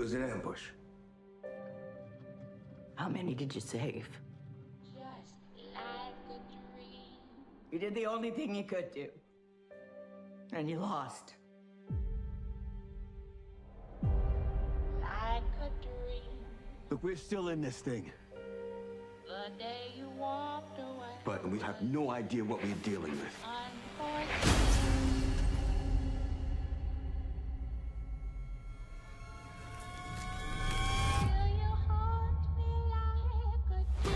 was an ambush. How many did you save? Just like a dream. You did the only thing you could do. And you lost. Like a dream. Look, we're still in this thing. The day you walked away. But we have no idea what we're dealing with. Unfortunately. Will you haunt me like a dream?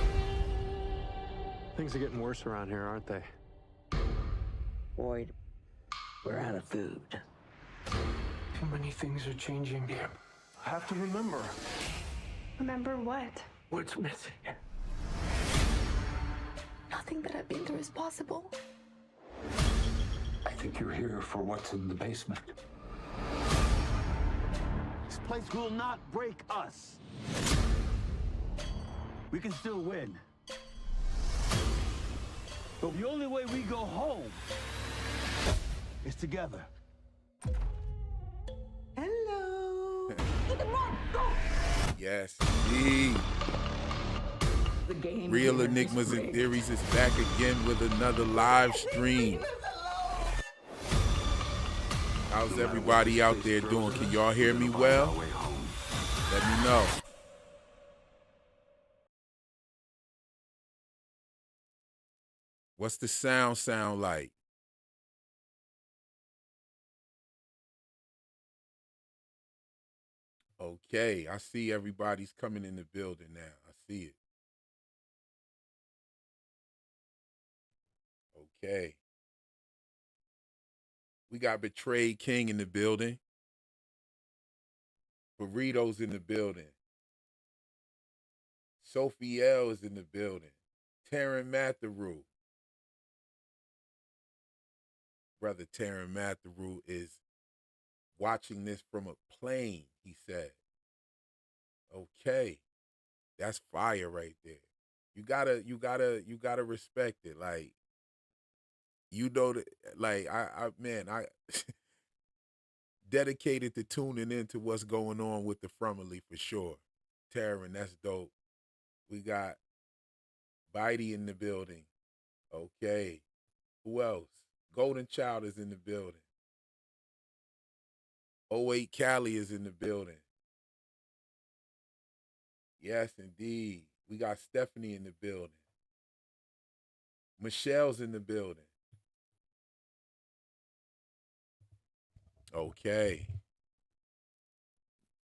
Things are getting worse around here, aren't they? Boyd, we're out of food. Too many things are changing. Yeah. I have to remember. Remember what? What's missing? Nothing that I've been through is possible. I think you're here for what's in the basement. This place will not break us. We can still win. But the only way we go home is together. Hello. Yes, indeed. The game Real here is Enigmas and rigged. Theories is back again with another live stream. How's everybody out there doing? Can y'all hear me well? Let me know. What's the sound like? Okay, I see everybody's coming in the building now. I see it. Okay. We got Betrayed King in the building. Burritos in the building. Sophie L is in the building. Taryn Matheru. Brother Taryn Matheru is watching this from a plane, he said. Okay. That's fire right there. You gotta respect it. Like, you know that, like, I dedicated to tuning into what's going on with the Fromland for sure. Taryn, that's dope. We got Bitey in the building. Okay. Who else? Golden Child is in the building. 08 Cali is in the building. Yes, indeed. We got Stephanie in the building. Michelle's in the building. Okay.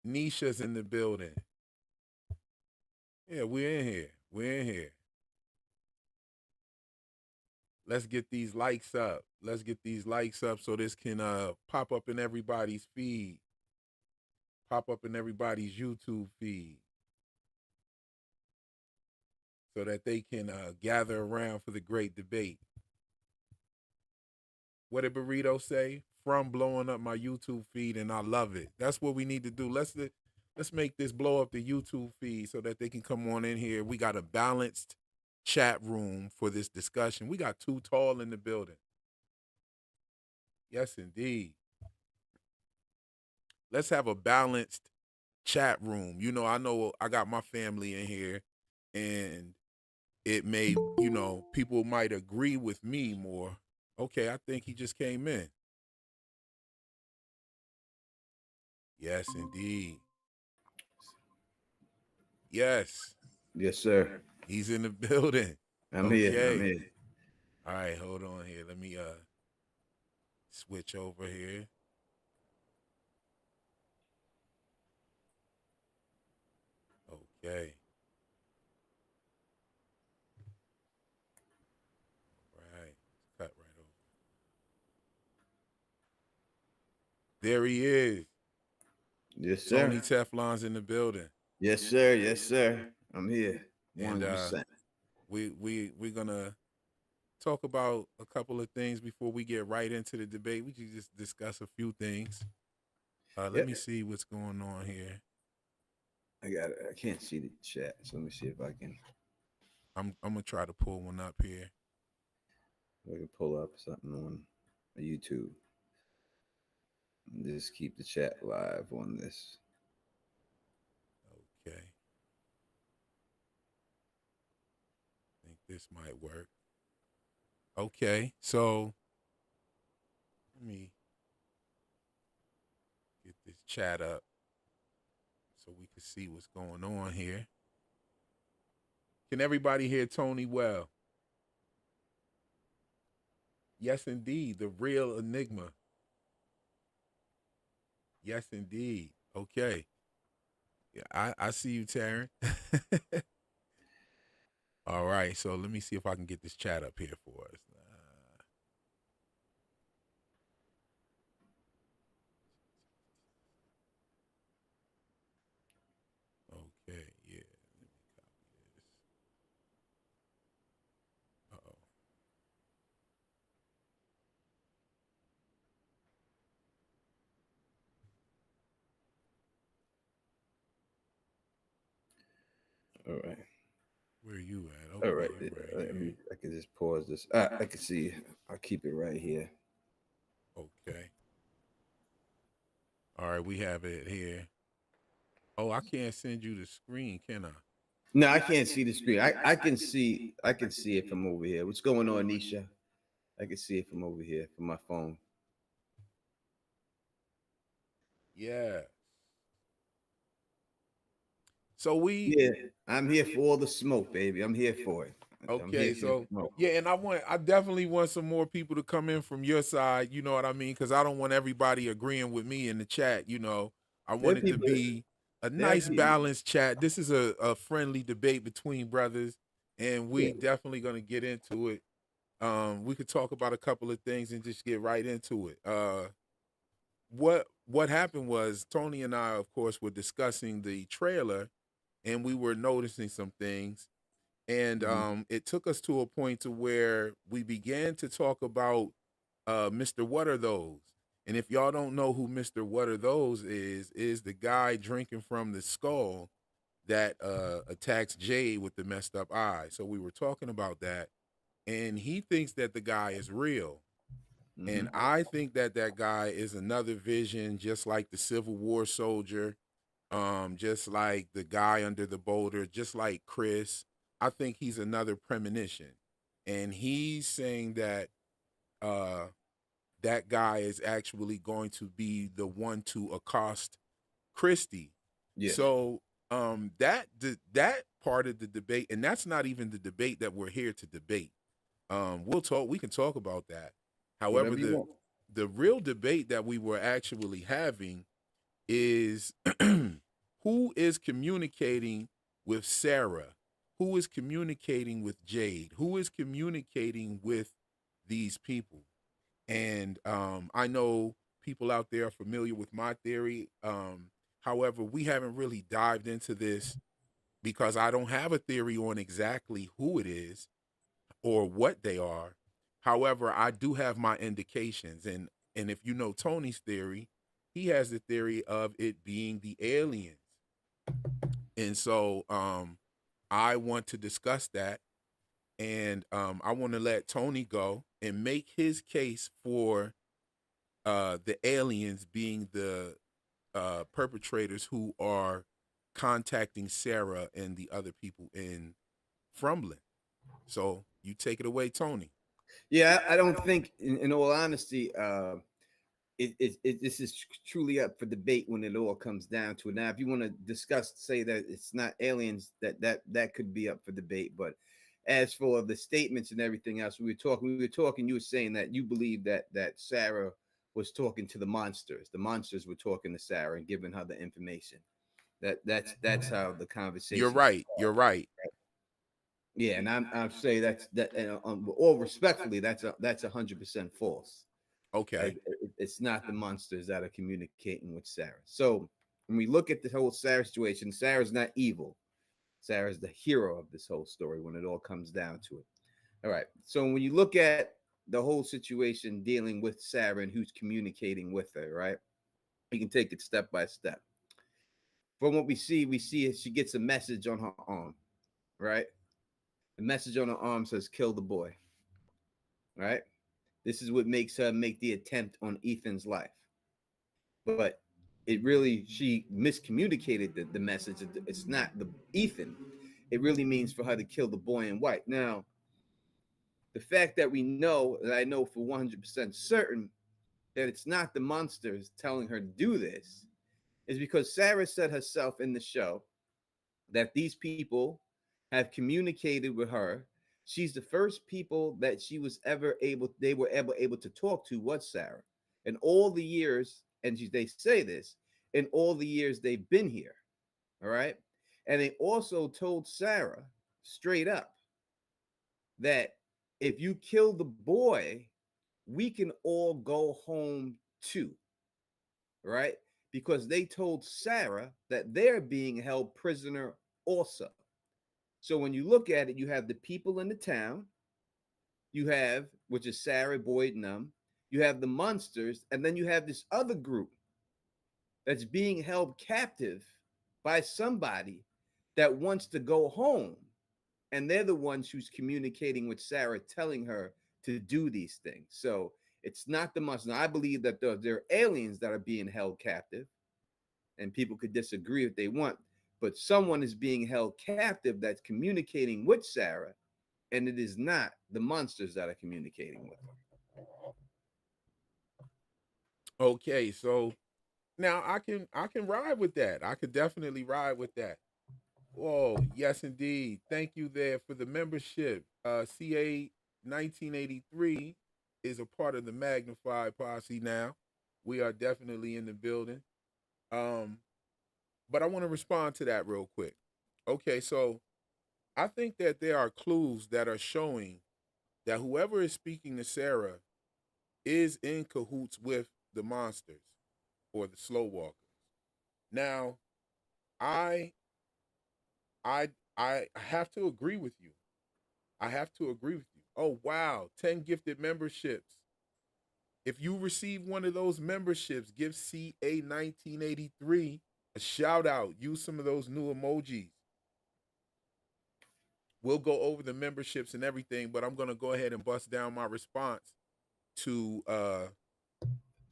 Nisha's in the building. Yeah, we're in here. We're in here. Let's get these likes up. Let's get these likes up so this can pop up in everybody's feed. Pop up in everybody's YouTube feed. So that they can gather around for the great debate. What did Burrito say? From blowing up my YouTube feed, and I love it. That's what we need to do. Let's make this blow up the YouTube feed so that they can come on in here. We got a balanced chat room for this discussion. We got Too Tall in the building. Yes, indeed. Let's have a balanced chat room. You know I got my family in here, and it may, people might agree with me more. Okay, I think he just came in. Yes, indeed. Yes. Yes, sir. He's in the building. I'm here. All right, hold on here. Let me switch over here. Okay. All right. Cut right over. There he is. Yes, sir. Tony Teflon's in the building. Yes, sir. Yes, sir. I'm here. 100%. And we're gonna talk about a couple of things before we get right into the debate. We can just discuss a few things. Let me see what's going on here. I can't see the chat, so let me see if I can. I'm gonna try to pull one up here. I can pull up something on YouTube. Just keep the chat live on this. Okay. I think this might work. Okay, so let me get this chat up so we can see what's going on here. Can everybody hear Tony well? Yes, indeed. The real Enigma. Yes, indeed. Okay. Yeah, I see you, Taryn. All right. So let me see if I can get this chat up here for us. Okay. Yeah. Let me copy this. Uh-oh. All right. Where are you at? All Okay. right. I'm right Let here. me. I can just pause this. I can see. I'll keep it right here. Okay. All right. We have it here. Oh, I can't send you the screen, can I? No, I can't see the screen. I can see. I can see it from over here. What's going on, Nisha? I can see it from over here from my phone. Yeah. So we Yeah, I'm here for all the smoke, baby. I'm here for it. I'm here Okay, for the so smoke. yeah, and I definitely want some more people to come in from your side, you know what I mean? Because I don't want everybody agreeing with me in the chat, you know. I There are want it to people. be a There are nice people. balanced chat. This is a friendly debate between brothers, and Yeah. we definitely gonna get into it. We could talk about a couple of things and just get right into it. What happened was Tony and I, of course, were discussing the trailer, and we were noticing some things, and Mhm. it took us to a point to where we began to talk about Mr. What Are Those? And if y'all don't know who Mr. What Are Those is the guy drinking from the skull that attacks Jade with the messed up eye. So we were talking about that, and he thinks that the guy is real. And Mhm. I think that that guy is another vision, just like the Civil War soldier, just like the guy under the boulder, just like Chris. I think he's another premonition, and he's saying that uh, that guy is actually going to be the one to accost Christie. Yeah. So that part of the debate, and that's not even the debate that we're here to debate. We'll talk. We can talk about that. However, Whatever you want. the real debate that we were actually having is who is communicating with Sarah, who is communicating with Jade, who is communicating with these people. And I know people out there are familiar with my theory. However, we haven't really dived into this because I don't have a theory on exactly who it is or what they are. However, I do have my indications, and if you know Tony's theory, he has the theory of it being the aliens. And so I want to discuss that, and I want to let Tony go and make his case for the aliens being the perpetrators who are contacting Sarah and the other people in Fromland. So you take it away, Tony. Yeah, I don't think, in all honesty, this is truly up for debate when it all comes down to it. Now, if you want to discuss, say that it's not aliens, that could be up for debate. But as for the statements and everything else, we were talking. You were saying that you believe that Sarah was talking to the monsters. The monsters were talking to Sarah and giving her the information. That's how the You're conversation. right. You're right. Yeah, and I'm saying that, and all respectfully, that's 100% false. Okay. It's not the monsters that are communicating with Sarah. So when we look at the whole Sarah situation, Sarah's not evil. Sarah's the hero of this whole story when it all comes down to it. All right. So when you look at the whole situation dealing with Sarah and who's communicating with her, right? You can take it step by step. From what we see she gets a message on her arm, right? The message on her arm says, "Kill the boy." Right? This is what makes her make the attempt on Ethan's life. But it really, she miscommunicated the message. It's not the Ethan. It really means for her to kill the boy in white. Now, the fact that we know, that I know for 100% certain that it's not the monsters telling her to do this, is because Sarah said herself in the show that these people have communicated with her. She's the first people that she was ever able, they were ever able to talk to, was Sarah. In all the years, and they say this, in all the years they've been here. All right. And they also told Sarah straight up that if you kill the boy, we can all go home too. Right? Because they told Sarah that they're being held prisoner also. So when you look at it, you have the people in the town, you have, which is Sarah, Boyd, and them, you have the monsters, and then you have this other group that's being held captive by somebody that wants to go home. And they're the ones who's communicating with Sarah, telling her to do these things. So it's not the monsters. Now, I believe that there are aliens that are being held captive, and people could disagree if they want, but someone is being held captive that's communicating with Sarah, and it is not the monsters that are communicating with her. Okay, so now I can ride with that. I could definitely ride with that. Oh, yes indeed. Thank you there for the membership. CA 1983 is a part of the Magnified Posse now. We are definitely in the building. Um, but I want to respond to that real quick. Okay, so I think that there are clues that are showing that whoever is speaking to Sarah is in cahoots with the monsters or the slow walkers. Now, I I I have to agree with you. I have to agree with you. Oh wow, 10 gifted memberships. If you receive one of those memberships, give CA 1983 a shout out. Use some of those new emojis. We'll go over the memberships and everything, but I'm gonna go ahead and bust down my response to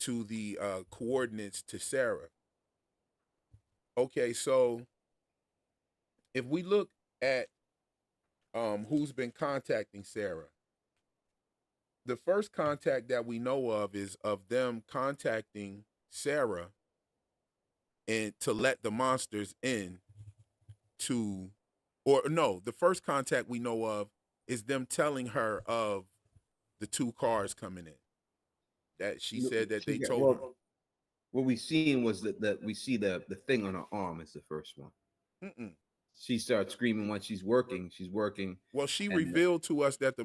the coordinates to Sarah. Okay, so if we look at who's been contacting Sarah, the first contact that we know of is of them contacting Sarah and to let the monsters in to, or no, the first contact we know of is them telling her of the two cars coming in. That she said that they told her. What we seen was that we see the thing on her arm is the first one. Mm-mm. She starts screaming when she's working. She's working. Well, she and revealed to us that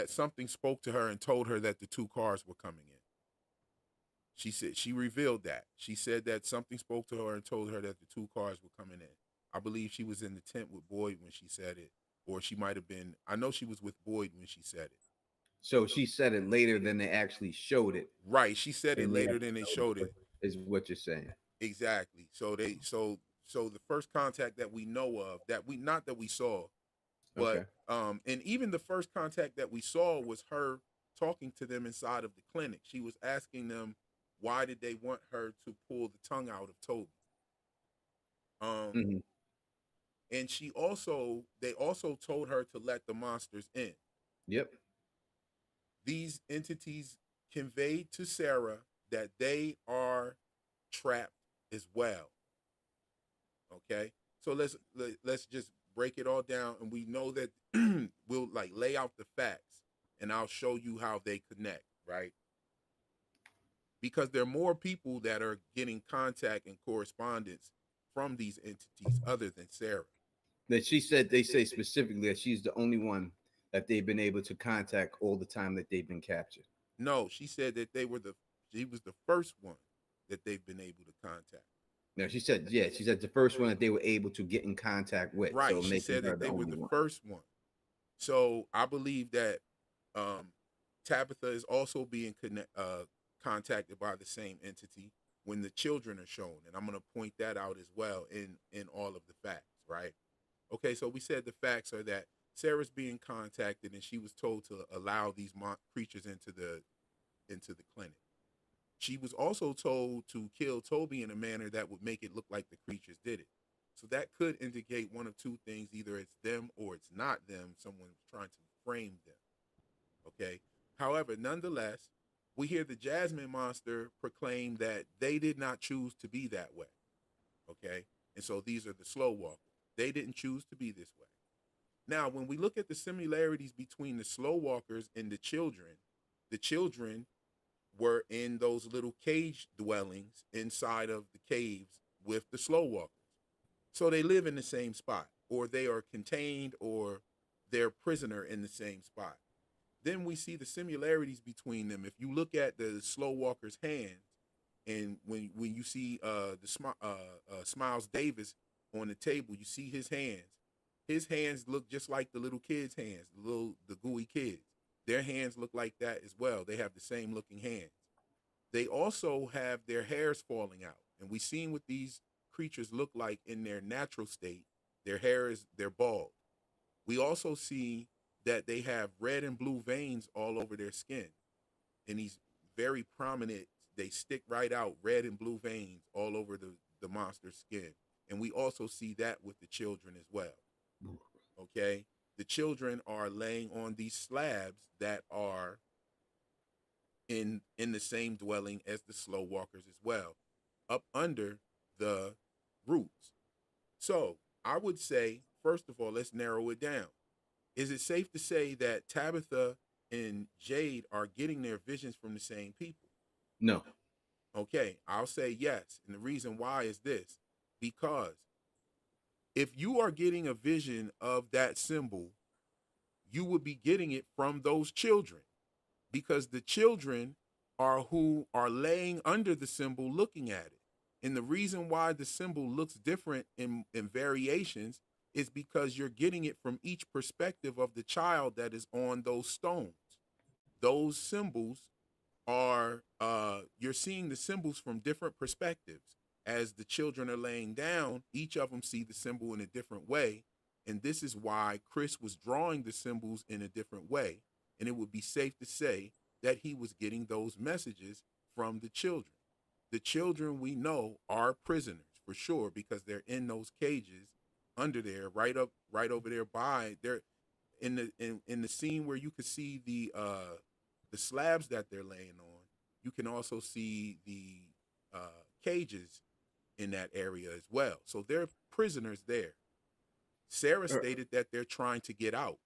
something spoke to her and told her that the two cars were coming in. She said she revealed that. She said that something spoke to her and told her that the two cars were coming in. I believe she was in the tent with Boyd when she said it, or she might have been. I know she was with Boyd when she said it. So she said it later than they actually showed it. Right. She said it And they later than they showed it. Is what you're saying. Exactly. So the first contact that we know of, that we not that we saw, but Okay. and even the first contact that we saw was her talking to them inside of the clinic. She was asking them why did they want her to pull the tongue out of Toby. Mhm. And they also told her to let the monsters in. Yep. These entities conveyed to Sarah that they are trapped as well. Okay, so let's just break it all down, and we know that we'll like lay out the facts, and I'll show you how they connect, right? Because there are more people that are getting contact and correspondence from these entities other than Sarah. That she said, they say specifically that she's the only one that they've been able to contact all the time that they've been captured. No, she said that she was the first one that they've been able to contact. No, she said, yeah, she said the first one that they were able to get in contact with. Right. So She said that they were the first one. So I believe that Tabitha is also being contacted by the same entity when the children are shown, and I'm going to point that out as well in all of the facts, right? Okay, so we said the facts are that Sarah's being contacted, and she was told to allow these creatures into the clinic. She was also told to kill Toby in a manner that would make it look like the creatures did it. So that could indicate one of two things: either it's them or it's not them. Someone trying to frame them. Okay. However, nonetheless, we hear the Jasmine monster proclaim that they did not choose to be that way. Okay. And so these are the slow walkers. They didn't choose to be this way. Now, when we look at the similarities between the slow walkers and the children were in those little cage dwellings inside of the caves with the slow walkers. So they live in the same spot, or they are contained, or they're prisoner in the same spot. Then we see the similarities between them. If you look at the slow walker's hands, and when you see Smiles Davis on the table, you see his hands. His hands look just like the little kids' hands, the gooey kids. Their hands look like that as well. They have the same looking hands. They also have their hairs falling out, and we've seen what these creatures look like in their natural state. They're bald. We also see that they have red and blue veins all over their skin, and these very prominent, they stick right out, red and blue veins all over the monster's skin. And we also see that with the children as well. Okay, the children are laying on these slabs that are in the same dwelling as the slow walkers as well, up under the roots. So I would say, first of all, let's narrow it down. Is it safe to say that Tabitha and Jade are getting their visions from the same people? No. Okay, I'll say yes. And the reason why is this: because if you are getting a vision of that symbol, you would be getting it from those children, because the children are who are laying under the symbol looking at it. And the reason why the symbol looks different in variations is because you're getting it from each perspective of the child that is on those stones. Those symbols are, you're seeing the symbols from different perspectives. As the children are laying down, each of them see the symbol in a different way. And this is why Chris was drawing the symbols in a different way. And it would be safe to say that he was getting those messages from the children. The children, we know, are prisoners for sure, because they're in those cages under there, right over there by they're in the scene where you could see the slabs that they're laying on. You can also see the cages in that area as well. So they're prisoners there. Sarah stated that they're trying to get out.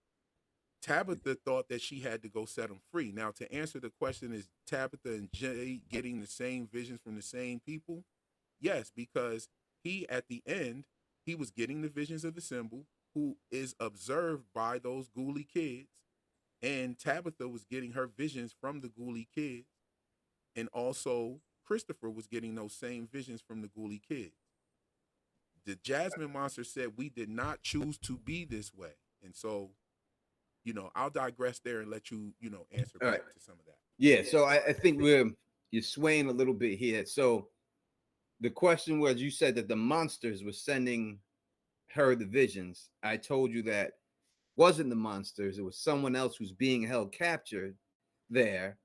Tabitha thought that she had to go set them free. Now, to answer the question, is Tabitha and Jay getting the same visions from the same people? Yes, because at the end, he was getting the visions of the symbol, who is observed by those ghoulie kids. And Tabitha was getting her visions from the ghoulie kids. And also, Christopher was getting those same visions from the ghoulie kids. The Jasmine monster said, we did not choose to be this way. And so, I'll digress there and let you, answer back to some of that. Yeah, so I think you're swaying a little bit here. So the question was, you said that the monsters were sending her the visions. I told you that wasn't the monsters. It was someone else who's being held captured there,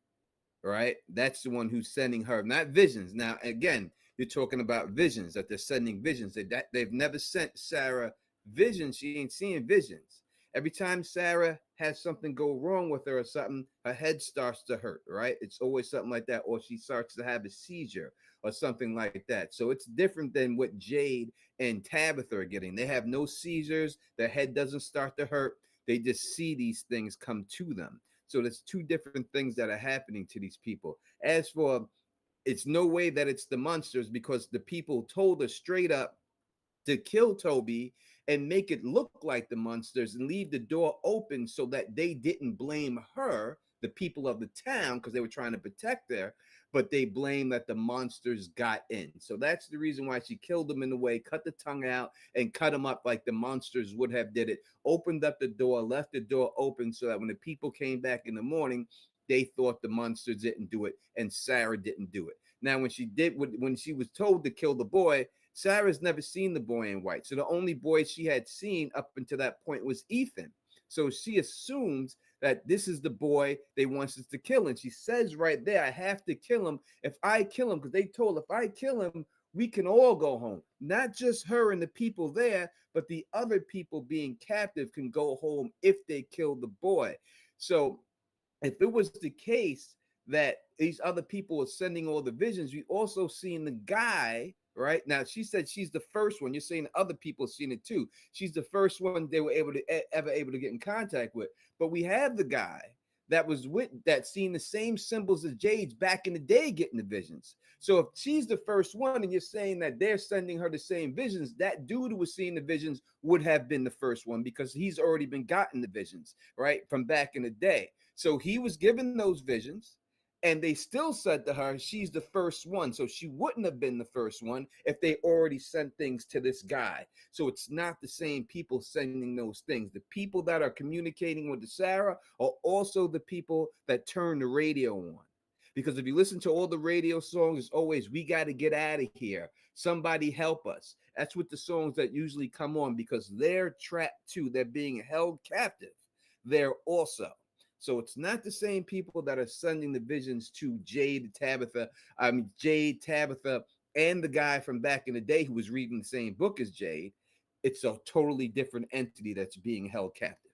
right? That's the one who's sending her, not visions. Now, again, you're talking about visions, that they're sending visions. They've never sent Sarah visions. She ain't seeing visions. Every time Sarah has something go wrong with her or something, her head starts to hurt, right? It's always something like that, or she starts to have a seizure or something like that. So it's different than what Jade and Tabitha are getting. They have no seizures. Their head doesn't start to hurt. They just see these things come to them. So there's two different things that are happening to these people. As for, it's no way that it's the monsters, because the people told us straight up to kill Toby and make it look like the monsters and leave the door open so that they didn't blame her, the people of the town, because they were trying to protect her, but they blame that the monsters got in. So that's the reason why she killed them in the way, cut the tongue out and cut them up like the monsters would have did it, opened up the door, left the door open so that when the people came back in the morning, they thought the monsters didn't do it and Sarah didn't do it. Now, when she was told to kill the boy, Sarah's never seen the boy in white. So the only boy she had seen up until that point was Ethan. So she assumes that this is the boy they wants us to kill. And she says right there, I have to kill him. If I kill him, because they told if I kill him, we can all go home. Not just her and the people there, but the other people being captive can go home if they kill the boy. So if it was the case that these other people are sending all the visions, we also seen the guy, right? Now she said she's the first one. You're saying other people seen it too. She's the first one they were able to ever able to get in contact with. But we have the guy that was with that seen the same symbols as Jade's back in the day getting the visions. So if she's the first one and you're saying that they're sending her the same visions, that dude who was seeing the visions would have been the first one because he's already been gotten the visions, right? From back in the day. So he was given those visions and they still said to her, she's the first one. So she wouldn't have been the first one if they already sent things to this guy. So it's not the same people sending those things. The people that are communicating with the Sarah are also the people that turn the radio on. Because if you listen to all the radio songs, it's always, we got to get out of here. Somebody help us. That's what the songs that usually come on because they're trapped too. They're being held captive. They're also. So it's not the same people that are sending the visions to Jade, Tabitha, and the guy from back in the day who was reading the same book as Jade. It's a totally different entity that's being held captive.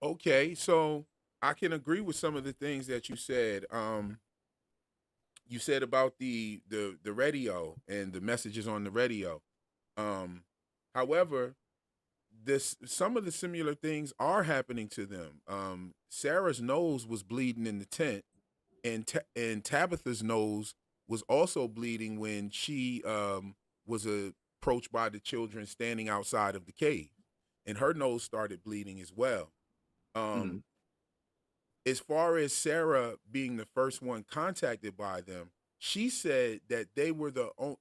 Okay, so I can agree with some of the things that you said. You said about the radio and the messages on the radio. However, this some of the similar things are happening to them. Sarah's nose was bleeding in the tent, and Tabitha's nose was also bleeding when she was approached by the children standing outside of the cave, and her nose started bleeding as well. Um, as far as Sarah being the first one contacted by them, she said that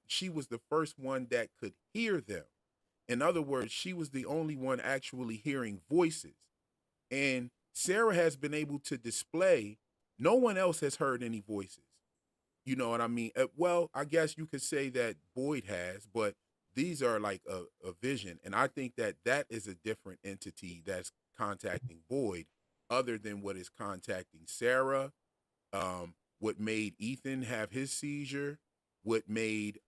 she was the first one that could hear them. In other words, she was the only one actually hearing voices. And Sarah has been able to display, no one else has heard any voices. You know what I mean? Well, I guess you could say that Boyd has, but these are like a vision. And I think that that is a different entity that's contacting Boyd other than what is contacting Sarah, what made Ethan have his seizure, what made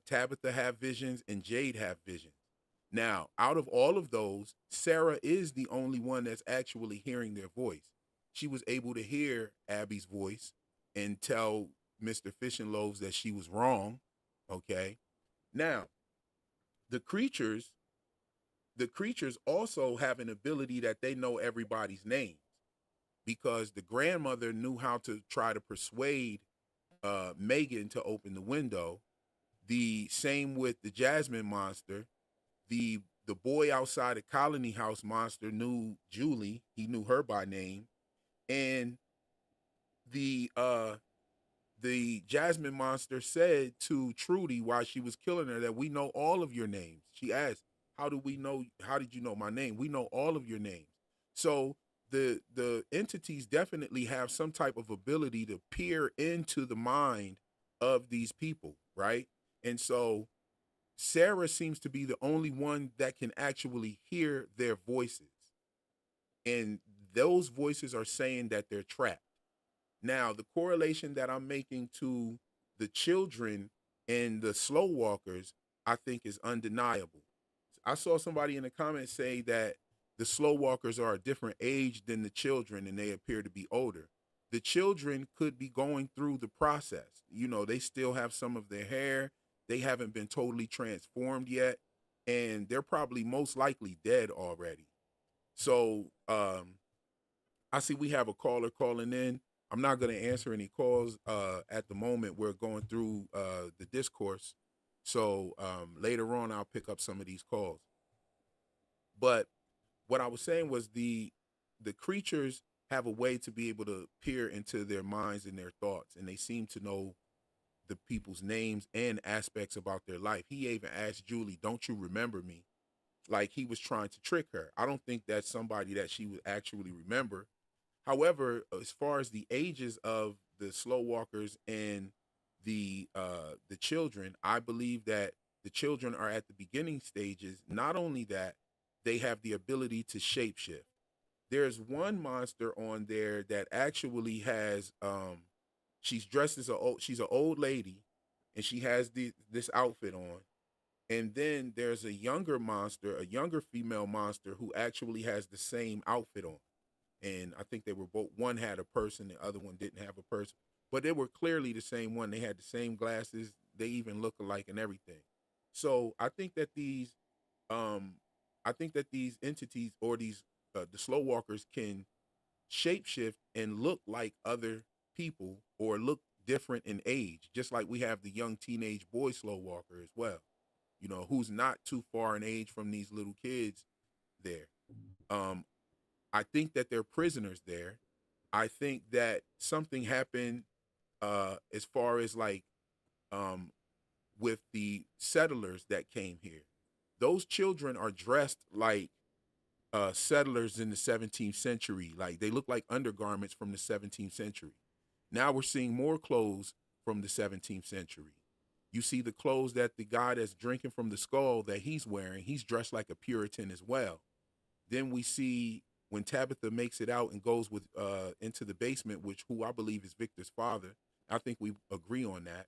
Tabitha have visions and Jade have visions. Now, out of all of those, Sarah is the only one that's actually hearing their voice. She was able to hear Abby's voice and tell Mr. Fish and Loaves that she was wrong. Okay. Now, the creatures also have an ability that they know everybody's names because the grandmother knew how to try to persuade Megan to open the window. The same with the Jasmine monster. The boy outside the colony house monster knew Julie. He knew her by name. And the Jasmine monster said to Trudy while she was killing her that we know all of your names. She asked, how did you know my name? We know all of your names. So the entities definitely have some type of ability to peer into the mind of these people, right? And so Sarah seems to be the only one that can actually hear their voices. And those voices are saying that they're trapped. Now, the correlation that I'm making to the children and the slow walkers, I think is undeniable. I saw somebody in the comments say that the slow walkers are a different age than the children and they appear to be older. The children could be going through the process. You know, they still have some of their hair. They haven't been totally transformed yet. And they're probably most likely dead already. So I see we have a caller calling in. I'm not going to answer any calls at the moment. We're going through the discourse. So later on, I'll pick up some of these calls. But what I was saying was the creatures have a way to be able to peer into their minds and their thoughts, and they seem to know the people's names and aspects about their life. He even asked Julie, "Don't you remember me?" Like he was trying to trick her. I don't think that's somebody that she would actually remember. However, as far as the ages of the slow walkers and the children, I believe that the children are at the beginning stages. Not only that, they have the ability to shapeshift. There's one monster on there that actually has she's dressed as she's an old lady, and she has this outfit on. And then there's a younger monster, a younger female monster who actually has the same outfit on. And I think they were both, one had a person, the other one didn't have a person. But they were clearly the same one. They had the same glasses. They even look alike and everything. So I think that these entities, or these the slow walkers, can shapeshift and look like other people or look different in age, just like we have the young teenage boy slow walker as well, who's not too far in age from these little kids there. I think that they're prisoners there. I think that something happened as far as like with the settlers that came here. Those children are dressed like settlers in the 17th century. Like, they look like undergarments from the 17th century. Now we're seeing more clothes from the 17th century. You see the clothes that the guy that's drinking from the skull that he's wearing, he's dressed like a Puritan as well. Then we see when Tabitha makes it out and goes with into the basement, who I believe is Victor's father. I think we agree on that.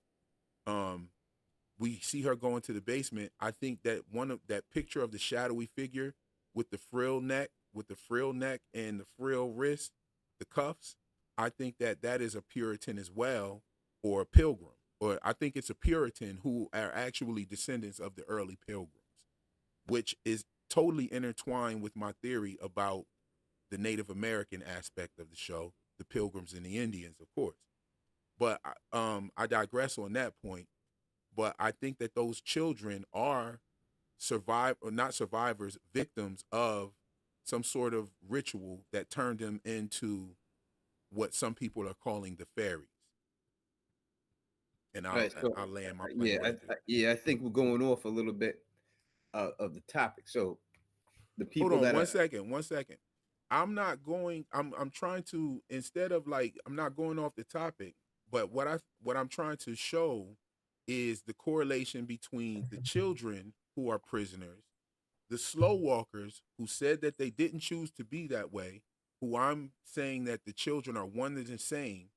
We see her go into the basement. I think that that picture of the shadowy figure with the frill neck and the frill wrist, the cuffs, I think that is a Puritan as well, or a pilgrim. Or I think it's a Puritan who are actually descendants of the early pilgrims, which is totally intertwined with my theory about the Native American aspect of the show, the Pilgrims and the Indians, of course. But I digress on that point. But I think that those children are not survivors, victims of some sort of ritual that turned them into what some people are calling the fairies. And I'll land my plane right there. I think we're going off a little bit of the topic. So the people Hold on that one second. I'm trying to, instead of like, I'm not going off the topic, but what I'm trying to show is the correlation between the children who are prisoners, the slow walkers who said that they didn't choose to be that way, who I'm saying that the children are one and the same,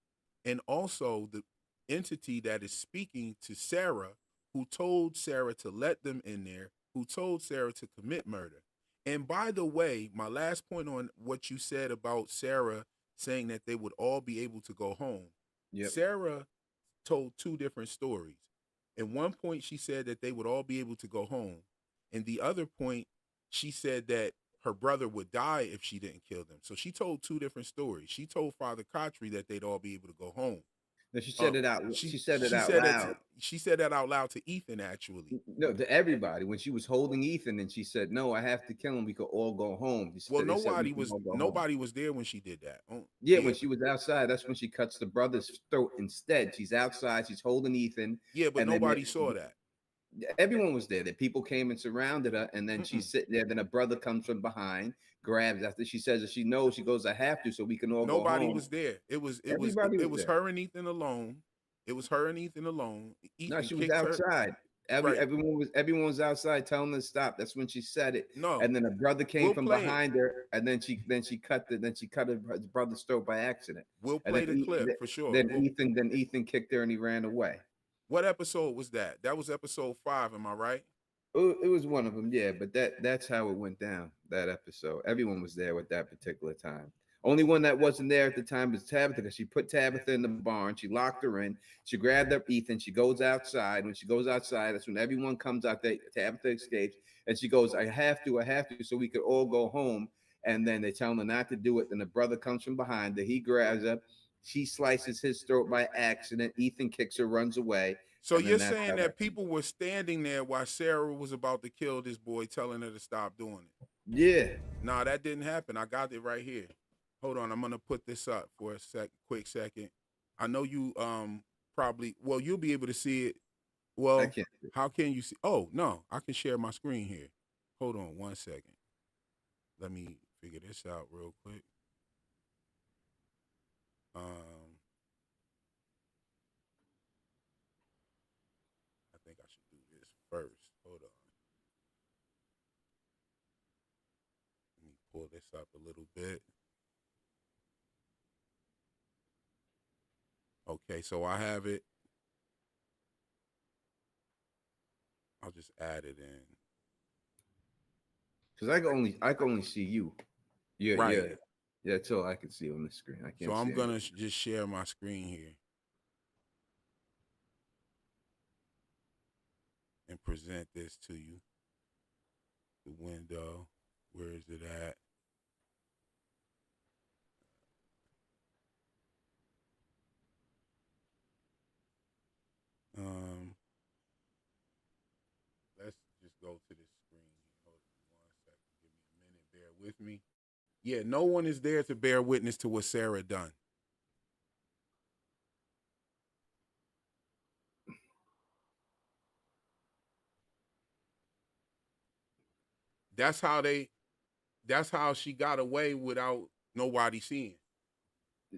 and also the entity that is speaking to Sarah, who told Sarah to let them in there, who told Sarah to commit murder. And by the way, my last point on what you said about Sarah saying that they would all be able to go home. Yep. Sarah told two different stories. At one point, she said that they would all be able to go home. And the other point, she said that her brother would die if she didn't kill them. So she told two different stories. She told Father Kotri that they'd all be able to go home. No, she said it out. She said it out loud. She said that out loud to Ethan, actually. No, to everybody. When she was holding Ethan, and she said, "No, I have to kill him. We could all go home." Well, nobody was there when she did that. Yeah, when she was outside, that's when she cuts the brother's throat. Instead, she's outside. She's holding Ethan. Yeah, but nobody saw that. Everyone was there. The people came and surrounded her, and then she's sitting there. Then a brother comes from behind, grabs after she says that she knows. She goes, "I have to, so we can all go home." Nobody was there. It was her and Ethan alone. It was her and Ethan alone. No, she was outside. Everyone was outside telling her to stop. That's when she said it. No, and then a brother came from behind her, and then she cut his brother's throat by accident. We'll play the clip for sure. Then Ethan kicked her and he ran away. What episode was that? That was episode 5. Am I right? It was one of them, yeah. But that's how it went down. That episode, everyone was there at that particular time. Only one that wasn't there at the time was Tabitha, because she put Tabitha in the barn. She locked her in. She grabbed up Ethan. She goes outside. When she goes outside, that's when everyone comes out there. Tabitha escapes, and she goes, I have to, so we could all go home. And then they tell her not to do it. Then the brother comes from behind her. He grabs her. She slices his throat by accident. Ethan kicks her, runs away. So you're saying that people were standing there while Sarah was about to kill this boy, telling her to stop doing it? Yeah. No, that didn't happen. I got it right here. Hold on, I'm gonna put this up for a quick second. I know you probably, well, you'll be able to see it. Well, how can you see? Oh no, I can share my screen here. Hold on one second. Let me figure this out real quick. I think I should do this first. pull this up a little bit. Okay, so I have it. I'll just add it in. Because I can only see you. Yeah, Right. yeah. Yeah, that's all I can see on the screen. I can't So I'm see gonna anything. just share my screen here and present this to you. The window. Where is it at? Let's just go to the screen here. Hold on 1 second. Give me a minute. Bear with me. Yeah, no one is there to bear witness to what Sarah done. That's how she got away without nobody seeing.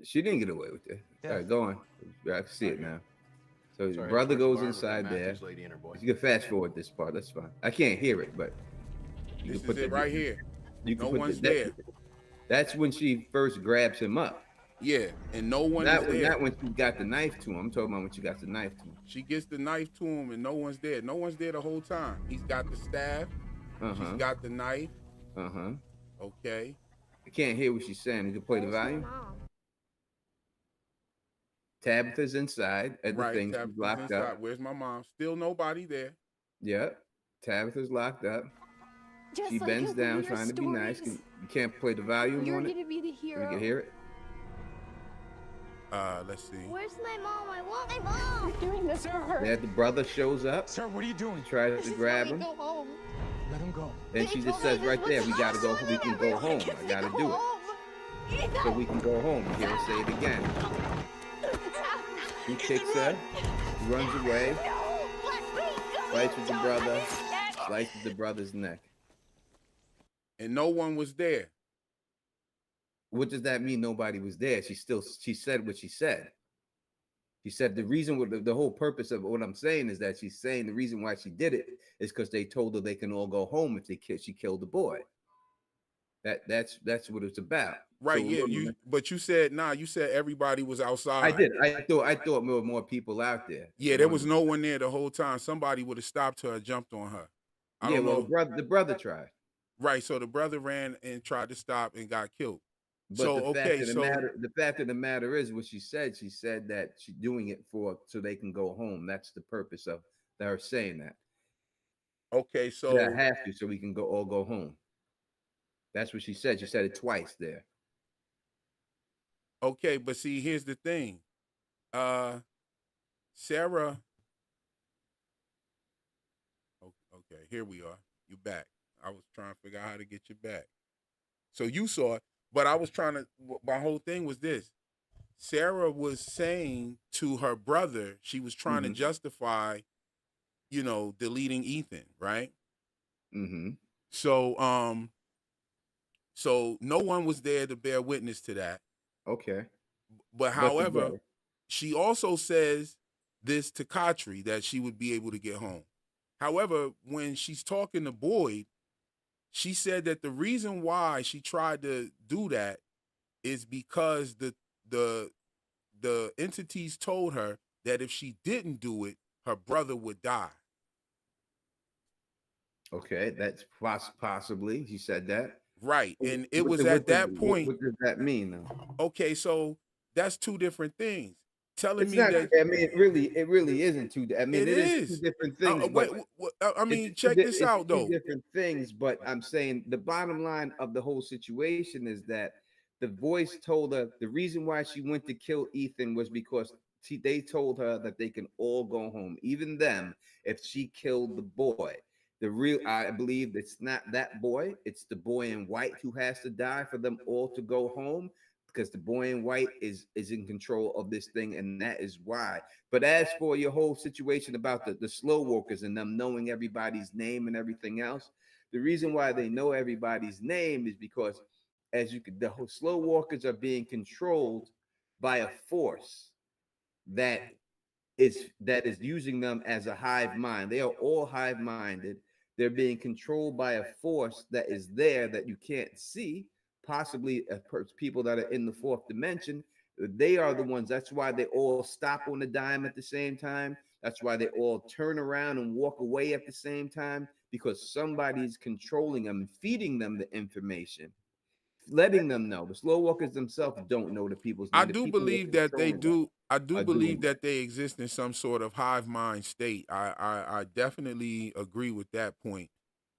She didn't get away with it. Yeah. All right, go on. I can see it now. So Sorry, brother towards the goes barn with inside there. Matthew's lady and her boy. You can fast forward this part. That's fine. I can't hear it, but you This can put is it right here. You can No put one's that- there. That's when she first grabs him up. Yeah, and no one Not is when, there. not when she got the knife to him. I'm talking about when she got the knife to him. She gets the knife to him, and no one's there. No one's there the whole time. He's got the staff. She's got the knife. Okay. I can't hear what she's saying. You can play the volume. Tabitha's inside at the Right. thing. She's Tabitha's locked inside. up. Where's my mom? Still nobody there. Yeah. Tabitha's locked up. Just She like bends over down your trying to be nice. stories. You can't play the volume You're on it. gonna be the We hero. can hear it. Let's see. Where's my mom? I want my mom. You're doing this for her. There, the brother shows up. Sir, what are you doing? Tries This to is grab why we him. go home. Let him go. And she just says right there, we gotta go. We can go home. I gotta do it. So we can go home. You hear her say it again. He kicks her, runs away, fights with the brother, slices the brother's neck. And no one was there. What does that mean? Nobody was there. She said what she said. She said the reason, the whole purpose of what I'm saying is that she's saying the reason why she did it is because they told her they can all go home if she killed the boy. That's what it's about. Right, So, yeah. But you said you said everybody was outside. I did. I thought there were more people out there. Yeah, there was no one there the whole time. Somebody would have stopped her or jumped on her. I don't know. The brother tried. Right, so the brother ran and tried to stop and got killed. But the fact of the matter is what she said. She said that she's doing it so they can go home. That's the purpose of her saying that. Okay, so I have to, so we can all go home. That's what she said. She said it twice there. Okay, but see, here's the thing. Sarah. Okay, here we are. You back. I was trying to figure out how to get you back. So you saw it, but I was trying to. My whole thing was this: Sarah was saying to her brother, she was trying to justify, deleting Ethan, right? So, so no one was there to bear witness to that. Okay. But however, she also says this to Katri that she would be able to get home. However, when she's talking to Boyd, she said that the reason why she tried to do that is because the entities told her that if she didn't do it, her brother would die. Okay, that's possibly. She said that. Right, and it was at that point. What does that mean, though? Okay, so that's two different things. Telling It's me not, that I mean, it really isn't two. I mean, it is two different things. I mean, check this out though. Two different things, but I'm saying the bottom line of the whole situation is that the voice told her the reason why she went to kill Ethan was because they told her that they can all go home, even them, if she killed the boy. I believe it's not that boy, it's the boy in white who has to die for them all to go home, because the boy in white is in control of this thing, and that is why. But as for your whole situation about the slow walkers and them knowing everybody's name and everything else, the reason why they know everybody's name is because the whole slow walkers are being controlled by a force that is using them as a hive mind. They are all hive minded. They're being controlled by a force that is there that you can't see, possibly people that are in the fourth dimension. They are the ones. That's why they all stop on a dime at the same time. That's why they all turn around and walk away at the same time, because somebody's controlling them and feeding them the information, letting them know. The slow walkers themselves don't know the people's I name. The do people who are believe that they controlling them do. I do are believe doing that. that they exist in some sort of hive mind state. I definitely agree with that point,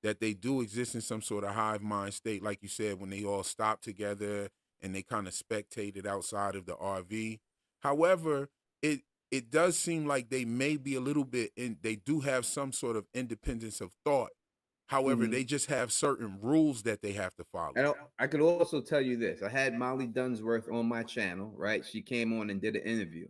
that they do exist in some sort of hive mind state, like you said, when they all stop together and they kind of spectated outside of the RV. However, it it does seem like they may be a little bit in. They do have some sort of independence of thought. However, Mhm. they just have certain rules that they have to follow. I could also tell you this. I had Molly Dunsworth on my channel, right? She came on and did an interview.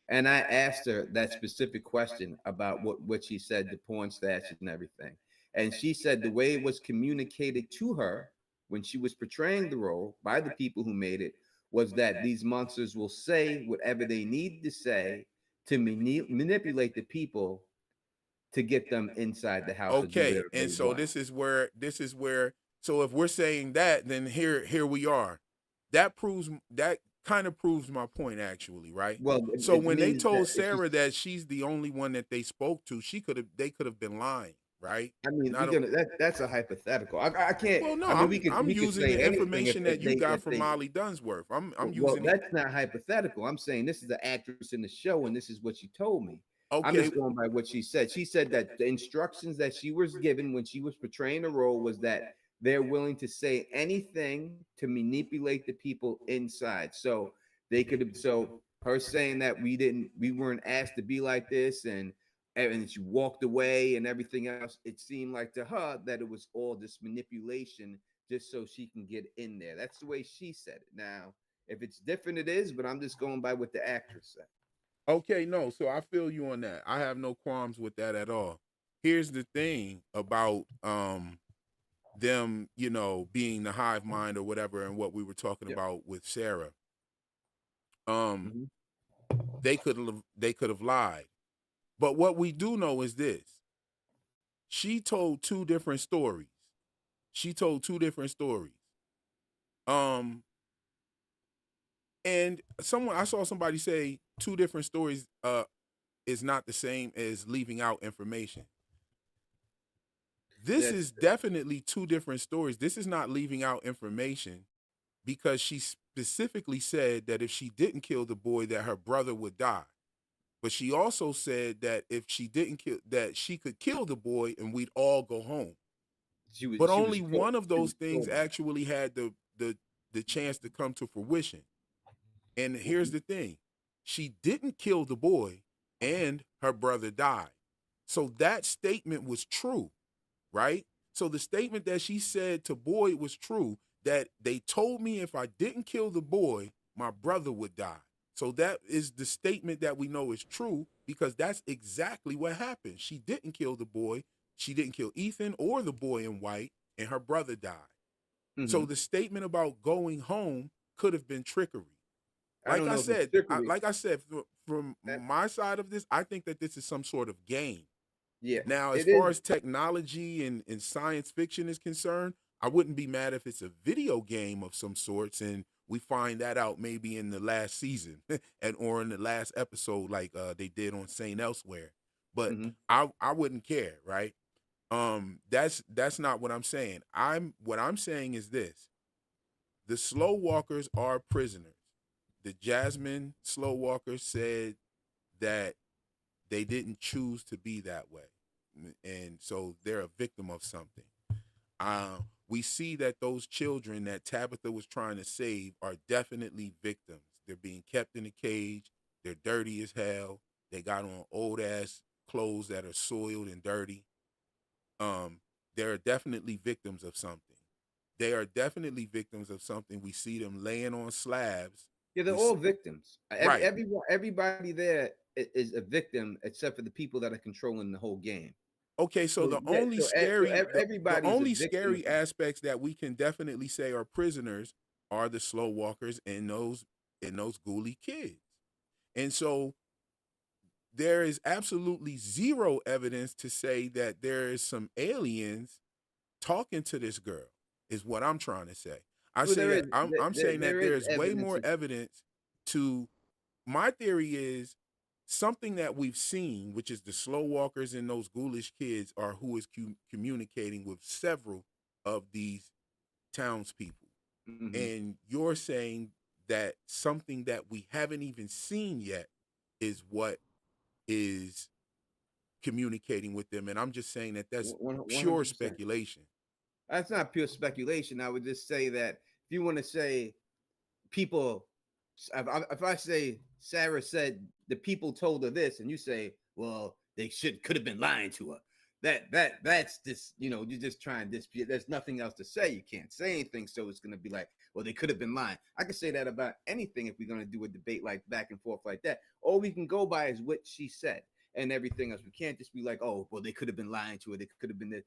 And I asked her that specific question about what she said, the porn stash and everything. And she said the way it was communicated to her when she was portraying the role by the people who made it was that these monsters will say whatever they need to say to manipulate the people to get them inside the house or do Okay, whatever and they so want. this is where so if we're saying that, then here we are. That proves that kind of proves my point actually, right? Well, So it when they means that told if she's, Sarah that she's the only one that they spoke to, they could have been lying, right? I mean, Not a, that's a hypothetical. I can't. well, no, I mean, I'm we could using say the anything information that you got if from they. Molly Dunsworth. I'm Well, using it. that's not hypothetical. I'm saying this is the actress in the show, and this is what she told me. I'm Okay, just going by what she said. She said that the instructions that she was given when she was portraying the role was that they're willing to say anything to manipulate the people inside. So they could have. So her saying that we weren't asked to be like this, and she walked away and everything else. It seemed like to her that it was all this manipulation just so she can get in there. That's the way she said it. Now, if it's different, it is, but I'm just going by what the actress said. okay, no, so I feel you on that. I have no qualms with that at all. Here's the thing about them, being the hive mind or whatever, and what we were talking Yep. about with Sarah. Um, Mhm. they could have lied. But what we do know is this. She told two different stories. She told two different stories. Um, and I saw somebody say two different stories is not the same as leaving out information. This That's is definitely two different stories. This is not leaving out information, because she specifically said that if she didn't kill the boy, that her brother would die. But she also said that if she didn't kill, that she could kill the boy and we'd all go home. But only one of she was those things told that. actually had the chance to come to fruition. And here's the thing. She didn't kill the boy and her brother died. So that statement was true, right? So the statement that she said to Boyd was true, that they told me if I didn't kill the boy, my brother would die. So that is the statement that we know is true, because that's exactly what happened. She didn't kill the boy. She didn't kill Ethan or the boy in white, and her brother died. So Mhm. the statement about going home could have been trickery. I don't know if it's trickery. Like I said, from That, my side of this, I think that this is some sort of game. yeah, Now, as it far is. as technology and science fiction is concerned, I wouldn't be mad if it's a video game of some sorts and we find that out maybe in the last season and or in the last episode, like they did on Saint Elsewhere. But Mhm. I wouldn't care, right? That's not what I'm saying. What I'm saying is this: the slow walkers are prisoners. The Jasmine slow walker said that they didn't choose to be that way, and so they're a victim of something. We see that those children that Tabitha was trying to save are definitely victims. They're being kept in a cage. They're dirty as hell. They got on old ass clothes that are soiled and dirty. Um, they're definitely victims of something. They are definitely victims of something. We see them laying on slabs. Yeah, they're We all see, victims. right. Everybody there is a victim, except for the people that are controlling the whole game. Okay, so So the yeah, only so scary the everybody's a only victim. scary aspects that we can definitely say are prisoners are the slow walkers and those ghouly kids. And so there is absolutely zero evidence to say that there is some aliens talking to this girl, is what I'm trying to say. I Well, say there is that I'm saying that there is there's way evidence. more evidence to my theory is something that we've seen, which is the slow walkers and those ghoulish kids are who is communicating with several of these townspeople. Mhm. And you're saying that something that we haven't even seen yet is what is communicating with them. And I'm just saying that that's One pure 100%. speculation. That's not pure speculation. I would just say that if you want to say people, if I say Sarah said the people told her this, and you say, well, they could have been lying to her. That's just, you're just trying to dispute. There's nothing else to say. You can't say anything, so it's gonna be like, well, they could have been lying. I could say that about anything if we're gonna do a debate like back and forth like that. All we can go by is what she said and everything else. We can't just be like, oh, well, they could have been lying to her. They could have been this.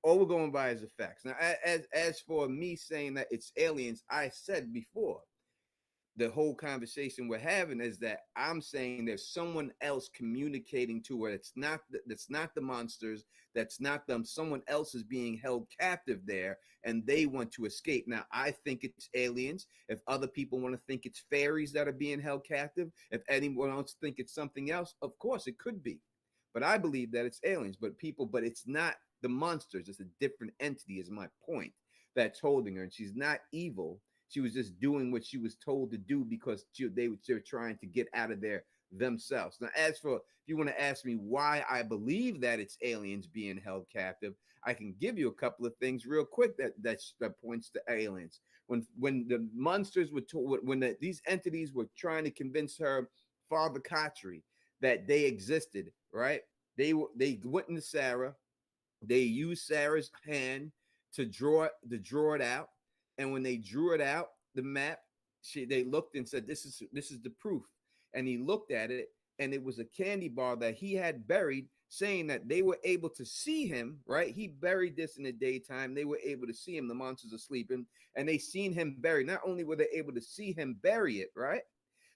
All we're going by is the facts. Now, as for me saying that it's aliens, I said before the whole conversation we're having is that I'm saying there's someone else communicating to her. That's not the monsters. That's not them. Someone else is being held captive there, and they want to escape. Now, I think it's aliens. If other people want to think it's fairies that are being held captive, if anyone else think it's something else, of course it could be. But I believe that it's aliens. But it's not the monsters. It's a different entity. Is my point that's holding her, and she's not evil. She was just doing what she was told to do because they were trying to get out of there themselves. Now, as for if you want to ask me why I believe that it's aliens being held captive, I can give you a couple of things real quick that points to aliens. When the monsters were told, these entities were trying to convince her father Khatri that they existed, right? They went into Sarah. They used Sarah's hand to draw it out, and when they drew it out, the map, they looked and said, "This is the proof." And he looked at it, and it was a candy bar that he had buried, saying that they were able to see him. Right? He buried this in the daytime. They were able to see him. The monsters are sleeping, and they seen him buried. Not only were they able to see him bury it, right?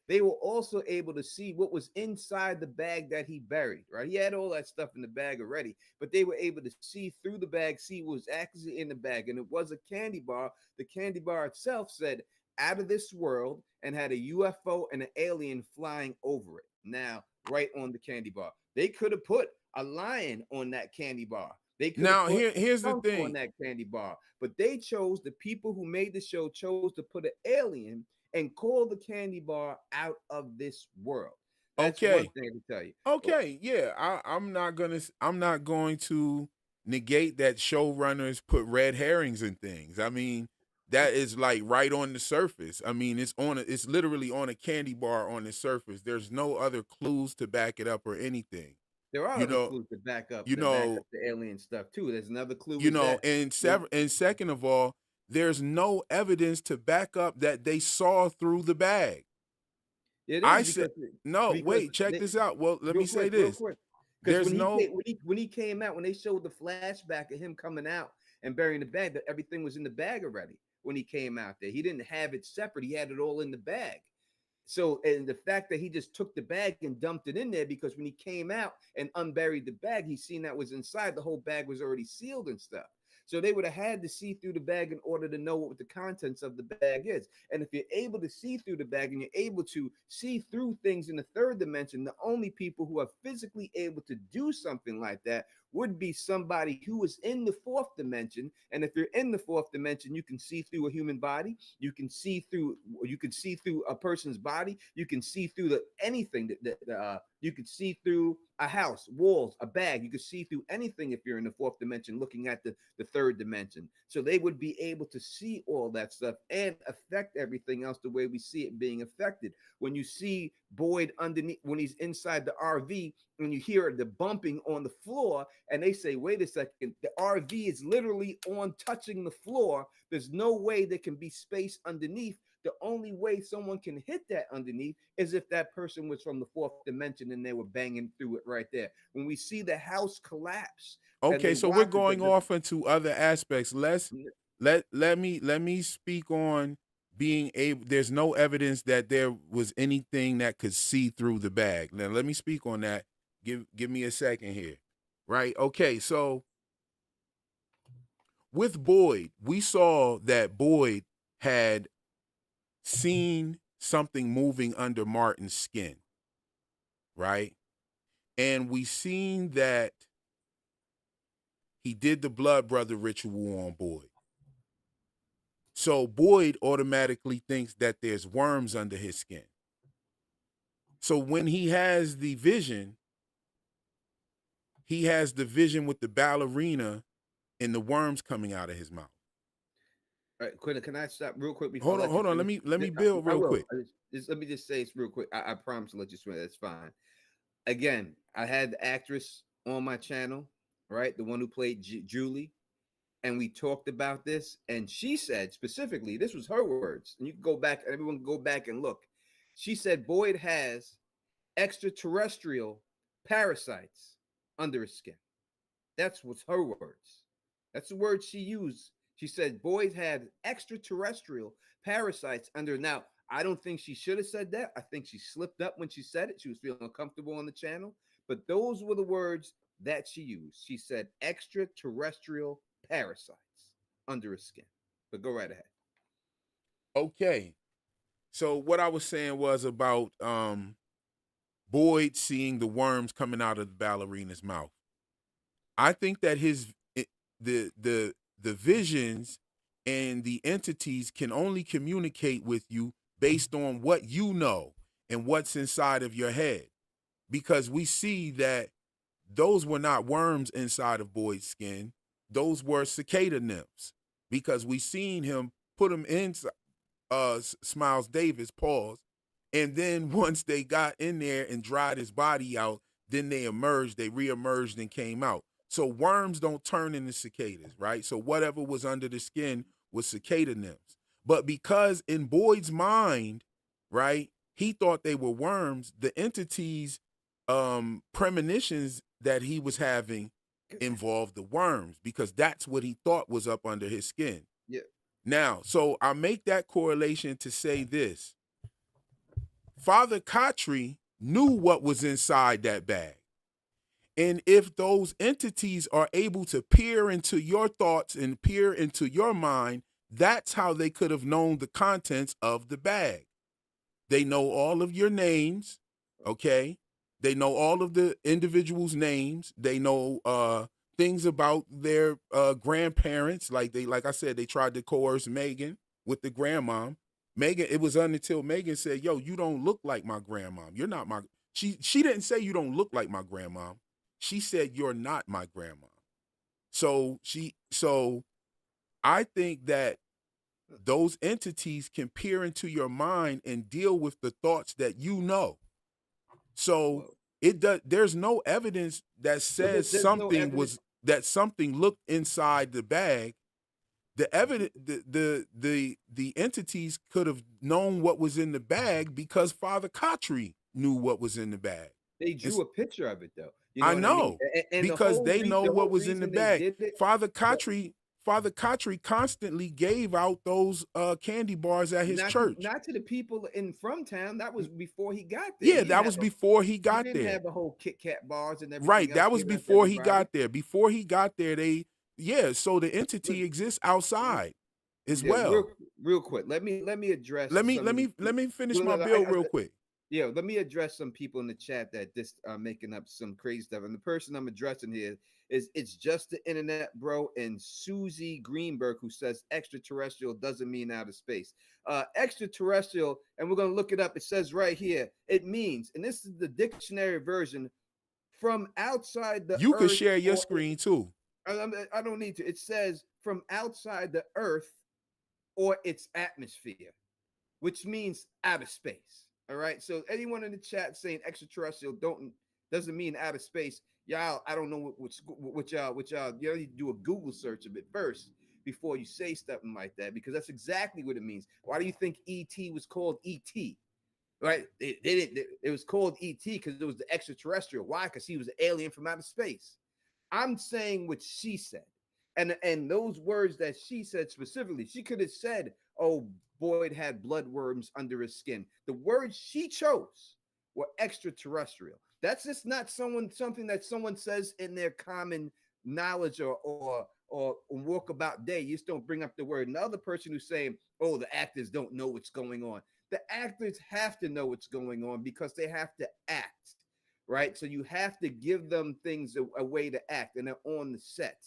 They were also able to see what was inside the bag that he buried, right? He had all that stuff in the bag already, but they were able to see through the bag, see what was actually in the bag. And it was a candy bar. The candy bar itself said, out of this world, and had a UFO and an alien flying over it. Now, right on the candy bar. They could have put a lion on that candy bar. They could have Now, put here's a the skunk on thing. that candy bar. But the people who made the show chose to put an alien and call the candy bar out of this world. That's one Okay. thing to tell you. Okay, yeah, I'm not going to negate that showrunners put red herrings in things. I mean, that is like right on the surface. I mean, it's literally on a candy bar on the surface. There's no other clues to back it up or anything. There are You other know, clues to back up you know, the alien stuff too. There's another clue is that and second of all, there's no evidence to back up that they saw through the bag. it I is said, because no, wait, check they, this out. Well, let me say real this. quick. Because There's no when he came out, when they showed the flashback of him coming out and burying the bag, that everything was in the bag already when he came out there. He didn't have it separate. He had it all in the bag. So, and the fact that he just took the bag and dumped it in there, because when he came out and unburied the bag, he seen that was inside. The whole bag was already sealed and stuff. So they would have had to see through the bag in order to know what the contents of the bag is. And if you're able to see through the bag and you're able to see through things in the third dimension, the only people who are physically able to do something like that would be somebody who is in the fourth dimension. And if you're in the fourth dimension, you can see through a human body. You can see through a person's body. You can see through anything you could see through a house, walls, a bag. You could see through anything if you're in the fourth dimension looking at the third dimension. So they would be able to see all that stuff and affect everything else the way we see it being affected. When you see Boyd underneath, when he's inside the RV, when you hear the bumping on the floor, and they say, wait a second, the RV is literally on touching the floor. There's no way there can be space underneath. The only way someone can hit that underneath is if that person was from the fourth dimension and they were banging through it right there. When we see the house collapse, okay, so we're going off into other aspects. Let me speak on being able, there's no evidence that there was anything that could see through the bag. Now let me speak on that. Give me a second here. Right? Okay, so with Boyd, we saw that Boyd had seen something moving under Martin's skin, right? And we seen that he did the blood brother ritual on Boyd. So Boyd automatically thinks that there's worms under his skin. So when he has the vision with the ballerina and the worms coming out of his mouth. All right, Quinn, can I stop real quick before? Hold on. Let me build real quick. Let me just say this real quick. I promise to let you swim. That's fine. Again, I had the actress on my channel, right? The one who played Julie. And we talked about this, and she said specifically, this was her words, and you can go back, everyone can go back and look. She said Boyd has extraterrestrial parasites under his skin. That's what's her words. That's the word she used. She said Boyd had extraterrestrial parasites under. Now, I don't think she should have said that. I think she slipped up when she said it. She was feeling uncomfortable on the channel, but those were the words that she used. She said extraterrestrial parasites under his skin. But go right ahead. Okay. So what I was saying was about Boyd seeing the worms coming out of the ballerina's mouth. I think that the visions and the entities can only communicate with you based on what you know and what's inside of your head. Because we see that those were not worms inside of Boyd's skin. Those were cicada nymphs, because we seen him put them in Smiles Davis, pause, and then once they got in there and dried his body out, then they reemerged and came out. So worms don't turn into cicadas, right? So whatever was under the skin was cicada nymphs. But because in Boyd's mind, right, he thought they were worms, the entities, premonitions that he was having involved the worms, because that's what he thought was up under his skin. Yeah. Now, so I make that correlation to say this. Father Khatri knew what was inside that bag. And if those entities are able to peer into your thoughts and peer into your mind, that's how they could have known the contents of the bag. They know all of your names, okay? They know all of the individuals' names. They know things about their grandparents. Like I said, they tried to coerce Megan with the grandmom. Megan, it was until Megan said, "Yo, you don't look like my grandmom. You're not my." She didn't say you don't look like my grandmom. She said you're not my grandmom. So I think that those entities can peer into your mind and deal with the thoughts that you know. So there's no evidence that says that something looked inside the bag. The evidence, the entities could have known what was in the bag because Father Khatri knew what was in the bag. They drew a picture of it though. You know I know, and because they know what was in the bag. Father Khatri constantly gave out those candy bars at his church. Not to the people in Fromland. That was before he got there. Yeah, that was before he got there. He didn't have the whole Kit Kat bars and everything. Right, that was before he got there. Before he got there, so the entity exists outside as well. Real quick, let me address. Let me finish my bill real quick. Yeah, let me address some people in the chat that just are making up some crazy stuff. And the person I'm addressing here is It's Just the Internet, Bro, and Susie Greenberg, who says extraterrestrial doesn't mean outer space. Extraterrestrial, and we're going to look it up. It says right here, it means, and this is the dictionary version, from outside the You earth. can share your screen too. I don't need to. It says from outside the earth or its atmosphere, which means outer space. All right. So anyone in the chat saying extraterrestrial doesn't mean outer space. Y'all, I don't know what y'all you need to do a Google search of it first before you say something like that, because that's exactly what it means. Why do you think ET was called ET? Right? It was called ET because it was the extraterrestrial. Why? Because he was an alien from outer space. I'm saying what she said. And those words that she said specifically, she could have said, oh, Boyd had bloodworms under his skin. The words she chose were extraterrestrial. That's just not something that someone says in their common knowledge or walkabout day. You just don't bring up the word. Another person who's saying, oh, the actors don't know what's going on. The actors have to know what's going on because they have to act, right? So you have to give them things a way to act, and they're on the set.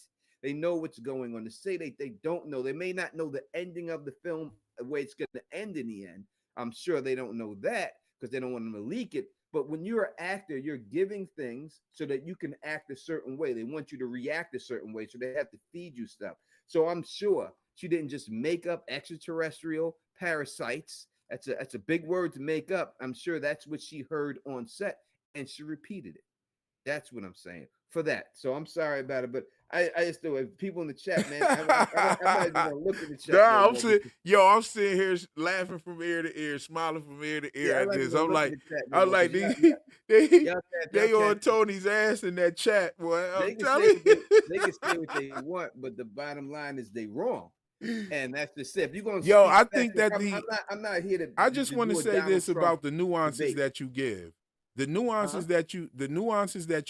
They know what's going on. To say they don't know, they may not know the ending of the film, the way it's going to end in the end. I'm sure they don't know that because they don't want them to leak it. But when you're an actor, you're giving things so that you can act a certain way. They want you to react a certain way, so they have to feed you stuff. So I'm sure she didn't just make up extraterrestrial parasites. That's a big word to make up. I'm sure that's what she heard on set, and she repeated it. That's what I'm saying for that. So I'm sorry about it, but I just do it. People in the chat, man, I'm not even gonna look at the chat. Nah, I'm sitting here laughing from ear to ear, smiling from ear to ear at this. I'm like, they on Tony's ass in that chat, boy. I'm telling you. They can say what they want, but the bottom line is they wrong. And that's just it. If you're gonna I think that I'm not here to. I just want to say this about the nuances that you give. The nuances that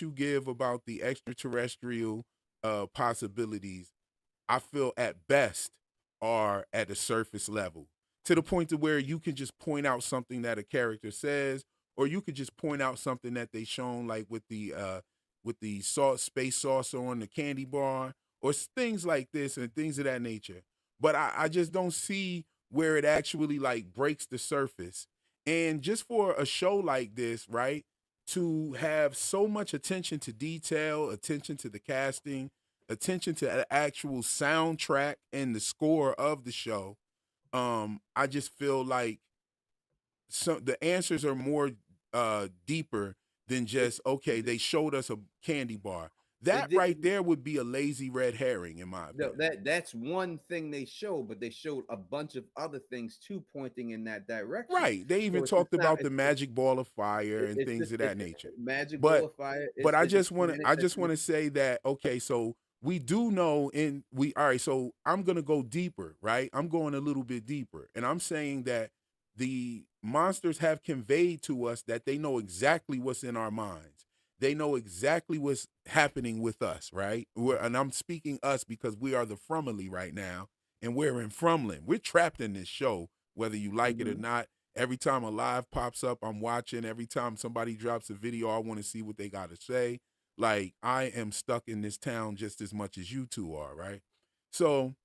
you give about the extraterrestrial possibilities, I feel at best are at a surface level, to the point to where you can just point out something that a character says, or you could just point out something that they shown, like with the space saucer on the candy bar, or things like this and things of that nature. But I just don't see where it actually like breaks the surface. And just for a show like this, right, to have so much attention to detail, attention to the casting, attention to the actual soundtrack and the score of the show, I just feel like the answers are more deeper than just, okay, they showed us a candy bar. That right there would be a lazy red herring, in my opinion. No, that's one thing they showed, but they showed a bunch of other things too, pointing in that direction. Right. They even talked about the magic ball of fire and things of that nature. Ball of fire. But I just want to say that, okay, so we do know, all right, so I'm gonna go deeper, right? I'm going a little bit deeper, and I'm saying that the monsters have conveyed to us that they know exactly what's in our minds. They know exactly what's happening with us, right? And I'm speaking us because we are the Fromland right now, and we're in Fromland. We're trapped in this show, whether you like it or not. Every time a live pops up, I'm watching. Every time somebody drops a video, I want to see what they got to say. Like, I am stuck in this town just as much as you two are, right? So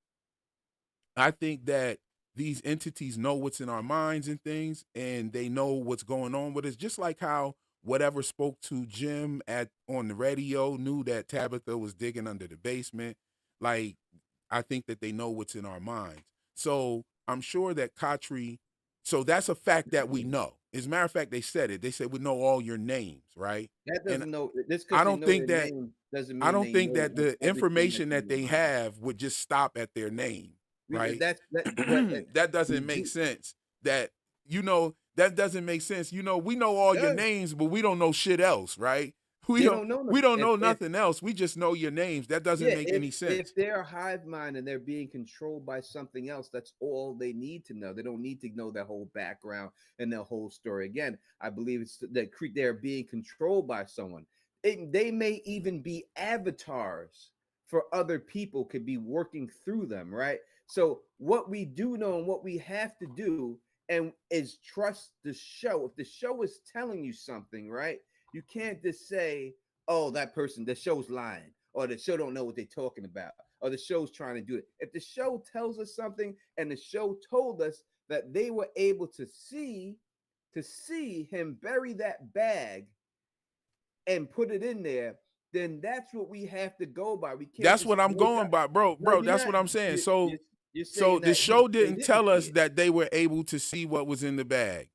I think that these entities know what's in our minds and things, and they know what's going on with us, just like how whatever spoke to Jim on the radio knew that Tabitha was digging under the basement. Like, I think that they know what's in our minds. So I'm sure that Khatri, so that's a fact that we know. As a matter of fact, they said it. They said we know all your names, right? That doesn't know. I don't think that the information that they have would just stop at their name, right? That doesn't make sense. That doesn't make sense. We know all your names, but we don't know shit else, right? We don't know nothing else. We just know your names. That doesn't make any sense. If they're a hive mind and they're being controlled by something else, that's all they need to know. They don't need to know their whole background and their whole story. Again, I believe it's that they're being controlled by someone. They may even be avatars for other people, could be working through them, right? So what we do know and what we have to do and is trust the show. If the show is telling you something, right, you can't just say, oh, the show's lying, or the show don't know what they're talking about, or the show's trying to do it. If the show tells us something and the show told us that they were able to see him bury that bag and put it in there, then that's what we have to go by. We can't. That's what I'm going by, bro. That's what I'm saying. So the show didn't tell us that they were able to see what was in the bag.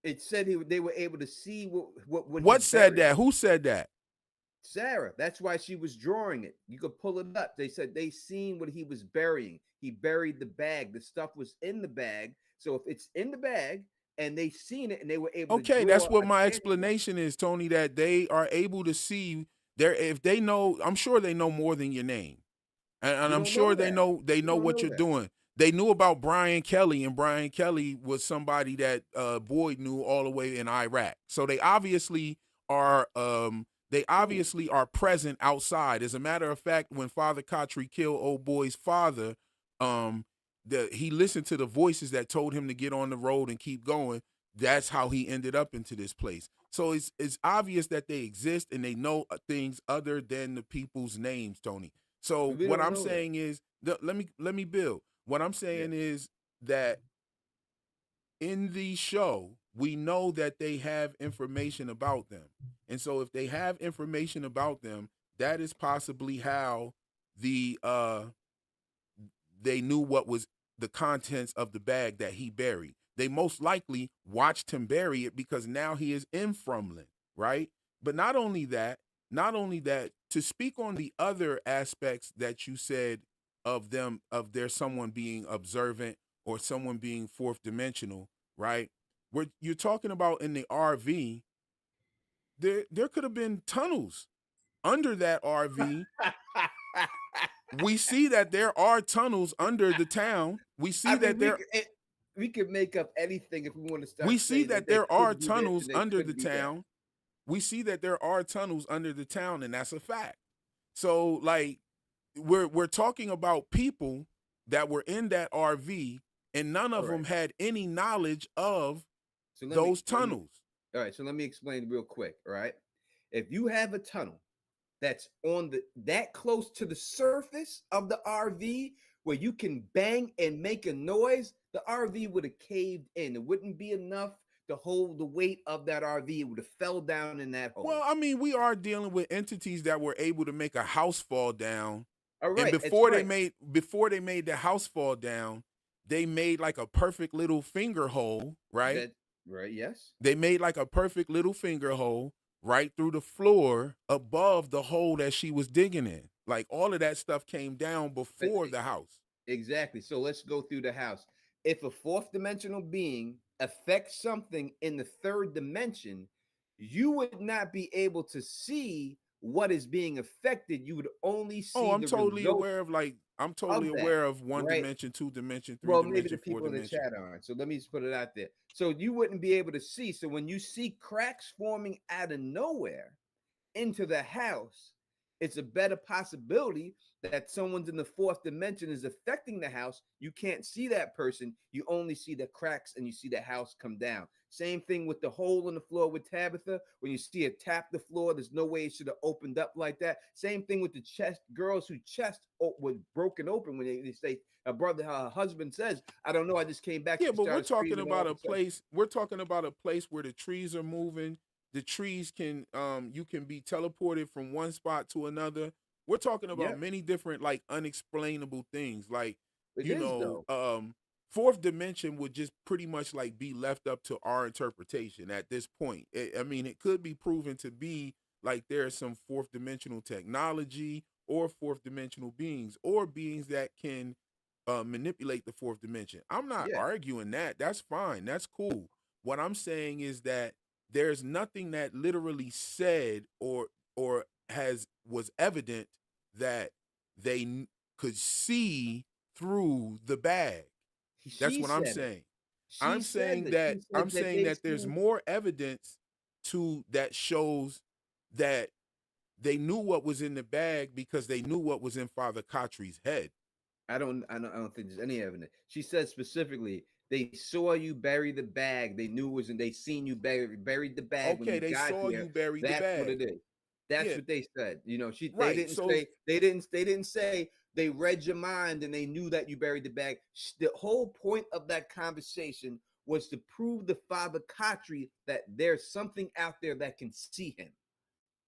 It said they were able to see what said that? Who said that? Sarah. That's why she was drawing it. You could pull it up. They said they seen what he was burying. He buried the bag. The stuff was in the bag. So if it's in the bag and they seen it and they were able to draw, that's what my explanation is, Tony, that they are able to see if they know, I'm sure they know more than your name. And I'm sure they know what you're doing. They knew about Brian Kelly, and Brian Kelly was somebody that Boyd knew all the way in Iraq. So they obviously are present outside. As a matter of fact, when Father Khatri killed old boy's father, he listened to the voices that told him to get on the road and keep going. That's how he ended up into this place. So it's obvious that they exist and they know things other than the people's names, Tony. So what I'm saying is, let me build. What I'm saying is that in the show, we know that they have information about them. And so if they have information about them, that is possibly how they knew what was the contents of the bag that he buried. They most likely watched him bury it because now he is in Fromland, right? But not only that, to speak on the other aspects that you said of their someone being observant or someone being fourth dimensional, right? Where you're talking about in the RV, there could have been tunnels under that RV. We see that there are tunnels under the town. We see we could make up anything if we want to start. We see that there are tunnels under the town. We see that there are tunnels under the town, and that's a fact. So, like, we're talking about people that were in that RV, and none of them had any knowledge of those tunnels. All right, so let me explain real quick. All right, if you have a tunnel that's that close to the surface of the RV where you can bang and make a noise, the RV would have caved in. It wouldn't be enough to hold the weight of that RV. It would have fell down in that hole. Well, I mean, we are dealing with entities that were able to make a house fall down. All right. And before they made the house fall down, they made like a perfect little finger hole, right? Right, yes. They made like a perfect little finger hole right through the floor above the hole that she was digging in. Like all of that stuff came down before the house. Exactly. So let's go through the house. If a fourth dimensional being affects something in the third dimension, you would not be able to see what is being affected. You would only see. I'm totally aware of one dimension, two dimension, three dimension, maybe the people in the chat aren't. So let me just put it out there. So you wouldn't be able to see. So when you see cracks forming out of nowhere into the house, it's a better possibility that someone's in the fourth dimension is affecting the house. You can't see that person. You only see the cracks and you see the house come down. Same thing with the hole in the floor with Tabitha. When you see it tap the floor, there's no way it should have opened up like that. Same thing with the chest, girls whose chest was broken open when they say her husband says, I don't know, I just came back. Yeah, but we're talking about a place. We're talking about a place where the trees are moving. The trees can you can be teleported from one spot to another. We're talking about many different like unexplainable things. Like fourth dimension would just pretty much like be left up to our interpretation at this point. I mean, it could be proven to be like there's some fourth dimensional technology or fourth dimensional beings or beings that can manipulate the fourth dimension. I'm not arguing that. That's fine. That's cool. What I'm saying is that there's nothing that literally said or was evident that they could see through the bag. That's what I'm saying. I'm saying that there's more evidence that shows that they knew what was in the bag because they knew what was in Father Khatri's head. I don't think there's any evidence. She said specifically, they saw you bury the bag. They knew it was, and they seen you buried the bag. Okay, they saw you bury the bag. That's what it is. That's what they said. You know, they didn't say they read your mind and they knew that you buried the bag. The whole point of that conversation was to prove to Father Khatri that there's something out there that can see him.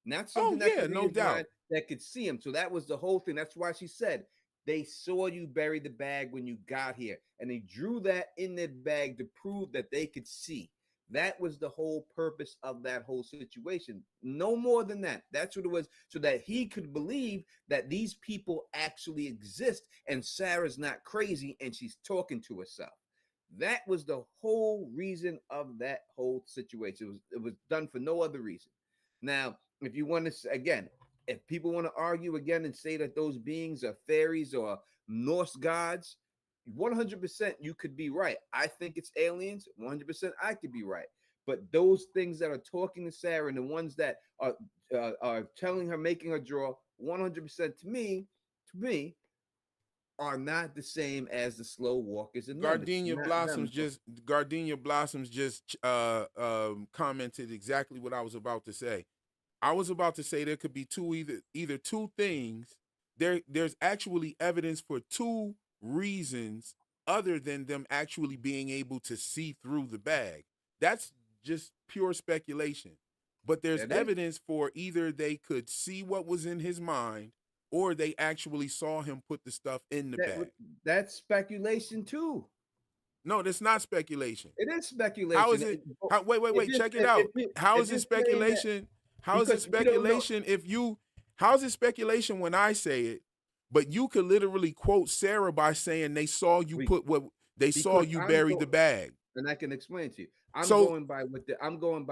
Not something no doubt that could see him. So that was the whole thing. That's why she said they saw you bury the bag when you got here, and they drew that in their bag to prove that they could see. That was the whole purpose of that whole situation. No more than that. That's what it was, so that he could believe that these people actually exist and Sarah's not crazy and she's talking to herself. That was the whole reason of that whole situation. It was done for no other reason. Now, if you want to, again, if people want to argue again and say that those beings are fairies or Norse gods, 100% you could be right. I think it's aliens. 100% I could be right. But those things that are talking to Sarah and the ones that are telling her, making her draw, 100% to me, are not the same as the slow walkers and them. It's Gardenia not Blossoms them. just commented exactly what I was about to say. I was about to say there could be either two things. There's actually evidence for two reasons other than them actually being able to see through the bag. That's just pure speculation. But there's That is. evidence for either they could see what was in his mind or they actually saw him put the stuff in the bag. That's speculation too. No, that's not speculation. It is speculation. How is it? Wait, check it out. How is it speculation? How is it speculation if you? How is it speculation when I say it? But you could literally quote Sarah by saying they saw you put what they saw you bury the bag. And I can explain to you. I'm going by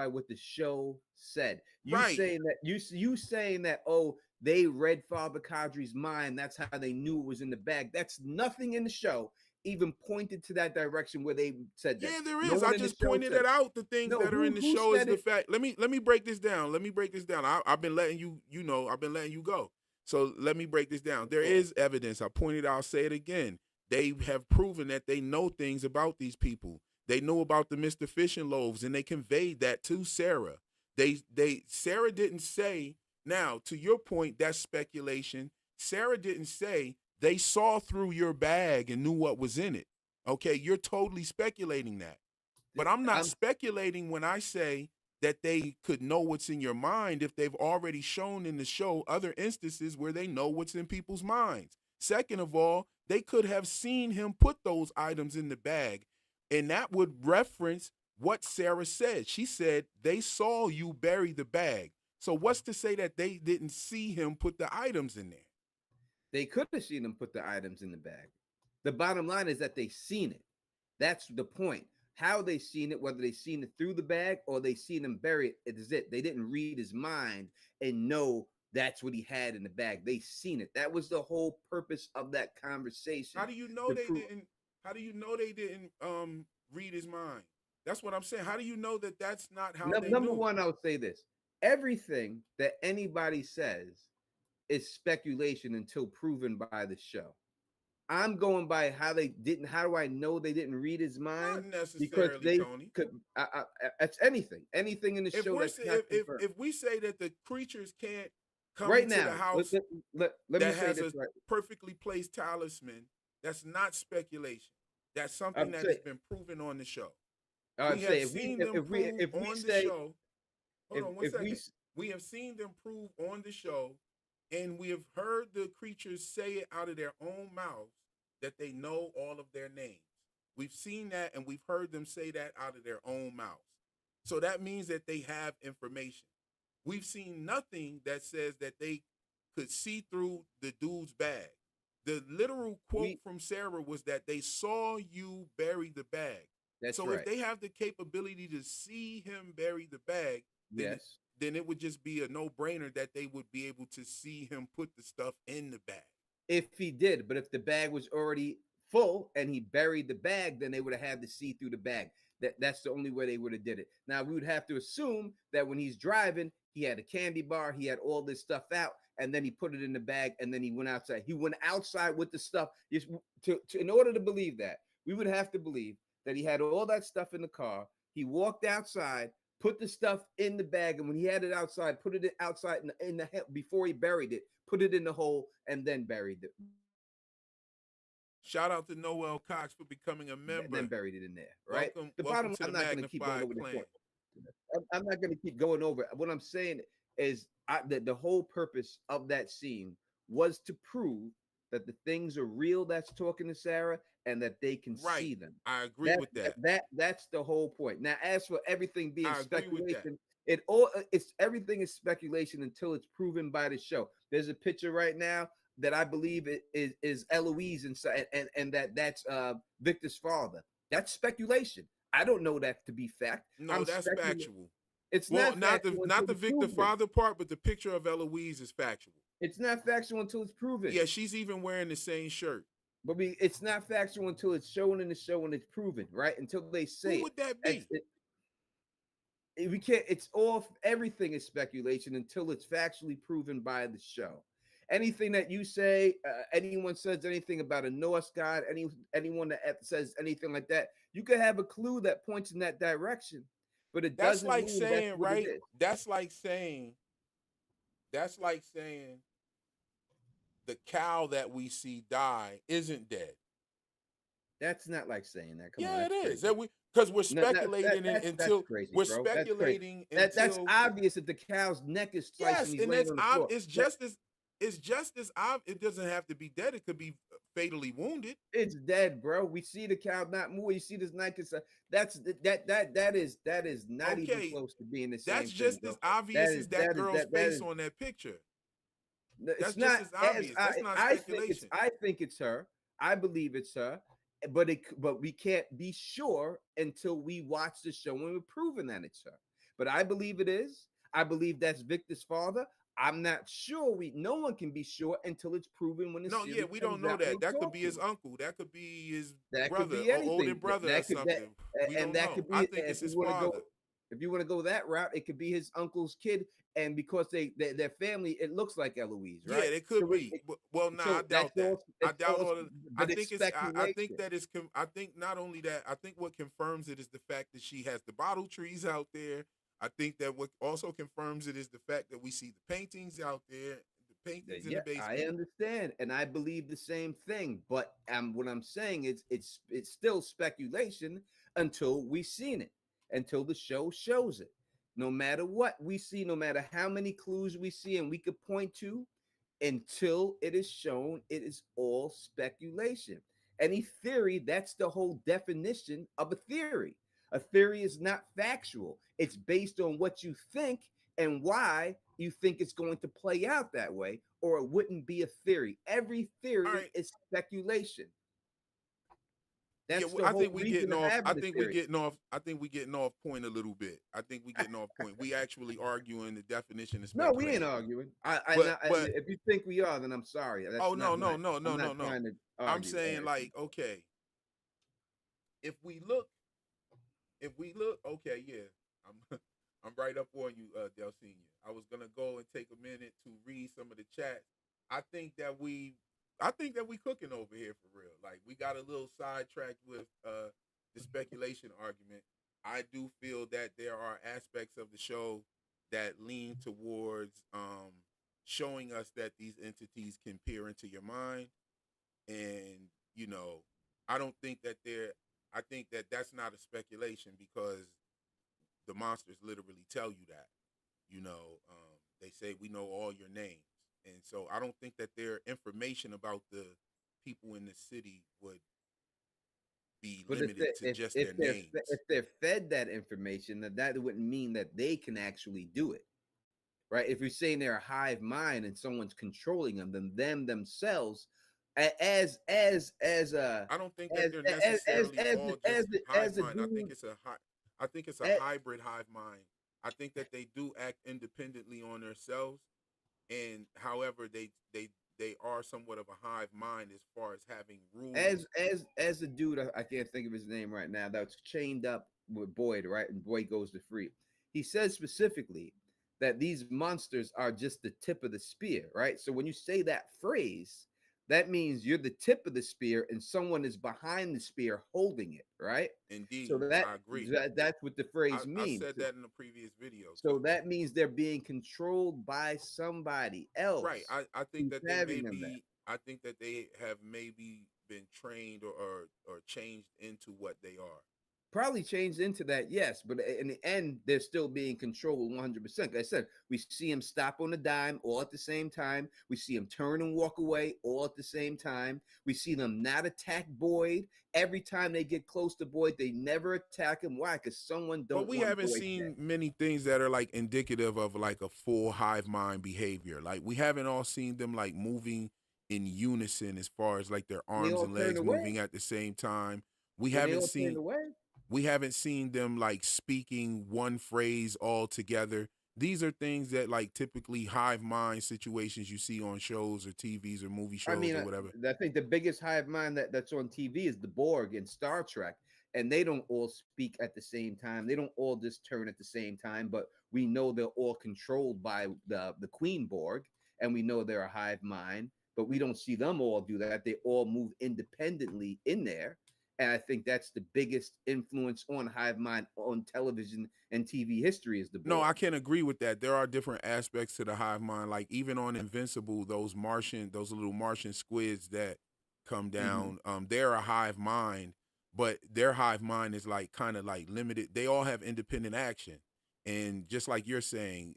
what the show said. You saying that you saying that, oh, they read Father Kadri's mind. That's how they knew it was in the bag. That's nothing in the show even pointed to that direction where they said that. Yeah, there is. I just pointed it out. The things that are in the show is the fact. Let me break this down. I've been letting you I've been letting you go. So let me break this down. There is evidence. I pointed out, I'll say it again. They have proven that they know things about these people. They know about the Mr. Fishing loaves, and they conveyed that to Sarah. Sarah didn't say, now, to your point, that's speculation. Sarah didn't say they saw through your bag and knew what was in it. Okay, you're totally speculating that. But I'm not speculating when I say that they could know what's in your mind if they've already shown in the show other instances where they know what's in people's minds. Second of all, they could have seen him put those items in the bag, and that would reference what Sarah said. She said they saw you bury the bag. So what's to say that they didn't see him put the items in there? They could have seen him put the items in the bag. The bottom line is that they seen it. That's the point. How they seen it, whether they seen it through the bag or they seen him bury it, it is it. They didn't read his mind and know that's what he had in the bag. They seen it. That was the whole purpose of that conversation. How do you know they didn't? How do you know they didn't read his mind? That's what I'm saying. How do you know that that's not how they Number knew? one, I would say this. Everything that anybody says is speculation until proven by the show. I'm going by how they didn't. How do I know they didn't read his mind? Not necessarily, because they Tony. could. It's anything in the show. If we say that the creatures can't come right into now, the house let me that say has this a right. perfectly placed talisman, that's not speculation. That's something that has been proven on the show. We have seen them prove on the show. Hold on one second. We have seen them prove on the show, and we have heard the creatures say it out of their own mouths that they know all of their names. We've seen that, and we've heard them say that out of their own mouths. So that means that they have information. We've seen nothing that says that they could see through the dude's bag. The literal quote from Sarah was that they saw you bury the bag. That's so right. if they have the capability to see him bury the bag, then it would just be a no-brainer that they would be able to see him put the stuff in the bag. If he did, but if the bag was already full and he buried the bag, then they would have had to see through the bag. That's the only way they would have did it. Now we would have to assume that when he's driving, he had a candy bar, he had all this stuff out, and then he put it in the bag, and then he went outside. He went outside with the stuff. In order to believe that, we would have to believe that he had all that stuff in the car. He walked outside, put the stuff in the bag, and when he had it outside, put it outside in the before he buried it, put it in the hole, and then buried it. Shout out to Noel Cox for becoming a member. And then buried it in there, right? Welcome I'm not going to keep going over the point. I'm not going to keep going over it. What I'm saying is the whole purpose of that scene was to prove that the things are real that's talking to Sarah and that they can see them. I agree with that. That's the whole point. Now, as for everything being speculation, everything is speculation until it's proven by the show. There's a picture right now that I believe is Eloise inside, and that's Victor's father. That's speculation. I don't know that to be fact. No, that's factual. It's not the Victor father part, but the picture of Eloise is factual. It's not factual until it's proven. Yeah, she's even wearing the same shirt. But it's not factual until it's shown in the show and it's proven, right? Until they say Who it. would that be? We can't. It's all everything is speculation until it's factually proven by the show. Anything that you say, anyone says anything about a Norse god, anyone that says anything like that, you could have a clue that points in that direction, but it That's doesn't like mean that's saying, what it right? is. That's like saying the cow that we see die isn't dead. That's not like saying that. Come on, Yeah, it that's is. crazy. Because we're No, speculating that's crazy, we're bro. That's crazy. speculating That's until obvious that the cow's neck is sliced yes, and he's and laying on the floor. it's just as obvious. It doesn't have to be dead. It could be fatally wounded. It's dead, bro. We see the cow not move. You see this neck is that is not even Okay, close to being the same that's thing, just bro. as obvious as that girl's face is on that picture. it's That's not just as obvious. That's not speculation. I think it's her. I believe it's her. But we can't be sure until we watch the show and we're proving that it's her. But I believe it is. I believe that's Victor's father. I'm not sure. No one can be sure until it's proven when the No, series yeah, we don't comes know out that. and That could talk be to his him. uncle. That could be his That brother could be or older anything. brother or something. We don't that know. could be. I think it's his father. If you want to go that route, it could be his uncle's kid, and because their family, it looks like Eloise, right? Yeah, it could be. Well, nah, I doubt that. I doubt all of. I think it's. I think that is. I think not only that. I think what confirms it is the fact that she has the bottle trees out there. I think that what also confirms it is the fact that we see the paintings out there, the paintings in the basement. I understand, and I believe the same thing. But what I'm saying is, it's still speculation until we've seen it, until the show shows it. No matter what we see, no matter how many clues we see, and we could point to, until it is shown, it is all speculation. Any theory, that's the whole definition of a theory. A theory is not factual. It's based on what you think and why you think it's going to play out that way, or it wouldn't be a theory. Every theory is speculation. That's I think we getting off. I think we theory. getting off. I think we getting off point a little bit. I think we getting off point. We actually arguing the definition of No, speculation. we ain't arguing. But if you think we are, then I'm sorry. That's oh no, not no, I'm no, not no, no. trying to I'm argue. saying like, okay, if we look, okay, yeah, I'm I'm right up on you, Del Senior. I was gonna go and take a minute to read some of the chat. I think that we cooking over here for real. Like we got a little sidetracked with the speculation argument. I do feel that there are aspects of the show that lean towards showing us that these entities can peer into your mind, and you know, I don't think that they're. I think that that's not a speculation because the monsters literally tell you that. You know, they say we know all your names, and so I don't think that their information about the people in the city would be limited to just their names. If they're fed that information, that wouldn't mean that they can actually do it, right? If you're saying they're a hive mind and someone's controlling them, then them themselves, as I don't think that they're necessarily all just hive mind. I think it's a hybrid hive mind. I think that they do act independently on themselves, and however they are somewhat of a hive mind as far as having rules. As the dude, I can't think of his name right now, that's chained up with Boyd, right? And Boyd goes to free. He says specifically that these monsters are just the tip of the spear, right? So when you say that phrase, that means you're the tip of the spear and someone is behind the spear holding it, right? Indeed, so that, I agree. That's what the phrase means. I said that in the previous video. So that means they're being controlled by somebody else. Right. I think that they may be. I think that they have maybe been trained or changed into what they are. Probably changed into that, yes, but in the end, they're still being controlled 100%. Like I said, we see him stop on a dime all at the same time. We see him turn and walk away all at the same time. We see them not attack Boyd. Every time they get close to Boyd, they never attack him. Why? Because someone don't. But we haven't seen many things that are like indicative of like a full hive mind behavior. Like we haven't all seen them like moving in unison as far as like their arms and legs moving at the same time. We haven't seen them like speaking one phrase all together these are things that like typically hive mind situations you see on shows or TVs or movie I shows mean, or whatever. I think the biggest hive mind that's on TV is the Borg in Star Trek, and they don't all speak at the same time. They don't all just turn at the same time, but we know they're all controlled by the Queen Borg, and we know they're a hive mind, but we don't see them all do that. They all move independently in there. And I think that's the biggest influence on hive mind on television and TV history is the No, Borg. I can agree with that. There are different aspects to the hive mind. Like even on Invincible, those little Martian squids that come Mm-hmm. down, they're a hive mind, but their hive mind is like kind of like limited. They all have independent action, and just like you're saying,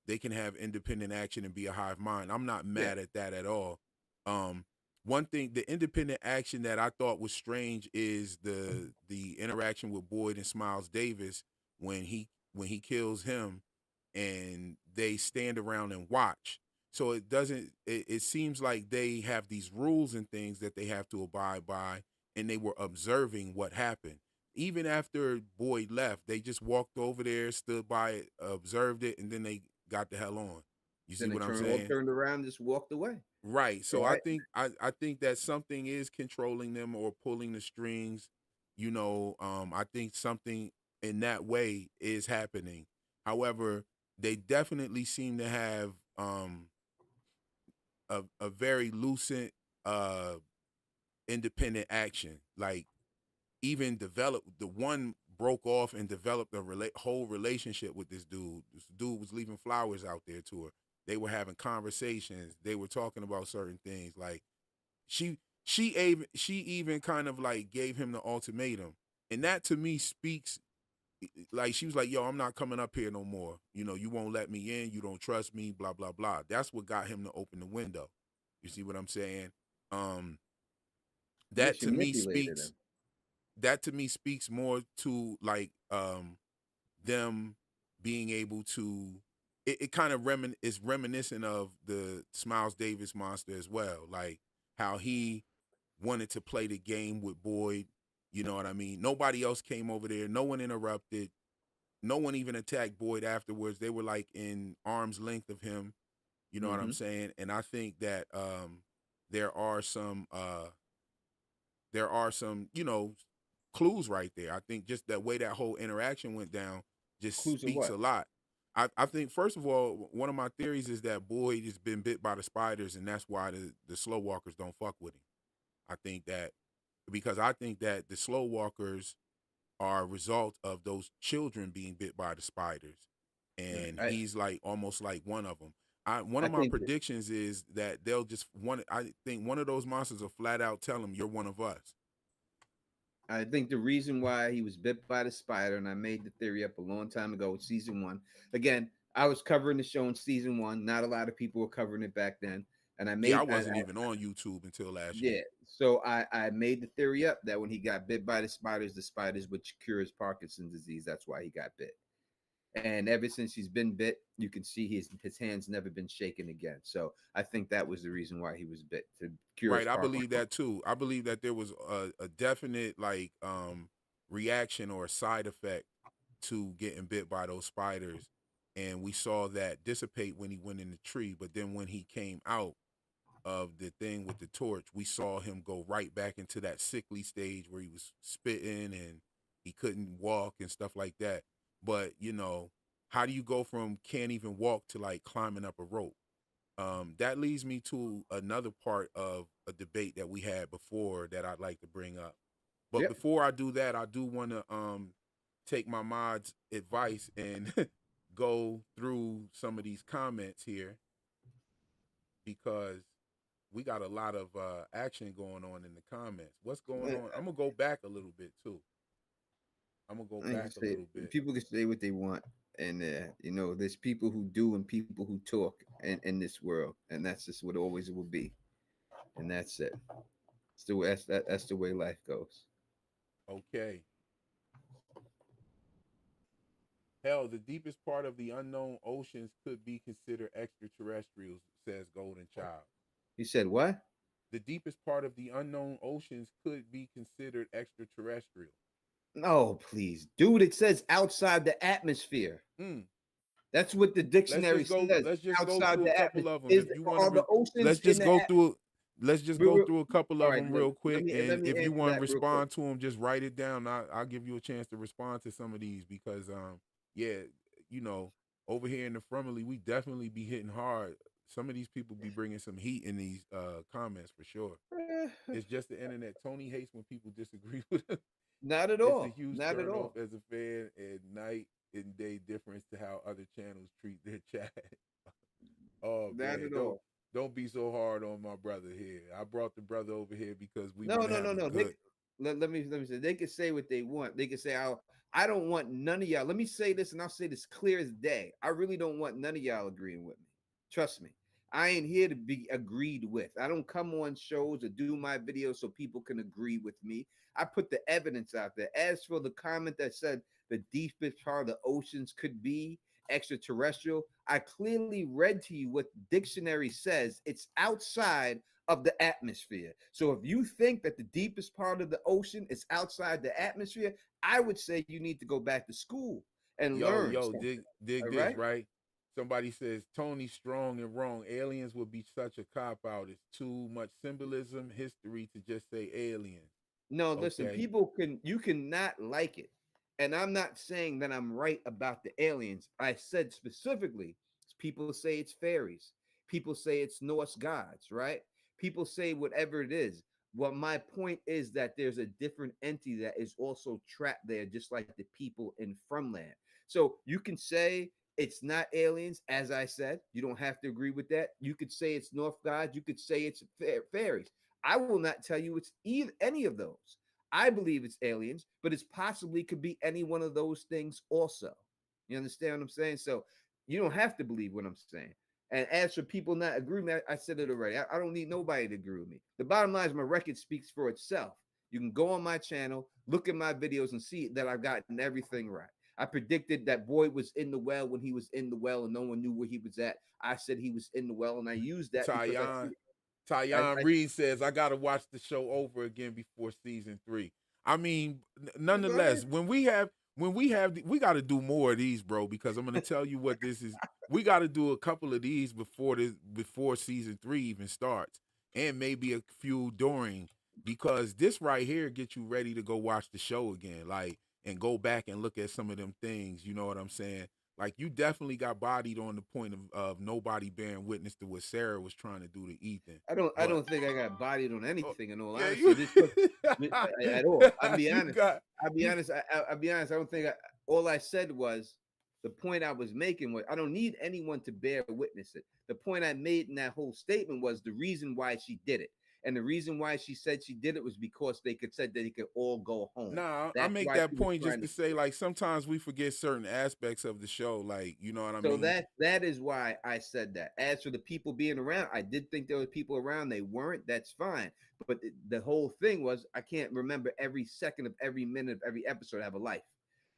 they can have independent action and be a hive mind. I'm not Yeah. mad at that at all. Um, One thing, the independent action that I thought was strange is the interaction with Boyd and Smiles Davis when he kills him and they stand around and watch. So it doesn't it seems like they have these rules and things that they have to abide by, and they were observing what happened. Even after Boyd left, they just walked over there, stood by it, observed it, and then they got the hell on. You see Then they what I'm all saying? turned around, just walked away. Right. So So I think that something is controlling them or pulling the strings. I think something in that way is happening. However, they definitely seem to have a very lucid uh independent action. Like even developed the one broke off and developed a whole relationship with this dude. This dude was leaving flowers out there to her. They were having conversations. They were talking about certain things. Like she she even kind of like gave him the ultimatum, and that to me speaks like she was like, "Yo, I'm not coming up here no more. You won't let me in. You don't trust me. Blah blah blah." That's what got him to open the window. You see what I'm saying? Um, Yeah, that she to me manipulated speaks him. that to me speaks more to like them being able to it kind of is reminiscent of the Smiles Davis monster as well, like how he wanted to play the game with Boyd. You know what I mean? Nobody else came over there, no one interrupted, no one even attacked Boyd afterwards. They were like in arm's length of him. You know what I'm Hmm. saying? And I think that there are some there are some clues right there. I think just that way that whole interaction went down just Clues of speaks what? a lot. I think first of all, one of my theories is that Boyd has been bit by the spiders, and that's why the slow walkers don't fuck with him. I think that because I think that the slow walkers are a result of those children being bit by the spiders, Right. and I he's like almost like one of them. One I of my think predictions is that they'll just one. I think one of those monsters will flat out tell him, "You're one of us." the reason why he was bit by the spider, and I made the theory up a long time ago with season one. Again, I was covering the show in season one. Not a lot of people were covering it back then, and Yeah, I wasn't even on YouTube until last year. yeah. So I made the theory up that when he got bit by the spiders would cure his Parkinson's disease. That's why he got bit. And ever since he's been bit, you can see his hands never been shaken again. So I think that was the reason why he was bit to cure his Right, I Parkinson's. believe that too. I believe that there was a definite like reaction or side effect to getting bit by those spiders, and we saw that dissipate when he went in the tree. But then when he came out of the thing with the torch, we saw him go right back into that sickly stage where he was spitting and he couldn't walk and stuff like that. But how do you go from can't even walk to like climbing up a rope? That leads me to another part of a debate that we had before that I'd like to bring up. But Yep. before I do that, I do want to take my mod's advice and go through some of these comments here because we got a lot of action going on in the comments. What's going on? I'm gonna go back a little bit too. I'm gonna go I can back a say little bit. people can say what they want, and there's people who do and people who talk in this world, and that's just what always will be, and that's it. That's the way life goes. Okay. Hell, the deepest part of the unknown oceans could be considered extraterrestrials, says Golden Child. He said what? The deepest part of the unknown oceans could be considered extraterrestrial. No, please, dude. It says outside the atmosphere. Mm. That's what the dictionary says. Let's just go Outside through a the couple atmosphere, of them. If you want are the to, oceans let's in just the go atmosphere? through. Let's just go through a couple All of right, them look, real quick, let and me if you answer want to that real quick. respond to them, just write it down. I'll give you a chance to respond to some of these because, yeah, you know, over here in the Fromland, we definitely be hitting hard. Some of these people be bringing some heat in these comments for sure. It's just the internet. Tony hates when people disagree with him. Not at It's a all. huge Not at turnoff all. as a fan, and night and day difference to how other channels treat their chat. Oh Not man, at all. don't be so hard on my brother here. I brought the brother over here because we No, want to no, no, have a no. good. Let me say they can say what they want. They can say I don't want none of y'all. Let me say this, and I'll say this clear as day. I really don't want none of y'all agreeing with me. Trust me. I ain't here to be agreed with. I don't come on shows or do my videos so people can agree with me. I put the evidence out there. As for the comment that said the deepest part of the oceans could be extraterrestrial, I clearly read to you what the dictionary says. It's outside of the atmosphere. So if you think that the deepest part of the ocean is outside the atmosphere, I would say you need to go back to school and learn Yo, something. dig All this right? right. Somebody says Tony's strong and wrong. Aliens would be such a cop out. It's too much symbolism, history to just say aliens. No, listen, Okay, you cannot like it. And I'm not saying that I'm right about the aliens. I said specifically, people say it's fairies. People say it's Norse gods, right? People say whatever it is. Well, my point is that there's a different entity that is also trapped there, just like the people in Fromland. So you can say it's not aliens, as I said. You don't have to agree with that. You could say it's North gods. You could say it's fairies. I will not tell you it's either any of those. I believe it's aliens, but it's possibly could be any one of those things also. You understand what I'm saying? So you don't have to believe what I'm saying. And as for people not agreeing, I said it already. I don't need nobody to agree with me. The bottom line is my record speaks for itself. You can go on my channel, look at my videos, and see that I've gotten everything right. I predicted that Boyd was in the well when he was in the well, and no one knew where he was at. I said he was in the well, and I used that because Tyon. I, Tyon I Reed says I gotta watch the show over again before season 3. I mean, go ahead. nonetheless, we got to do more of these, bro. Because I'm gonna tell you what this is. We got to do a couple of these before season 3 even starts, and maybe a few during, because this right here gets you ready to go watch the show again, like, and go back and look at some of them things. You know what I'm saying? Like, you definitely got bodied on the point of nobody bearing witness to what Sarah was trying to do to Ethan. I But don't think I got bodied on oh, anything in all yeah, honesty. you This was at all. I'll be you honest. got I'll be you honest. I'll be honest. I don't think all I said was the point I was making was I don't need anyone to bear witness it. The point I made in that whole statement was the reason why she did it. And the reason why she said she did it was because they could said that they could all go home. Nah, I That's make why that she was point just trying to to do say, it. like, sometimes we forget certain aspects of the show, like, you know what I So mean? that is why I said that. As for the people being around, I did think there were people around. They weren't. That's fine. But the whole thing was I can't remember every second of every minute of every episode. I have a life,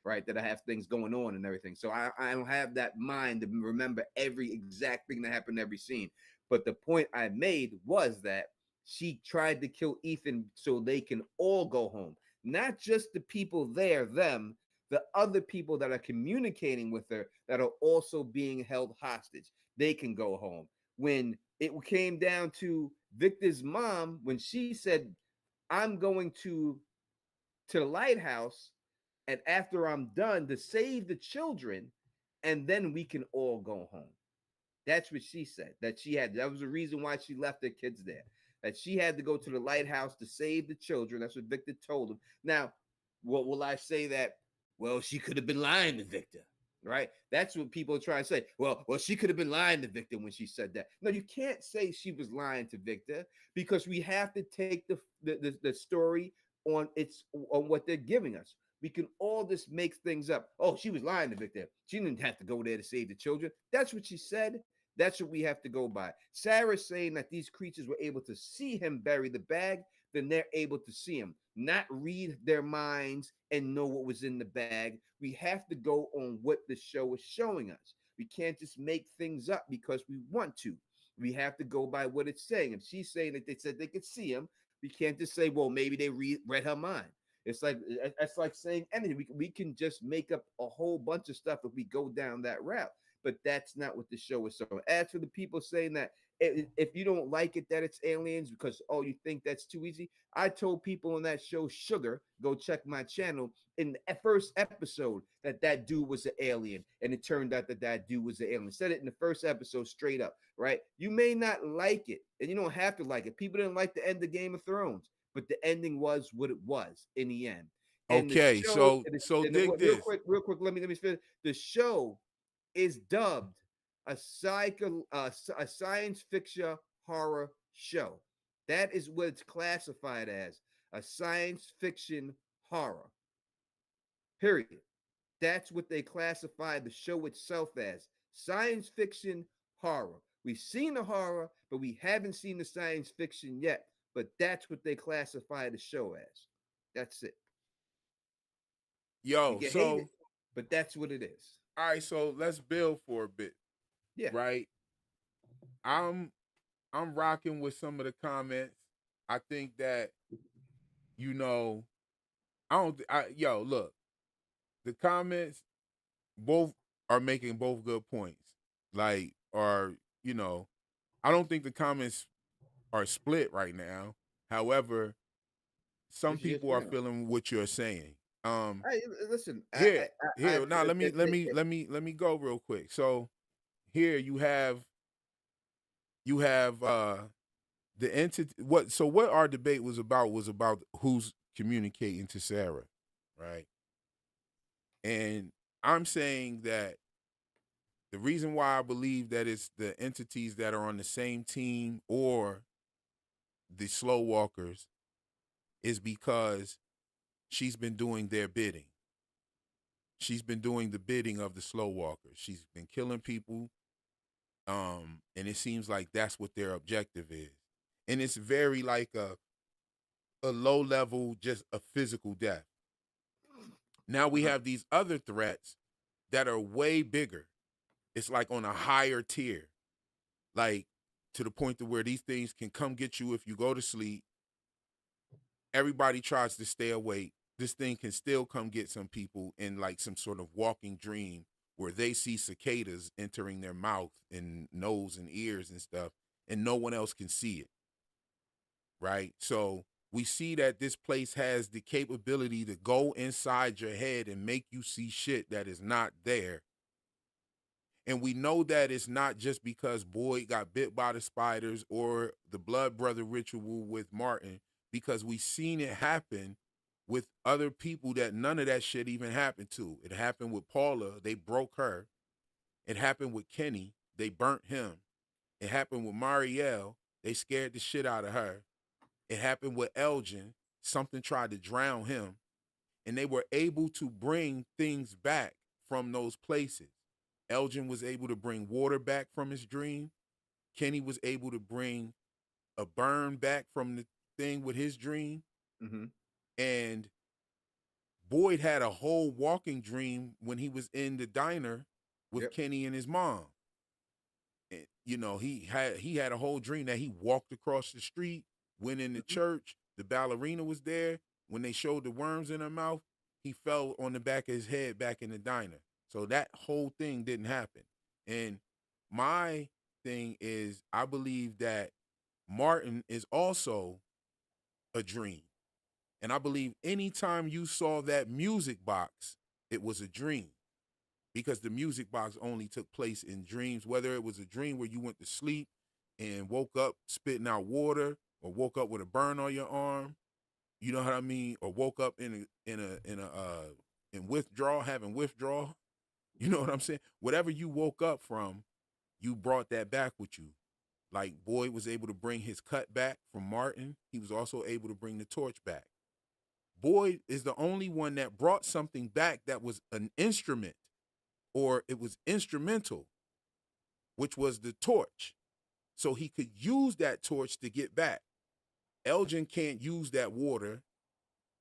right? That I have things going on and everything. So I don't have that mind to remember every exact thing that happened in every scene. But the point I made was that she tried to kill Ethan so they can all go home, not just the people there, them, the other people that are communicating with her that are also being held hostage. They can go home. When it came down to Victor's mom, when she said, I'm going to the lighthouse, and after I'm done to save the children, and then we can all go home. That's what she said. That was the reason why she left her kids there. That she had to go to the lighthouse to save the children. That's what Victor told him. Now, what will I say that? Well, she could have been lying to Victor, right? That's what people are trying to say. Well, she could have been lying to Victor when she said that. No, you can't say she was lying to Victor because we have to take the story on what they're giving us. We can all just make things up. Oh, she was lying to Victor. She didn't have to go there to save the children. That's what she said. That's what we have to go by. Sarah's saying that these creatures were able to see him bury the bag, then they're able to see him, not read their minds and know what was in the bag. We have to go on what the show is showing us. We can't just make things up because we want to. We have to go by what it's saying. If she's saying that they said they could see him, we can't just say, well, maybe they read her mind. It's like saying anything. We can just make up a whole bunch of stuff if we go down that route. but that's not what the show is. So as for the people saying that if you don't like it that it's aliens because oh you think that's too easy, I told people on that show Sugar, go check my channel, in the first episode that dude was an alien, and it turned out that dude was an alien. Said it in the first episode straight up, right? You may not like it, and you don't have to like it. People didn't like the end of Game of Thrones, but the ending was what it was in the end. And the Okay, show, so dig real this. quick, let me finish. The show is dubbed a a science fiction horror show. That is what it's classified as, a science fiction horror. Period. That's what they classify the show itself as, science fiction horror. We've seen the horror, but we haven't seen the science fiction yet. But that's what they classify the show as. That's it. You Yo, can hate so it, but that's what it is. all right, so let's build for a bit, Yeah. right? I'm rocking with some of the comments. I think that you know, I don't. Yo, look, the comments both are making both good points. Like, or you know, I don't think the comments are split right now. However, some This is your people are channel. feeling what you're saying. Hey, listen. Here, I here. Now let me go real quick. So here you have the entity. What our debate was about who's communicating to Sarah, right? And I'm saying that the reason why I believe that it's the entities that are on the same team or the slow walkers is because she's been doing their bidding. She's been doing the bidding of the slow walkers. She's been killing people. And it seems like that's what their objective is. And it's very like a low level, just a physical death. Now we have these other threats that are way bigger. It's like on a higher tier, like to the point to where these things can come get you if you go to sleep. Everybody tries to stay awake. This thing can still come get some people in like some sort of walking dream where they see cicadas entering their mouth and nose and ears and stuff, and no one else can see it. Right? So we see that this place has the capability to go inside your head and make you see shit that is not there. And we know that it's not just because Boyd got bit by the spiders or the blood brother ritual with Martin, because we've seen it happen with other people that none of that shit even happened to. It happened with Paula. They broke her. It happened with Kenny. They burnt him. It happened with Marielle. They scared the shit out of her. It happened with Elgin. Something tried to drown him. And they were able to bring things back from those places. Elgin was able to bring water back from his dream. Kenny was able to bring a burn back from the thing with his dream. Mm-hmm. And Boyd had a whole walking dream when he was in the diner with Kenny and his mom. And, you know, he had a whole dream that he walked across the street, went in the church, the ballerina was there. When they showed the worms in her mouth, he fell on the back of his head back in the diner. So that whole thing didn't happen. And my thing is, I believe that Martin is also a dream. And I believe anytime you saw that music box, it was a dream. Because the music box only took place in dreams, whether it was a dream where you went to sleep and woke up spitting out water, or woke up with a burn on your arm, you know what I mean? Or woke up in withdrawal, having withdrawal. You know what I'm saying? Whatever you woke up from, you brought that back with you. Like Boyd was able to bring his cut back from Martin. He was also able to bring the torch back. Boyd is the only one that brought something back that was an instrument, or it was instrumental, which was the torch. So he could use that torch to get back. Elgin can't use that water.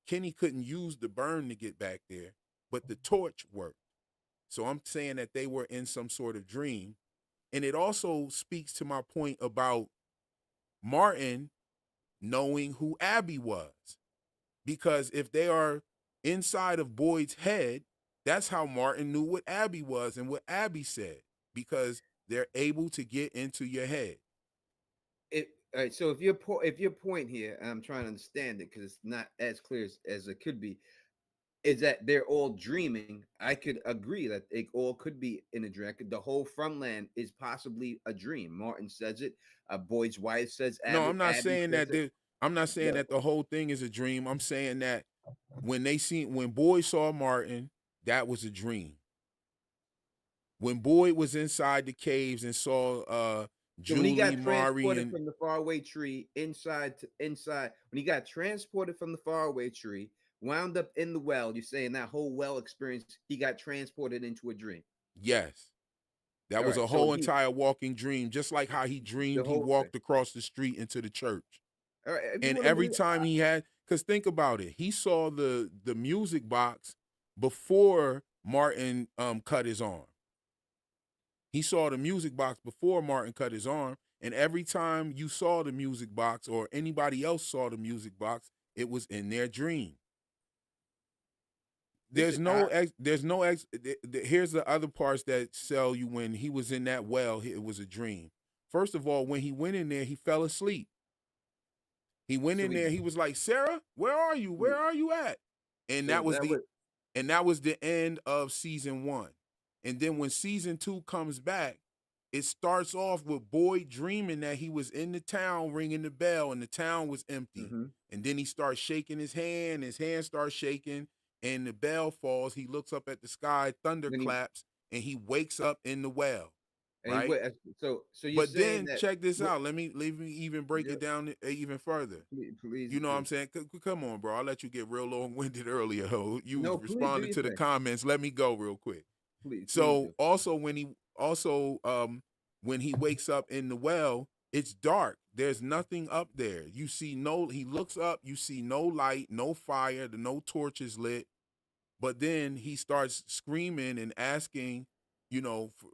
Kenny couldn't use the burn to get back there, but the torch worked. So I'm saying that they were in some sort of dream. And it also speaks to my point about Martin knowing who Abby was. Because if they are inside of Boyd's head, that's how Martin knew what Abby was and what Abby said. because they're able to get into your head. All right. So if your point here, and I'm trying to understand it because it's not as clear as it could be, is that they're all dreaming. I could agree that it all could be in a dream. The whole Fromland is possibly a dream. Martin says it. Boyd's wife says. No, I'm not Abby saying says that. it. I'm not saying Yeah. that the whole thing is a dream. I'm saying that when Boyd saw Martin, that was a dream. When Boyd was inside the caves and saw So when he Julie, got Mari, transported and from the faraway tree inside, when he got transported from the faraway tree, wound up in the well, you're saying that whole well experience, he got transported into a dream. yes, that All was right, a so whole entire walking dream, just like how he the dreamed he whole thing. walked across the street into the church. All right, if you And wanna every believe- time he had, because think about it, he saw the music box before Martin cut his arm. He saw the music box before Martin cut his arm, and every time you saw the music box or anybody else saw the music box, it was in their dream. Here's the other parts that sell you when he was in that well, it was a dream. First of all, when he went in there, he fell asleep. He went in there, he was like, Sarah, where are you? Where are you at? And that was the end of season 1. And then when season 2 comes back, it starts off with Boyd dreaming that he was in the town ringing the bell and the town was empty. Mm-hmm. And then he starts shaking his hand starts shaking, and the bell falls. He looks up at the sky, thunder claps, and he wakes up in the well. Right? So you're but saying then that, check this out. Let me even break it down even further. Please, you know what I'm saying? Come on, bro. I'll let you get real long-winded earlier. You please responded to the thing. comments. Let me go real quick. Please. So also when he wakes up in the well, it's dark. There's nothing up there. He looks up, you see no light, no fire, no torches lit. But then he starts screaming and asking,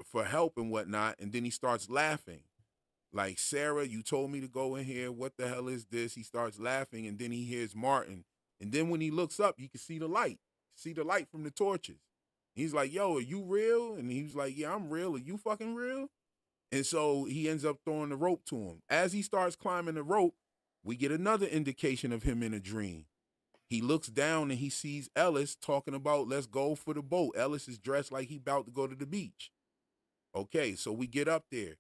for help and whatnot. And then he starts laughing. Like, Sarah, you told me to go in here. What the hell is this? He starts laughing, and then he hears Martin. And then when he looks up, you can see the light. See the light from the torches. He's like, yo, are you real? And he was like, yeah, I'm real. Are you fucking real? And so he ends up throwing the rope to him. As he starts climbing the rope, we get another indication of him in a dream. He looks down and he sees Ellis talking about, let's go for the boat. Ellis is dressed like he about to go to the beach. Okay, so we get up there.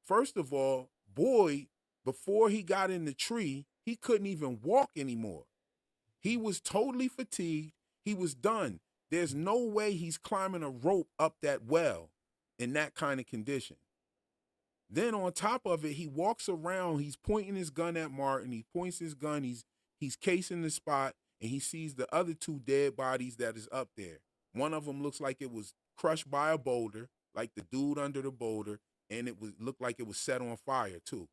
First of all, Boyd, before he got in the tree, he couldn't even walk anymore. He was totally fatigued. He was done. There's no way he's climbing a rope up that well in that kind of condition. Then on top of it, he walks around. He's pointing his gun at Martin. He points his gun. He's casing the spot, and he sees the other 2 dead bodies that is up there. One of them looks like it was crushed by a boulder, like the dude under the boulder, and looked like it was set on fire too.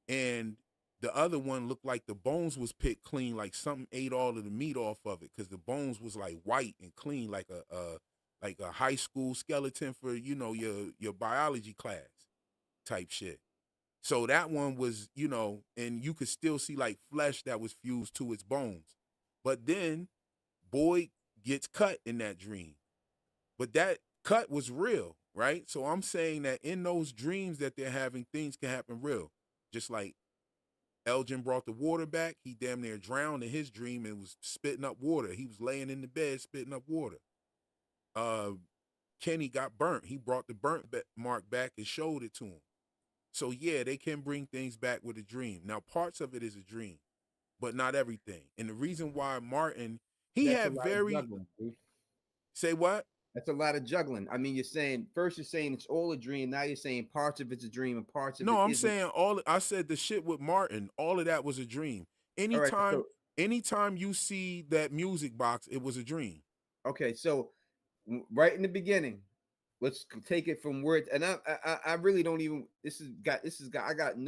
And the other one looked like the bones was picked clean, like something ate all of the meat off of it, because the bones was like white and clean, like a high school skeleton for your biology class type shit. So that one was, and you could still see like flesh that was fused to its bones. But then Boyd gets cut in that dream. But that cut was real, right? So I'm saying that in those dreams that they're having, things can happen real. Just like Elgin brought the water back, he damn near drowned in his dream and was spitting up water. He was laying in the bed spitting up water. Kenny got burnt. He brought the burnt mark back and showed it to him. So yeah, they can bring things back with a dream. Now, parts of it is a dream, but not everything. And the reason why Martin, say what? That's a lot of juggling. I mean, you're saying it's all a dream. Now you're saying parts of it's a dream and parts of it isn't. No, I'm saying I said the shit with Martin, all of that was a dream. Anytime you see that music box, it was a dream. Okay, so right in the beginning, let's take it from where and I really don't even I got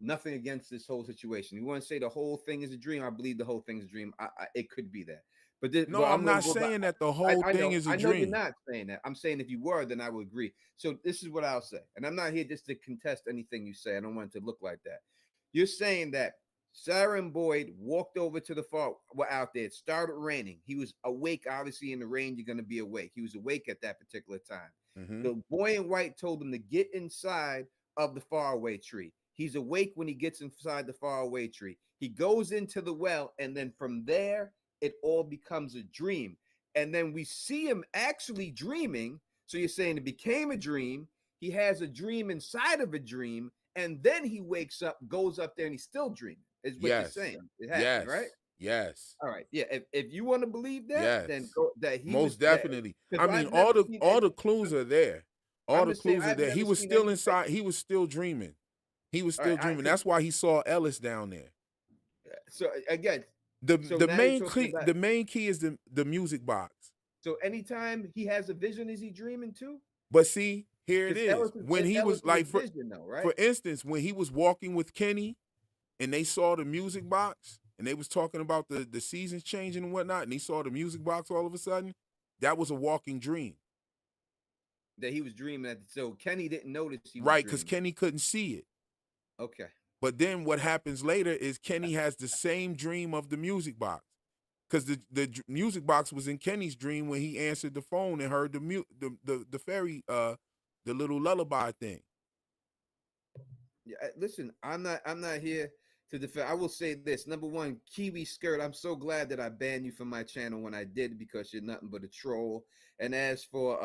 nothing against this whole situation. You want to say the whole thing is a dream? I believe the whole thing is a dream. It could be that. But I'm not saying that the whole thing is a dream. I know you're not saying that. I'm saying if you were, then I would agree. So this is what I'll say. And I'm not here just to contest anything you say. I don't want it to look like that. You're saying that Sarah and Boyd walked over to the far, were out there. It started raining. He was awake, obviously, in the rain. You're going to be awake. He was awake at that particular time. Mm-hmm. The boy in white told him to get inside of the faraway tree. He's awake when he gets inside the faraway tree. He goes into the well, and then from there, it all becomes a dream. And then we see him actually dreaming. So you're saying it became a dream. He has a dream inside of a dream, and then he wakes up, goes up there, and he's still dreaming. Is what you're saying. It happened, right? Yes. All right. Yeah. If you want to believe that, Yes. then go that he most was definitely. that, I mean, all the clues are there. All the clues are there. He was still inside. He was still dreaming. He was still dreaming. That's why he saw Ellis down there. So again, the main key is the music box. So anytime he has a vision, is he dreaming too? But see, here it is. When he was like, for instance, when he was walking with Kenny, and they saw the music box, and they was talking about the seasons changing and whatnot, and he saw the music box all of a sudden, that was a walking dream. That he was dreaming at. So Kenny didn't notice he was right, because Kenny couldn't see it. Okay. But then what happens later is Kenny has the same dream of the music box, because the music box was in Kenny's dream when he answered the phone and heard the fairy the little lullaby thing. Yeah, listen, I'm not here to defend. I will say this. Number one, Kiwi Skirt, I'm so glad that I banned you from my channel when I did, because you're nothing but a troll. And as for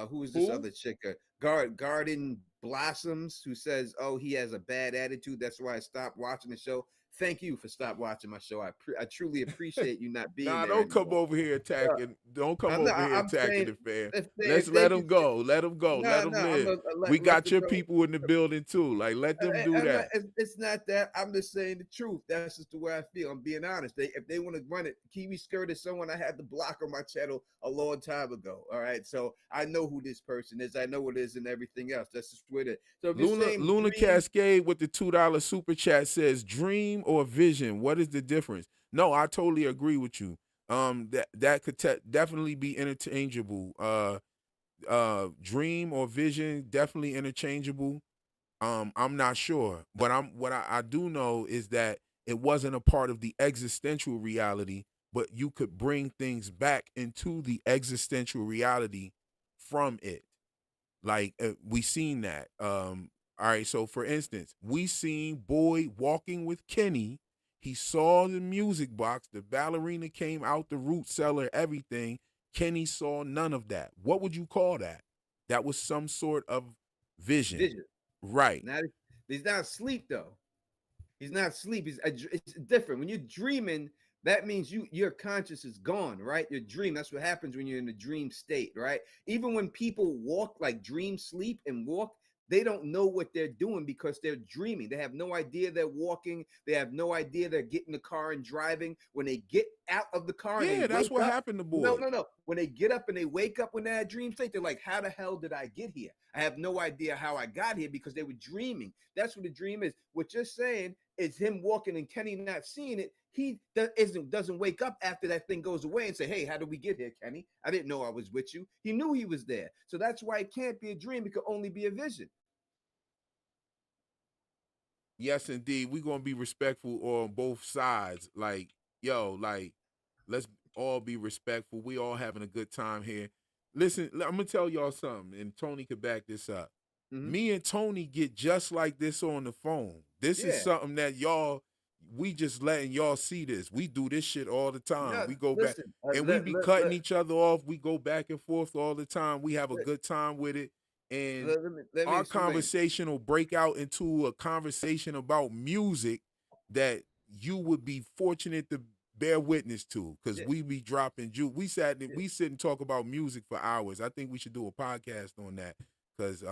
who is this other chick? Garden Blossoms, who says, oh, he has a bad attitude, that's why I stopped watching the show. Thank you for stop watching my show. I truly appreciate you not being there. Don't anymore. come over here attacking. Don't come over here attacking the fan. Let's let him go. Let him go. Let him live. We got your people in the building too. Like, let them do that. It's not that. I'm just saying the truth. That's just the way I feel. I'm being honest. If they want to run it, Kiwi Skirt is someone I had to block on my channel a long time ago. All right, so I know who this person is. I know what it is and everything else. That's just what it is. So Luna Cascade with the $2 super chat says, dream or vision, what is the difference? No, I totally agree with you. That could definitely be interchangeable. Dream or vision, definitely interchangeable. I'm not sure, but what I do know is that it wasn't a part of the existential reality, but you could bring things back into the existential reality from it. Like we seen that. All right, so for instance, we seen Boyd walking with Kenny. He saw the music box. The ballerina came out the root cellar, everything. Kenny saw none of that. What would you call that? That was some sort of vision. Right. He's not asleep, though. He's not asleep. It's different. When you're dreaming, that means your conscious is gone, right? Your dream, that's what happens when you're in a dream state, right? Even when people walk, like dream, sleep, and walk, they don't know what they're doing because they're dreaming. They have no idea they're walking. They have no idea they're getting the car and driving. When they get out of the car, yeah, that's what happened to Boyd. No. When they get up and they wake up in that dream state, they're like, how the hell did I get here? I have no idea how I got here, because they were dreaming. That's what a dream is. What you're saying is him walking and Kenny not seeing it. He doesn't wake up after that thing goes away and say, hey, how did we get here, Kenny? I didn't know I was with you. He knew he was there. So that's why it can't be a dream. It could only be a vision. Yes, indeed. We're going to be respectful on both sides. Like, yo, like, let's all be respectful. We all having a good time here. Listen, I'm going to tell y'all something, and Tony could back this up. Mm-hmm. Me and Tony get just like this on the phone. This is something that we just letting y'all see this. We do this shit all the time. Yeah, we go back, and we be cutting each other off. We go back and forth all the time. We have a good time with it. And our conversation will break out into a conversation about music that you would be fortunate to bear witness to, because we be dropping juice. We sit and talk about music for hours. I think we should do a podcast on that, because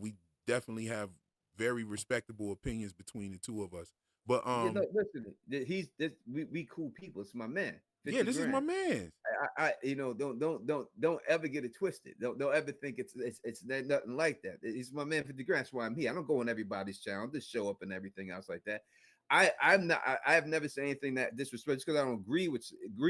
we definitely have very respectable opinions between the two of us. But listen, we cool people. It's my man. Yeah, this is my man. I don't ever get it twisted. Don't ever think it's nothing like that. It's my man 50 grand. That's why I'm here. I don't go on everybody's channel, just show up and everything else like that. I have never said anything that disrespectful. Because I don't agree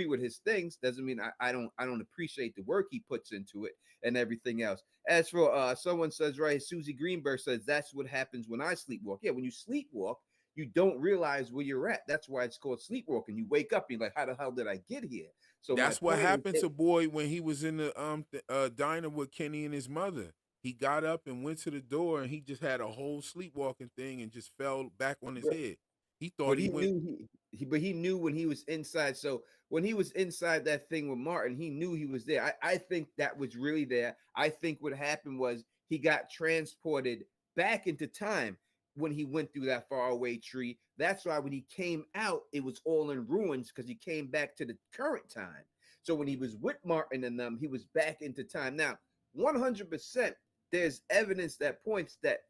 with his things doesn't mean I don't appreciate the work he puts into it and everything else. As for someone says, right, Susie Greenberg says that's what happens when I sleepwalk. Yeah, when you sleepwalk, you don't realize where you're at. That's why it's called sleepwalking. You wake up and you're like, how the hell did I get here? So my That's what point is, happened to Boyd when he was in the diner with Kenny and his mother. He got up and went to the door, and he just had a whole sleepwalking thing and just fell back on his head. He thought but he he went. knew but he knew when he was inside. So when he was inside that thing with Martin, he knew he was there. I think that was really there. I think what happened was he got transported back into time when he went through that faraway tree. That's why when he came out, it was all in ruins because he came back to the current time. So when he was with Martin and them, he was back into time. Now, 100%, there's evidence that points that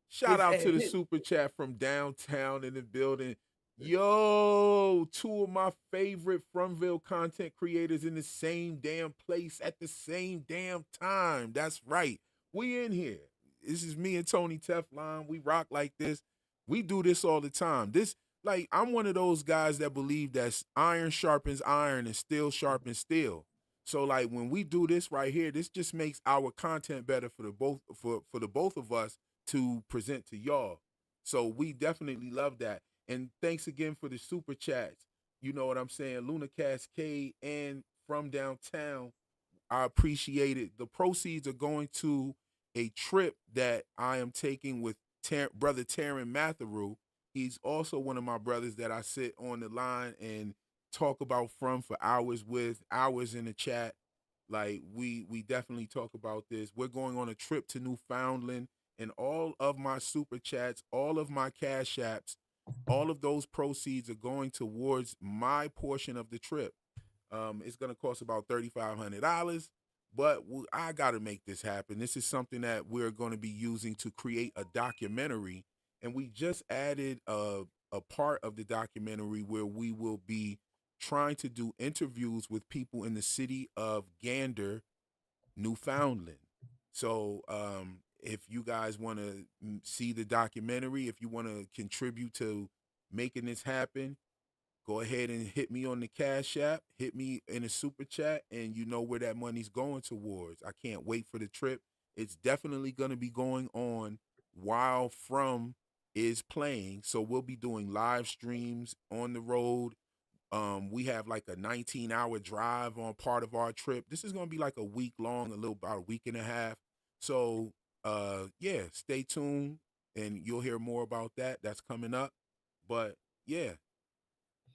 Shout his, out to the his super chat from downtown in the building. Yo, two of my favorite Fromville content creators in the same damn place at the same damn time. That's right. We in here. This is me and Tony Teflon. We rock like this. We do this all the time. This, like, I'm one of those guys that believe that iron sharpens iron and steel sharpens steel. So, like, when we do this right here, this just makes our content better for the both of us to present to y'all. So we definitely love that. And thanks again for the super chats. You know what I'm saying? Luna Cascade and from downtown. I appreciate it. The proceeds are going to a trip that I am taking with brother Taryn Matheru. He's also one of my brothers that I sit on the line and talk about from for hours with, hours in the chat. Like we definitely talk about this. We're going on a trip to Newfoundland, and all of my super chats, all of my cash apps, all of those proceeds are going towards my portion of the trip. It's going to cost about $3,500, but I got to make this happen. This is something that we're going to be using to create a documentary, and we just added a part of the documentary where we will be trying to do interviews with people in the city of Gander, Newfoundland. So if you guys want to see the documentary, if you want to contribute to making this happen, go ahead and hit me on the Cash App, hit me in a super chat, and you know where that money's going towards. I can't wait for the trip. It's definitely going to be going on while From is playing. So we'll be doing live streams on the road. We have like a 19-hour drive on part of our trip. This is going to be like a week long, about a week and a half. So, yeah, stay tuned and you'll hear more about that. That's coming up. But yeah.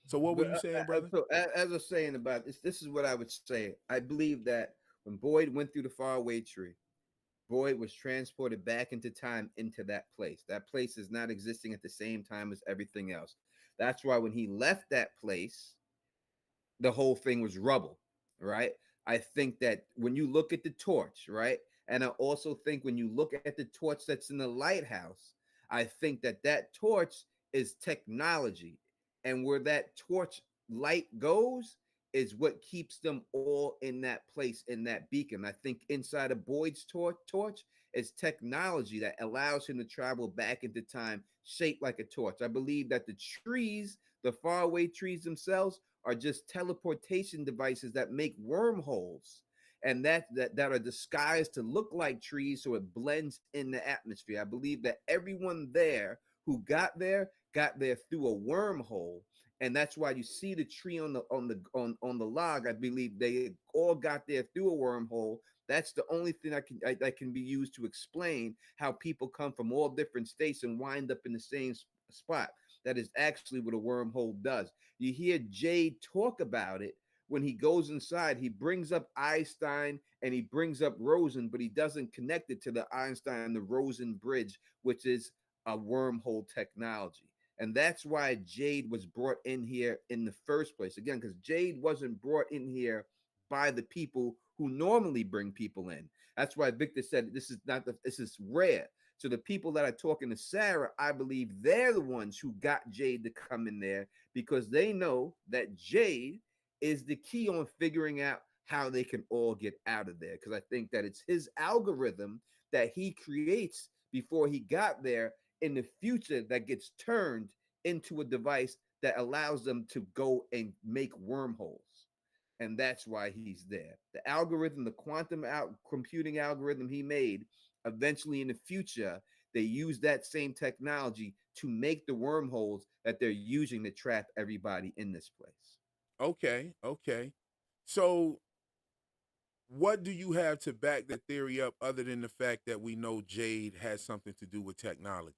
So what were you saying, brother? So as I was saying about this is what I would say. I believe that when Boyd went through the faraway tree, Boyd was transported back into time into that place. That place is not existing at the same time as everything else. That's why when he left that place, the whole thing was rubble, right? I think that when you look at the torch, right? And I also think when you look at the torch that's in the lighthouse, I think that that torch is technology. And where that torch light goes is what keeps them all in that place, in that beacon. I think inside of Boyd's torch is technology that allows him to travel back into time, shaped like a torch. I believe that the trees, the faraway trees themselves, are just teleportation devices that make wormholes and that are disguised to look like trees so it blends in the atmosphere. I believe that everyone there who got there through a wormhole, and that's why you see the tree on the log. I believe they all got there through a wormhole. That's the only thing that can be used to explain how people come from all different states and wind up in the same spot. That is actually what a wormhole does. You hear Jade talk about it when he goes inside. He brings up Einstein and he brings up Rosen, but he doesn't connect it to the Einstein, the Rosen bridge, which is a wormhole technology. And that's why Jade was brought in here in the first place. Again, because Jade wasn't brought in here by the people who normally bring people in. That's why Victor said this is rare. So the people that are talking to Sarah, I believe they're the ones who got Jade to come in there because they know that Jade is the key on figuring out how they can all get out of there. Because I think that it's his algorithm that he creates before he got there in the future that gets turned into a device that allows them to go and make wormholes. And that's why he's there. The algorithm, the quantum computing algorithm he made, eventually in the future, they use that same technology to make the wormholes that they're using to trap everybody in this place. Okay, okay. So what do you have to back that theory up other than the fact that we know Jade has something to do with technology?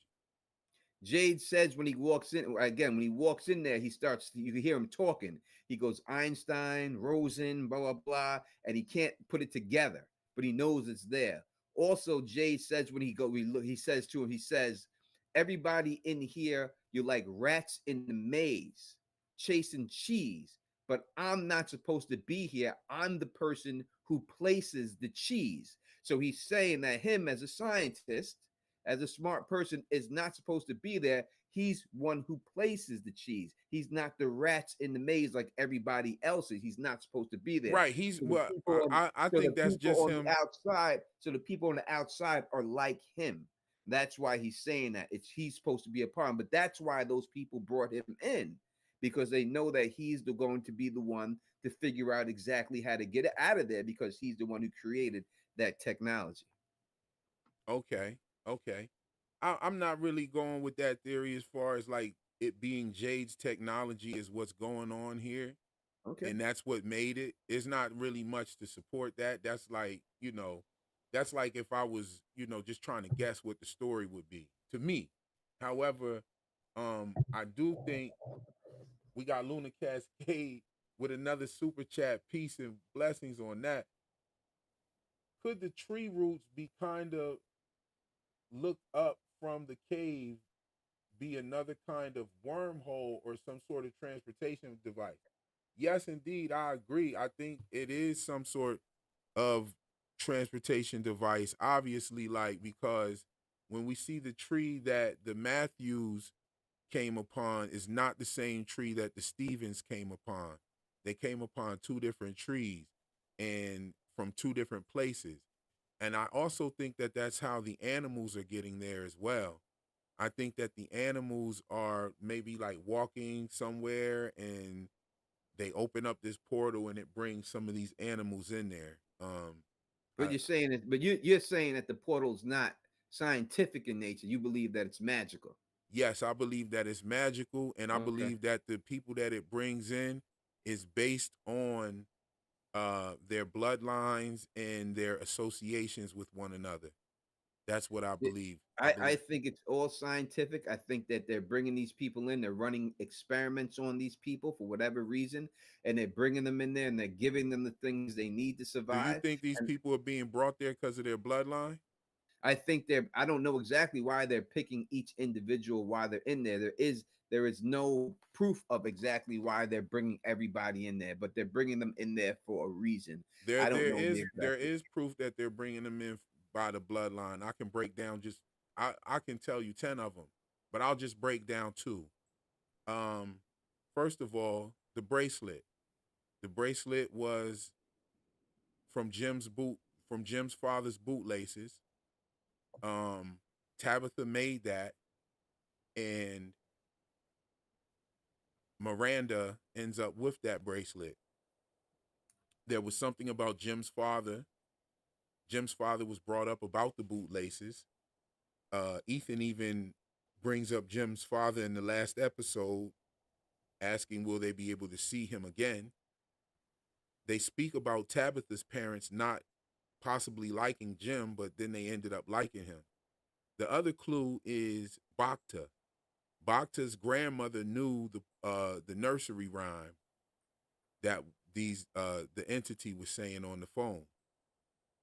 Jade says when he walks in, again, when he walks in there, he starts, you can hear him talking. He goes, Einstein, Rosen, blah, blah, blah, and he can't put it together, but he knows it's there. Also, Jade says when he says to him, he says, everybody in here, you're like rats in the maze, chasing cheese, but I'm not supposed to be here. I'm the person who places the cheese. So he's saying that him as a scientist, as a smart person, is not supposed to be there. He's one who places the cheese. He's not the rats in the maze like everybody else is. He's not supposed to be there. Right. He's So well. I think that's just him. So the people on the outside are like him. That's why he's saying that he's supposed to be a part. But that's why those people brought him in, because they know that he's going to be the one to figure out exactly how to get it out of there, because he's the one who created that technology. Okay. Okay. I'm not really going with that theory as far as like it being Jade's technology is what's going on here. Okay. And that's what made it. It's not really much to support that. That's like, that's like if I was, just trying to guess what the story would be to me. However, I do think we got Luna Cascade with another super chat. Peace and blessings on that. Could the tree roots be kind of looked up from the cave be another kind of wormhole or some sort of transportation device? Yes, indeed, I agree. I think it is some sort of transportation device. Obviously, like, because when we see the tree that the Matthews came upon is not the same tree that the Stevens came upon. They came upon two different trees and from two different places. And I also think that that's how the animals are getting there as well. I think that the animals are maybe like walking somewhere and they open up this portal and it brings some of these animals in there. But you're saying that the portal's not scientific in nature. You believe that it's magical. Yes, I believe that it's magical, and I Okay. believe that the people that it brings in is based on their bloodlines and their associations with one another. That's what I believe. I think it's all scientific. I think that they're bringing these people in. They're running experiments on these people for whatever reason, and they're bringing them in there and they're giving them the things they need to Do you survive. think these And people are being brought there because of their bloodline? I think I don't know exactly why they're picking each individual, why they're in there. There is no proof of exactly why they're bringing everybody in there, but they're bringing them in there for a reason. There I don't there know is the there exact. is proof that they're bringing them in by the bloodline. I can break down I can tell you 10 of them, but I'll just break down two. Um, First of all, the bracelet. The bracelet was from Jim's father's bootlaces. Tabitha made that, and Miranda ends up with that bracelet. There was something about Jim's father. Jim's father was brought up about the bootlaces. Ethan even brings up Jim's father in the last episode, asking will they be able to see him again. They speak about Tabitha's parents not possibly liking Jim, but then they ended up liking him. The other clue is Bacta. Bacta's grandmother knew the nursery rhyme that the entity was saying on the phone.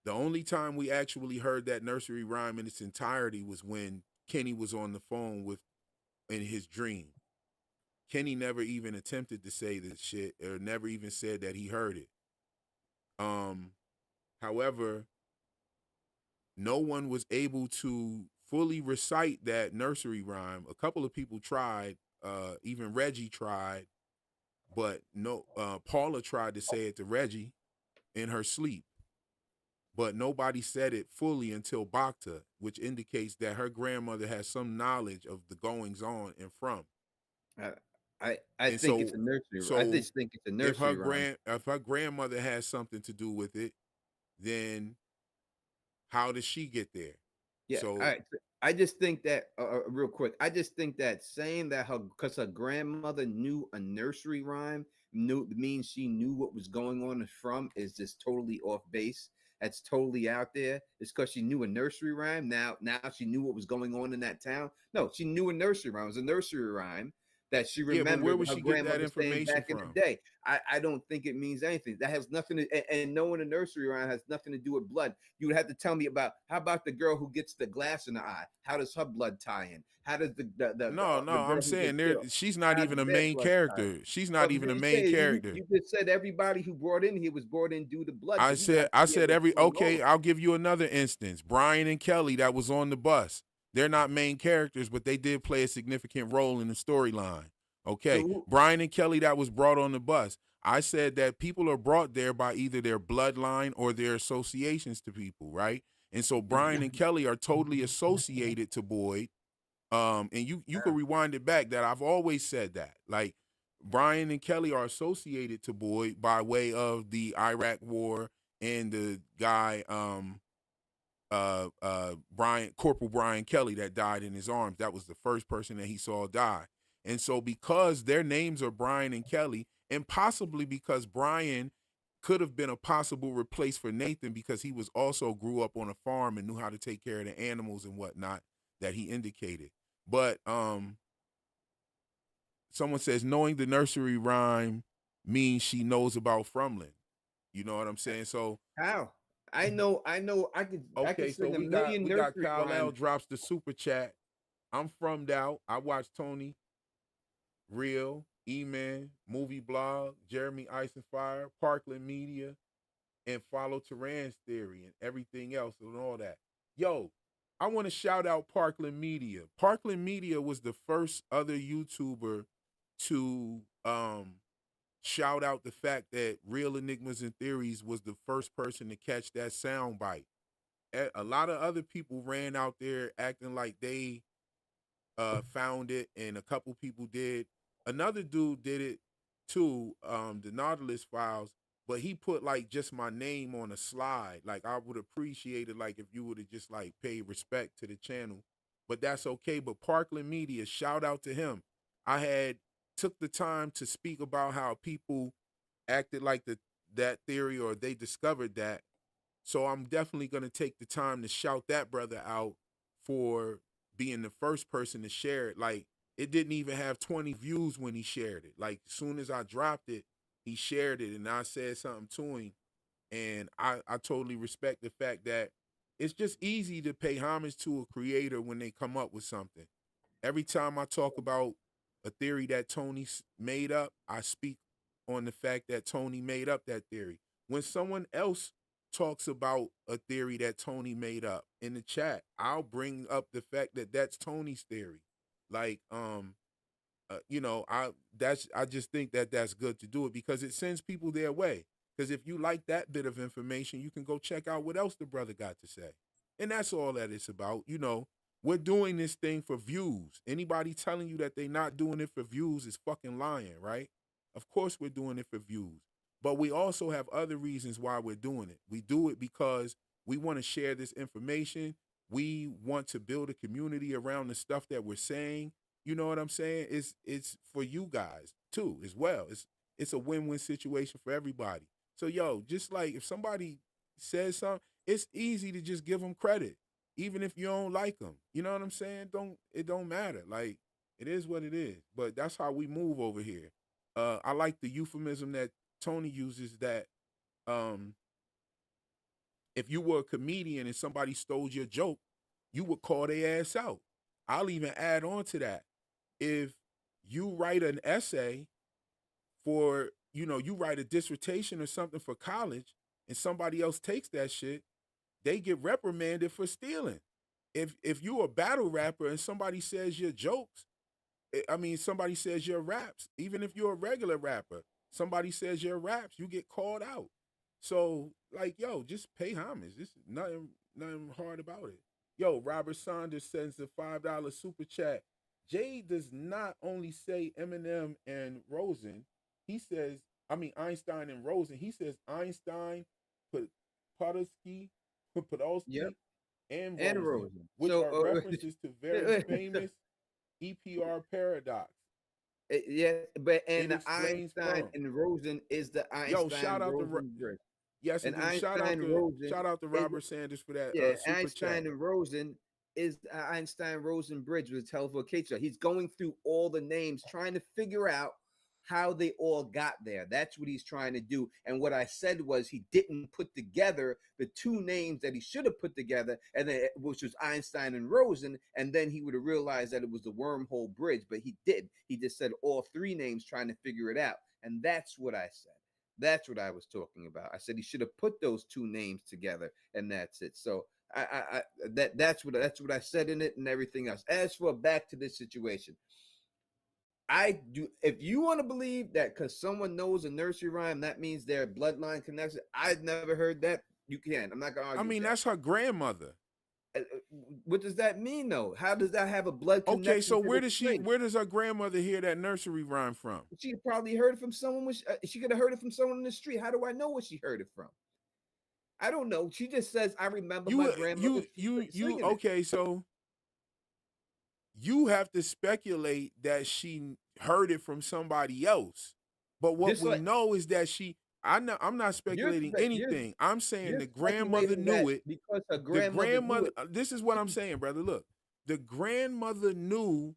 The only time we actually heard that nursery rhyme in its entirety was when Kenny was on the phone in his dream. Kenny never even attempted to say this shit or never even said that he heard it. However, no one was able to fully recite that nursery rhyme. A couple of people tried, even Reggie tried, but no. Paula tried to say it to Reggie in her sleep, but nobody said it fully until Bacta, which indicates that her grandmother has some knowledge of the goings on and from. I And think it's a nursery. I so just think it's a nursery rhyme. if her grandmother has something to do with it, then how does she get there? Yeah. All So right. I just think that real quick. I just think that saying that her because her grandmother knew a nursery rhyme knew means she knew what was going on from is just totally off base. That's totally out there. It's because she knew a nursery rhyme. Now she knew what was going on in that town. No, she knew a nursery rhyme. It was a nursery rhyme that she Yeah, but where remembered would her she get that grandmother saying information back in from? the day. I don't think it means anything. That has nothing to and knowing a nursery rhyme has nothing to do with blood. You would have to tell me about how about the girl who gets the glass in the eye? How does her blood tie in? How does No, no, the I'm girl who saying gets there killed? she's not How even does a their main blood tie in? character. She's not even a You main say character. you just said everybody who brought in here was brought in due to blood, so I we would said have to I hear said what's every going okay, on. I'll give you another instance. Brian and Kelly that was on the bus. They're not main characters, but they did play a significant role in the storyline. So Okay. Brian and Kelly that was brought on the bus. I said that people are brought there by either their bloodline or their associations to people, right? And so Brian and Kelly are totally associated to Boyd. And you can rewind it back that I've always said that. Like Brian and Kelly are associated to Boyd by way of the Iraq War and the guy Corporal Brian Kelly that died in his arms. That was the first person that he saw die. And so because their names are Brian and Kelly, and possibly because Brian could have been a possible replace for Nathan because he was also grew up on a farm and knew how to take care of the animals and whatnot that he indicated. But someone says knowing the nursery rhyme means she knows about Fromland. You know what I'm saying? So How? I could okay, so sing a we got million we got nursery Kyle L rhymes. drops the super chat. I'm from Dow. I watch Tony, Real, E-Man, Movie Blog, Jeremy Ice and Fire, Parkland Media, and follow Terran's theory and everything else and all that. Yo, I want to shout out Parkland Media. Parkland Media was the first other YouTuber to shout out the fact that Real Enigmas and Theories was the first person to catch that sound bite. A lot of other people ran out there acting like they found it, and a couple people did. Another dude did it too, the Nautilus Files, but he put like just my name on a slide. Like I would appreciate it, like if you would have just like paid respect to the channel, but that's okay. But Parkland Media, shout out to him. I had took the time to speak about how people acted like that theory or they discovered that. So I'm definitely going to take the time to shout that brother out for being the first person to share it. Like it didn't even have 20 views when he shared it. Like as soon as I dropped it, he shared it and I said something to him. And I totally respect the fact that it's just easy to pay homage to a creator when they come up with something. Every time I talk about a theory that Tony made up, I speak on the fact that Tony made up that theory. When someone else talks about a theory that Tony made up in the chat, I'll bring up the fact that that's Tony's theory. Like, I just think that that's good to do it because it sends people their way. Because if you like that bit of information, you can go check out what else the brother got to say, and that's all that it's about. We're doing this thing for views. Anybody telling you that they're not doing it for views is fucking lying, right? Of course we're doing it for views. But we also have other reasons why we're doing it. We do it because we want to share this information. We want to build a community around the stuff that we're saying. You know what I'm saying? It's for you guys too as well. It's a win-win situation for everybody. So yo, just like if somebody says something, it's easy to just give them credit even if you don't like them. You know what I'm saying? It don't matter. Like it is what it is. But that's how we move over here. I like the euphemism that Tony uses that um if you were a comedian and somebody stole your joke, you would call their ass out. I'll even add on to that. If you write an essay for, you write a dissertation or something for college and somebody else takes that shit, they get reprimanded for stealing. If you're a battle rapper and somebody says your jokes, somebody says your raps, even if you're a regular rapper, somebody says your raps, you get called out. So, like, yo, just pay homage. This is nothing hard about it. Yo, Robert Saunders sends a $5 super chat. Jay does not only say Eminem and Rosen, he says, Einstein and Rosen. He says Einstein, Podolsky, Yep. and and Rosen, Rosen. which So are references to very famous EPR paradox. yeah, but and It the explains Einstein from. and Rosen is the Yo, shout out to Einstein-Rosen bridge. yes And indeed. Einstein-Rosen Shout out to is Robert Sanders for that yeah, super Einstein chat. and Rosen is the Einstein-Rosen bridge with televocation. He's going through all the names, trying to figure out how they all got there. That's what he's trying to do. And what I said was he didn't put together the two names that he should have put together, and then which was Einstein and Rosen, and then he would have realized that it was the wormhole bridge, but he didn't. He just said all three names trying to figure it out. And that's what I said. That's what I was talking about. I said he should have put those two names together, and that's it. So that's what I said in it and everything else. As for back to this situation, I do. If you want to believe that because someone knows a nursery rhyme, that means their bloodline connected. I've never heard that. You can. I'm not gonna argue. I mean, with that's her grandmother. that. What does that mean, though? How does that have a blood connection? Okay, so to where the does place? where does her grandmother hear that nursery rhyme from? She probably heard it from someone. She could have heard it from someone in the street. How do I know where she heard it from? I don't know. She just says, "I remember my grandmother singing it." Okay, so you have to speculate that she heard it from somebody else. But what Just we like know is that I'm not speculating anything. I'm saying you're the grandmother speculating knew that it. because her The grandmother knew it. this is what I'm saying, brother. Look, the grandmother knew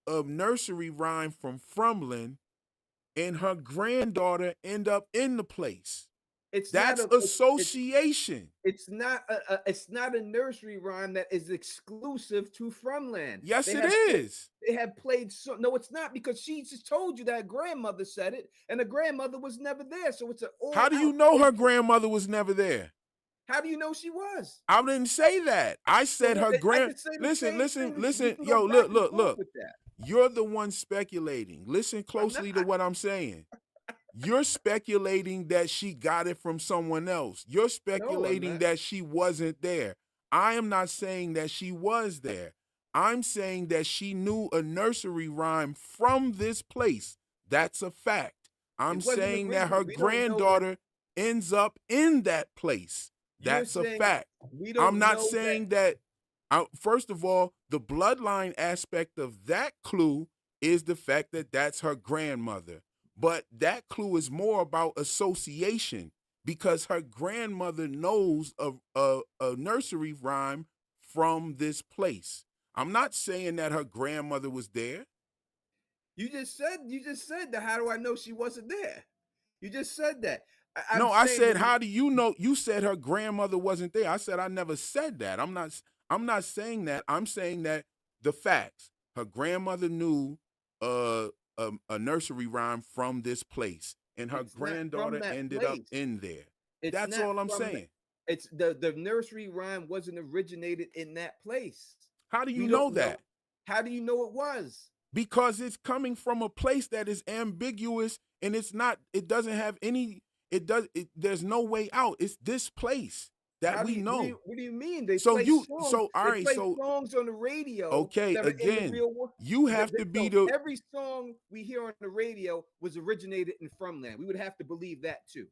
a nursery rhyme from Fromland, and her granddaughter end up in the place. It's That's not a association. it's not a nursery rhyme that is exclusive to Fromland. Yes, it is. They have played so no, it's not because she just told you that grandmother said it, and the grandmother was never there. So it's an all How do you know her grandmother was never there? How do you know she was? I didn't say that. I said her grand. Listen. Yo, look. You're the one speculating. Listen closely to what I'm saying. You're speculating that she got it from someone else. You're speculating that she wasn't there. I am not saying that she was there. I'm saying that she knew a nursery rhyme from this place. That's a fact. I'm saying that her granddaughter ends up in that place. That's a fact. I'm not saying that. First of all, the bloodline aspect of that clue is the fact that that's her grandmother. But that clue is more about association because her grandmother knows a nursery rhyme from this place. I'm not saying that her grandmother was there. You just said that. How do I know she wasn't there? You just said that. I said, how do you know? You said her grandmother wasn't there. I said I never said that. I'm not saying that. I'm saying that the facts. Her grandmother knew a nursery rhyme from this place, and her granddaughter ended up in there. That's all I'm saying. It's the nursery rhyme wasn't originated in that place. How do you know that? How do you know it was? Because it's coming from a place that is ambiguous, and it's not. It doesn't have any. There's no way out. It's this place that we know. What do you mean? They So play you songs. so all They right. play So songs on the radio. okay, that are in the again, real world. you have to be the. Every song we hear on the radio was originated in Fromland. We would have to believe that too.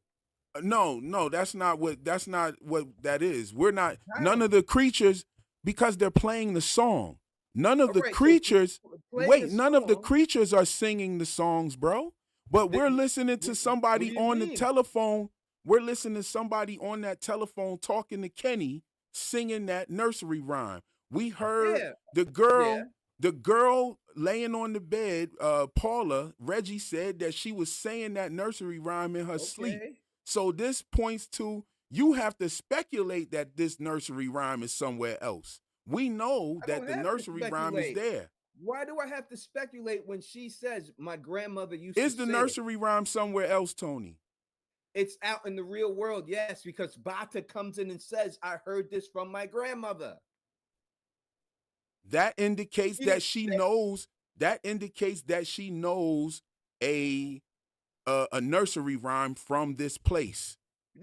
No, that's not what that is. We're not. How? None of the creatures, because they're playing the song. None of the Alright, so creatures. playing Wait, the none of the song- creatures are singing the songs, bro. But we're listening to somebody what do you on the mean? telephone. We're listening to somebody on that telephone talking to Kenny, singing that nursery rhyme. We heard the girl laying on the bed, Paula, Reggie said that she was saying that nursery rhyme in her sleep. So this points to you have to speculate that this nursery rhyme is somewhere else. We know that the nursery rhyme is there. Why do I have to speculate when she says my grandmother used to Is the say nursery rhyme somewhere else, Tony? It's out in the real world, yes, because Bata comes in and says, I heard this from my grandmother. That indicates that she knows. That indicates that she knows a nursery rhyme from this place.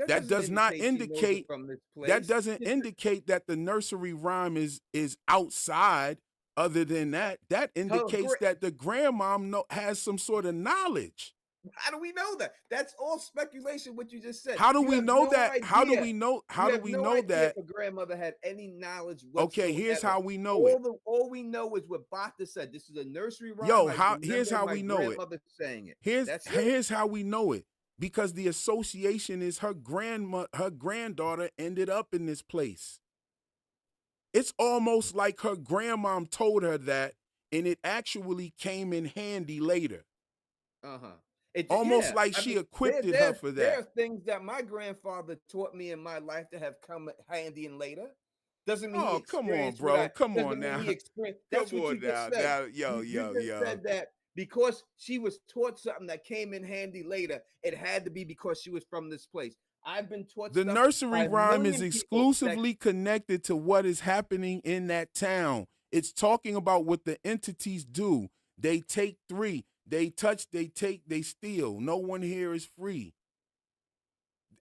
That does not indicate from this place. That doesn't indicate that the nursery rhyme is outside. Other than that, that indicates that the grandmom has some sort of knowledge. How do we know that? That's all speculation. What you just said. How do You we have know no that? How do idea. we know? How You do have we no know idea that? if her grandmother had any knowledge Okay, whatsoever. here's how we know it. All we know is what Bata said. This is a nursery rhyme. Yo, I here's remember how my we know it. grandmother saying it. Here's That's it. here's how we know it. Because the association is her granddaughter ended up in this place. It's almost like her grandmom told her that, and it actually came in handy later. Almost like she equipped her for that. There are things that my grandfather taught me in my life that have come handy and later. Doesn't mean he come on, experienced bro. Come doesn't on mean now. he experienced. That's Come what on you just now. said. Yo. You just said that because she was taught something that came in handy later, it had to be because she was from this place. I've been taught the stuff nursery by a rhyme is million people exclusively connected to what is happening in that town. It's talking about what the entities do. They take 3. They touch, they take, they steal. No one here is free.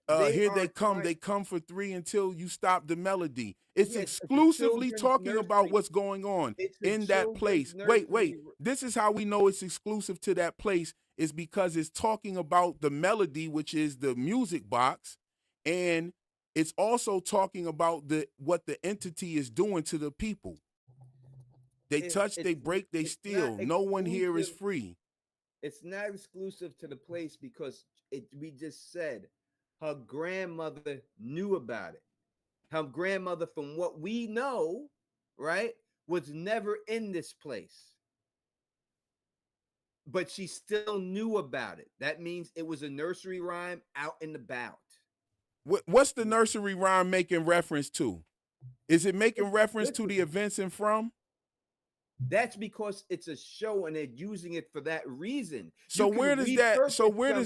Here they come. They come for 3 until you stop the melody. It's exclusively talking about what's going on in that place. Wait. This is how we know it's exclusive to that place, is because it's talking about the melody, which is the music box, and it's also talking about what the entity is doing to the people. They touch, they break, they steal. No one here is free. It's not exclusive to the place because we just said her grandmother knew about it. Her grandmother, from what we know, right, was never in this place. But she still knew about it. That means it was a nursery rhyme out and about. What's the nursery rhyme making reference to? Is it making reference to the events in From? That's because it's a show and they're using it for that reason. So where does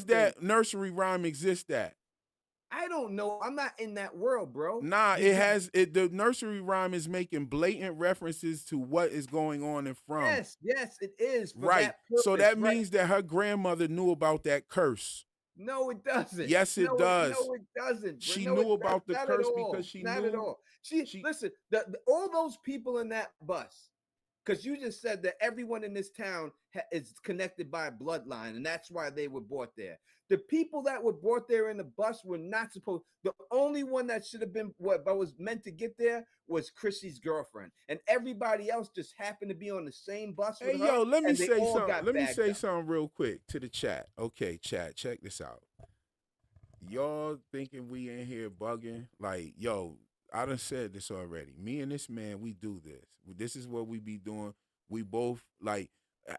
that nursery rhyme exist at? I don't know. I'm not in that world, bro. Nah, the nursery rhyme is making blatant references to what is going on in From. Yes, it is. Right. So that means that her grandmother knew about that curse. No, it doesn't. Yes, it does. No, it doesn't. She knew about the curse because she knew. Not at all. Listen, all those people in that bus, because you just said that everyone in this town is connected by a bloodline, and that's why they were brought there. The people that were brought there in the bus were not supposed. The only one that should have been what was meant to get there was Chrissy's girlfriend, and everybody else just happened to be on the same bus with her. Hey, yo, let me say something. Let me say something real quick to the chat. Okay, chat, check this out. Y'all thinking we in here bugging? Like, yo, I done said this already. Me and this man, we do this. This is what we be doing. We both, like,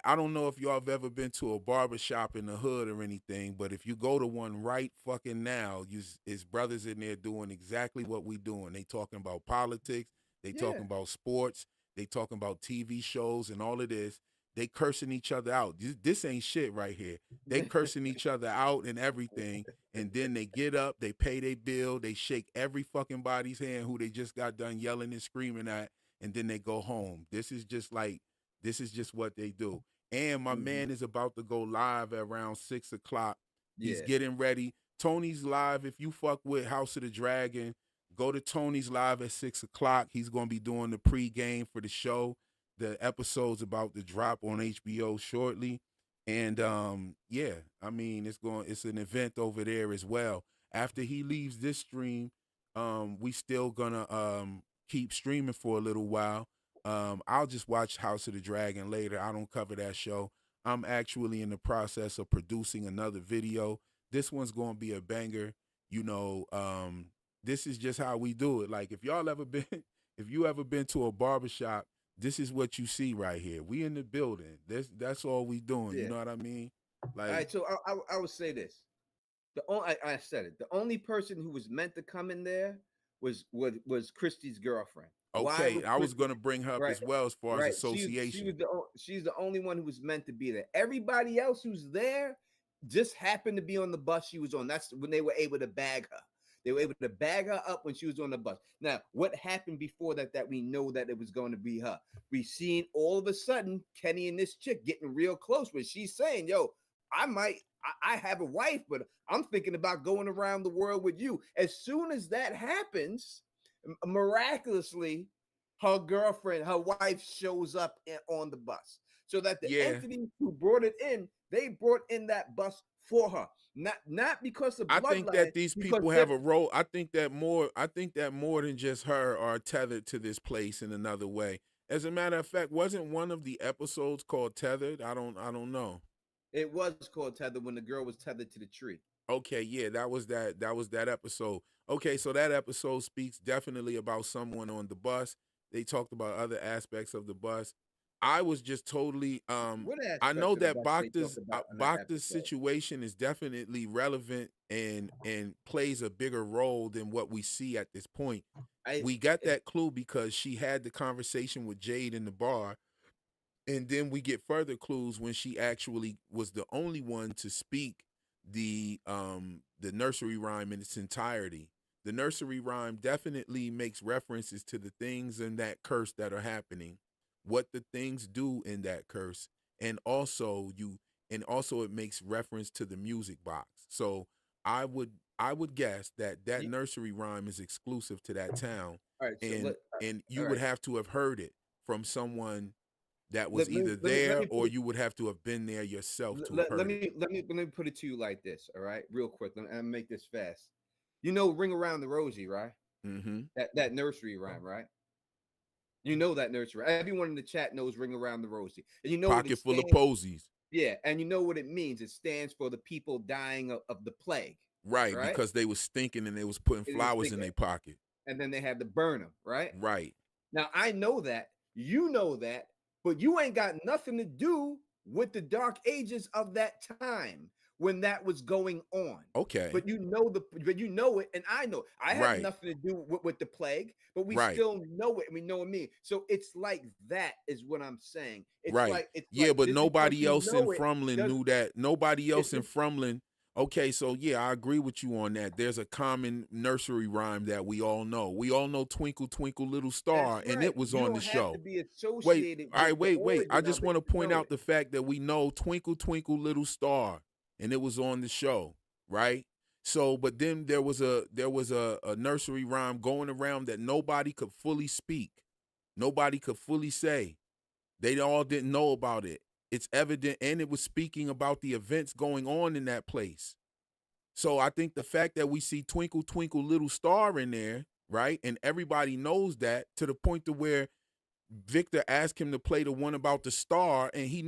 I don't know if y'all have ever been to a barber shop in the hood or anything, but if you go to one right fucking now, it's brothers in there doing exactly what we doing. They talking about politics. They talking about sports. They talking about TV shows and all of this. They cursing each other out. This ain't shit right here. They cursing each other out and everything, and then they get up, they pay their bill, they shake every fucking body's hand who they just got done yelling and screaming at, and then they go home. This is just what they do. And my man is about to go live at around 6 o'clock. He's getting ready. Tony's live. If you fuck with House of the Dragon, go to Tony's live at 6 o'clock. He's going to be doing the pregame for the show. The episode's about to drop on HBO shortly. And I mean, it's an event over there as well. After he leaves this stream, we still gonna keep streaming for a little while. I'll just watch House of the Dragon later. I don't cover that show. I'm actually in the process of producing another video. This one's gonna be a banger. You know, this is just how we do it. Like, if you ever been to a barbershop, this is what you see right here. We in the building. That's all we doing. You know what I mean? Like, all right. So I would say this. I said it. The only person who was meant to come in there was Christy's girlfriend. Okay, I was going to bring her up as well as far as association. She's the only one who was meant to be there. Everybody else who's there just happened to be on the bus she was on. That's when they were able to bag her. They were able to bag her up when she was on the bus. Now, what happened before that we know that it was going to be her? We seen all of a sudden Kenny and this chick getting real close when she's saying, yo, I have a wife, but I'm thinking about going around the world with you. As soon as that happens, miraculously, her girlfriend, her wife shows up on the bus. So that the entity who brought it in, they brought in that bus for her. Not because of I bloodline. think that these because people they're- have a role. I think that more than just her are tethered to this place in another way. As a matter of fact, wasn't one of the episodes called Tethered? I don't know. It was called Tether when the girl was tethered to the tree. Okay, yeah, that was that episode. Okay, so that episode speaks definitely about someone on the bus. They talked about other aspects of the bus. I was just totally What aspect I know of the that bus they talk about in that Bhakta's episode? situation is definitely relevant and plays a bigger role than what we see at this point. We got that clue because she had the conversation with Jade in the bar, and then we get further clues when she actually was the only one to speak the nursery rhyme in its entirety. The nursery rhyme definitely makes references to the things in that curse that are happening, what the things do in that curse, and also it makes reference to the music box. So I would guess that nursery rhyme is exclusive to that town, All right, so and you all would right. have to have heard it from someone that was Let me- either let me- let there me put or it- you would have to have been there yourself to have let heard it. me put it to you like this, all right, real quick. Let me make this fast. You know, "Ring Around the Rosie," right? Mm-hmm. That nursery rhyme, right? You know that nursery. Everyone in the chat knows "Ring Around the Rosie," and you know what it Pocket full of stands- posies. Yeah, and you know what it means. It stands for the people dying of the plague, Right, right? because they was stinking and they was putting It was flowers in stinking. their pocket. And then they had to burn them, right? Right. Now I know that, you know that, but you ain't got nothing to do with the dark ages of that time when that was going on. Okay. But you know it, and I know. I have Right. nothing to do with the plague, but we Right. still know it, and we know what it means. So it's like that is what I'm saying. It's Right. like it's Yeah, like but just nobody because you else in know it Fromland doesn't- knew that. Nobody else in it- Fromland. Okay, so yeah, I agree with you on that. There's a common nursery rhyme that we all know. We all know "Twinkle Twinkle Little Star," That's and right. it was You on don't the have show. to be Wait, associated all right, with the wait. I origin just of want to it to point know out it. the fact that we know "Twinkle Twinkle Little Star," and it was on the show, right? So, but then there was a nursery rhyme going around that nobody could fully speak, nobody could fully say. They all didn't know about it. It's evident, and it was speaking about the events going on in that place. So I think the fact that we see "Twinkle Twinkle Little Star" in there, right, and everybody knows that, to the point to where Victor asked him to play the one about the star, and he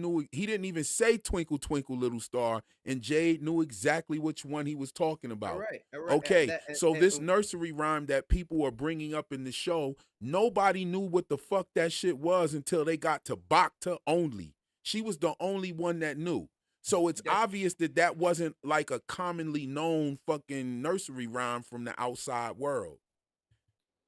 didn't even say "Twinkle Twinkle Little Star," and Jade knew exactly which one he was talking about. All right. Okay, so this nursery rhyme that people are bringing up in the show, nobody knew what the fuck that shit was until they got to Bhakta only. She was the only one that knew. So it's obvious that wasn't like a commonly known fucking nursery rhyme from the outside world.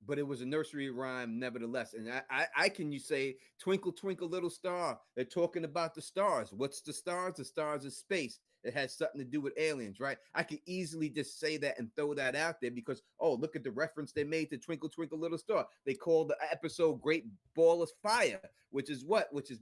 But it was a nursery rhyme nevertheless. And I can you say "Twinkle Twinkle Little Star." They're talking about the stars. What's the stars? The stars is space. It has something to do with aliens, right? I could easily just say that and throw that out there because, oh, look at the reference they made to "Twinkle Twinkle Little Star." They called the episode "Great Ball of Fire," which is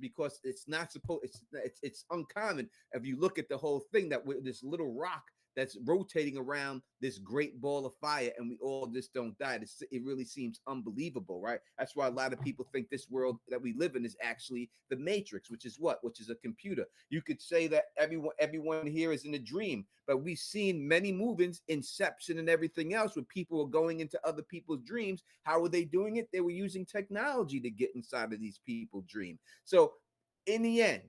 because it's not supposed. It's uncommon if you look at the whole thing that with this little rock that's rotating around this great ball of fire, and we all just don't die. It really seems unbelievable, right? That's why a lot of people think this world that we live in is actually the Matrix, which is a computer. You could say that everyone here is in a dream, but we've seen many movies, Inception and everything else, where people are going into other people's dreams. How were they doing it? They were using technology to get inside of these people's dream. So in the end,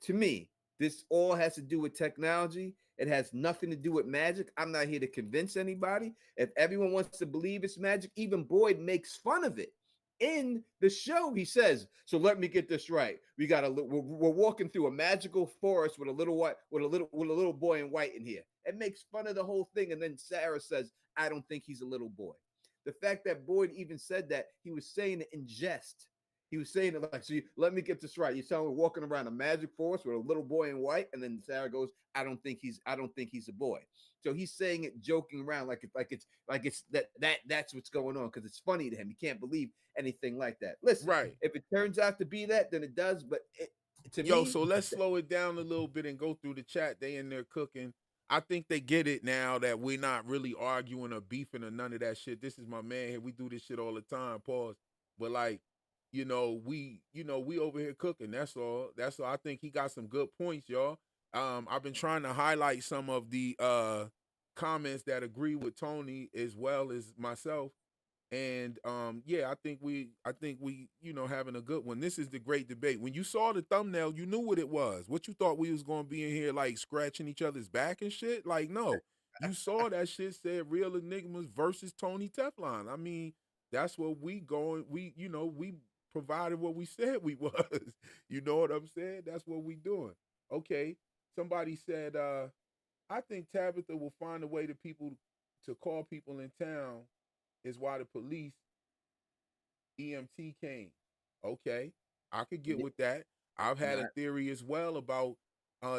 to me, this all has to do with technology. It has nothing to do with magic. I'm not here to convince anybody. If everyone wants to believe it's magic, even Boyd makes fun of it. In the show, he says, "So let me get this right. We're walking through a magical forest with a little boy in white in here." It makes fun of the whole thing. And then Sarah says, "I don't think he's a little boy." The fact that Boyd even said that, he was saying it in jest. He was saying it like, "So let me get this right. You're telling me we're walking around a magic forest with a little boy in white," and then Sarah goes, I don't think he's a boy." So he's saying it joking around like it's that's what's going on because it's funny to him. He can't believe anything like that. Listen, Right. if it turns out to be that, then it does. But to me, so let's slow it down a little bit and go through the chat. They in there cooking. I think they get it now that we're not really arguing or beefing or none of that shit. This is my man here. We do this shit all the time. Pause. But like, we over here cooking. That's all. I think he got some good points, y'all. I've been trying to highlight some of the comments that agree with Tony as well as myself. And yeah, I think we having a good one. This is the great debate. When you saw the thumbnail, you knew what it was. What you thought we was gonna be in here like scratching each other's back and shit? Like, no. You saw that shit said Real Enigmas versus Tony Teflon. I mean, that's what we going. We provided what we said we was. You know what I'm saying? That's what we doing. Okay. Somebody said, I think Tabitha will find a way to call people in town is why the police EMT came. Okay, I could get with that. I've had a theory as well about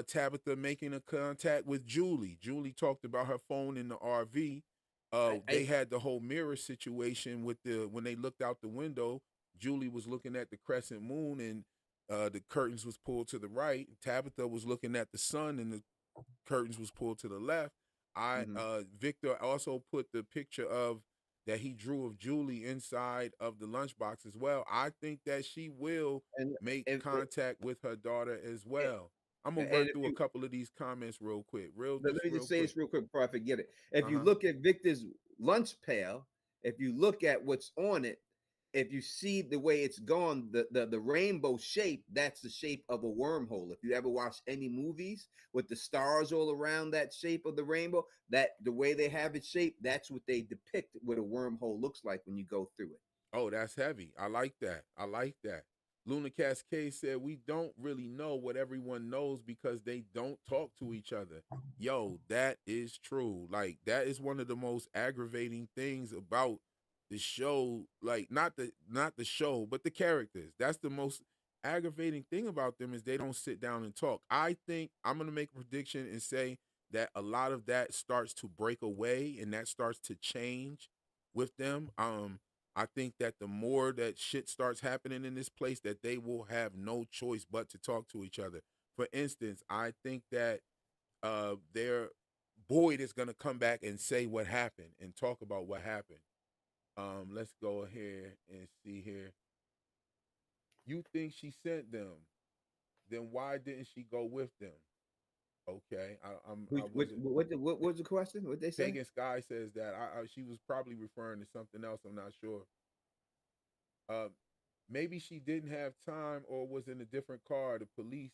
Tabitha making a contact with Julie. Julie talked about her phone in the RV. They had the whole mirror situation with when they looked out the window. Julie was looking at the crescent moon and the curtains was pulled to the right. Tabitha was looking at the sun and the curtains was pulled to the left. Victor also put the picture of that he drew of Julie inside of the lunchbox as well. I think that she will make contact with her daughter as well. I'm gonna run through a couple of these comments real quick. Let me just say this real quick before I forget it. If you Uh-huh. look at Victor's lunch pail, if you look at what's on it, if you see the way it's gone, the rainbow shape, that's the shape of a wormhole. If you ever watch any movies with the stars all around that shape of the rainbow, that the way they have it shaped, that's what they depict what a wormhole looks like when you go through it. Oh, that's heavy. I like that. I like that. Luna Cascade said we don't really know what everyone knows because they don't talk to each other. Yo, that is true. Like, that is one of the most aggravating things about the show. Like, not the show, but the characters. That's the most aggravating thing about them is they don't sit down and talk. I think I'm gonna make a prediction and say that a lot of that starts to break away and that starts to change with them. I think that the more that shit starts happening in this place, that they will have no choice but to talk to each other. For instance, I think that their Boyd is gonna come back and say what happened and talk about what happened. Let's go here and see here. You think she sent them? Then why didn't she go with them? Okay, What was the question? What they say? Pagan Sky says that she was probably referring to something else. I'm not sure. Maybe she didn't have time or was in a different car. The police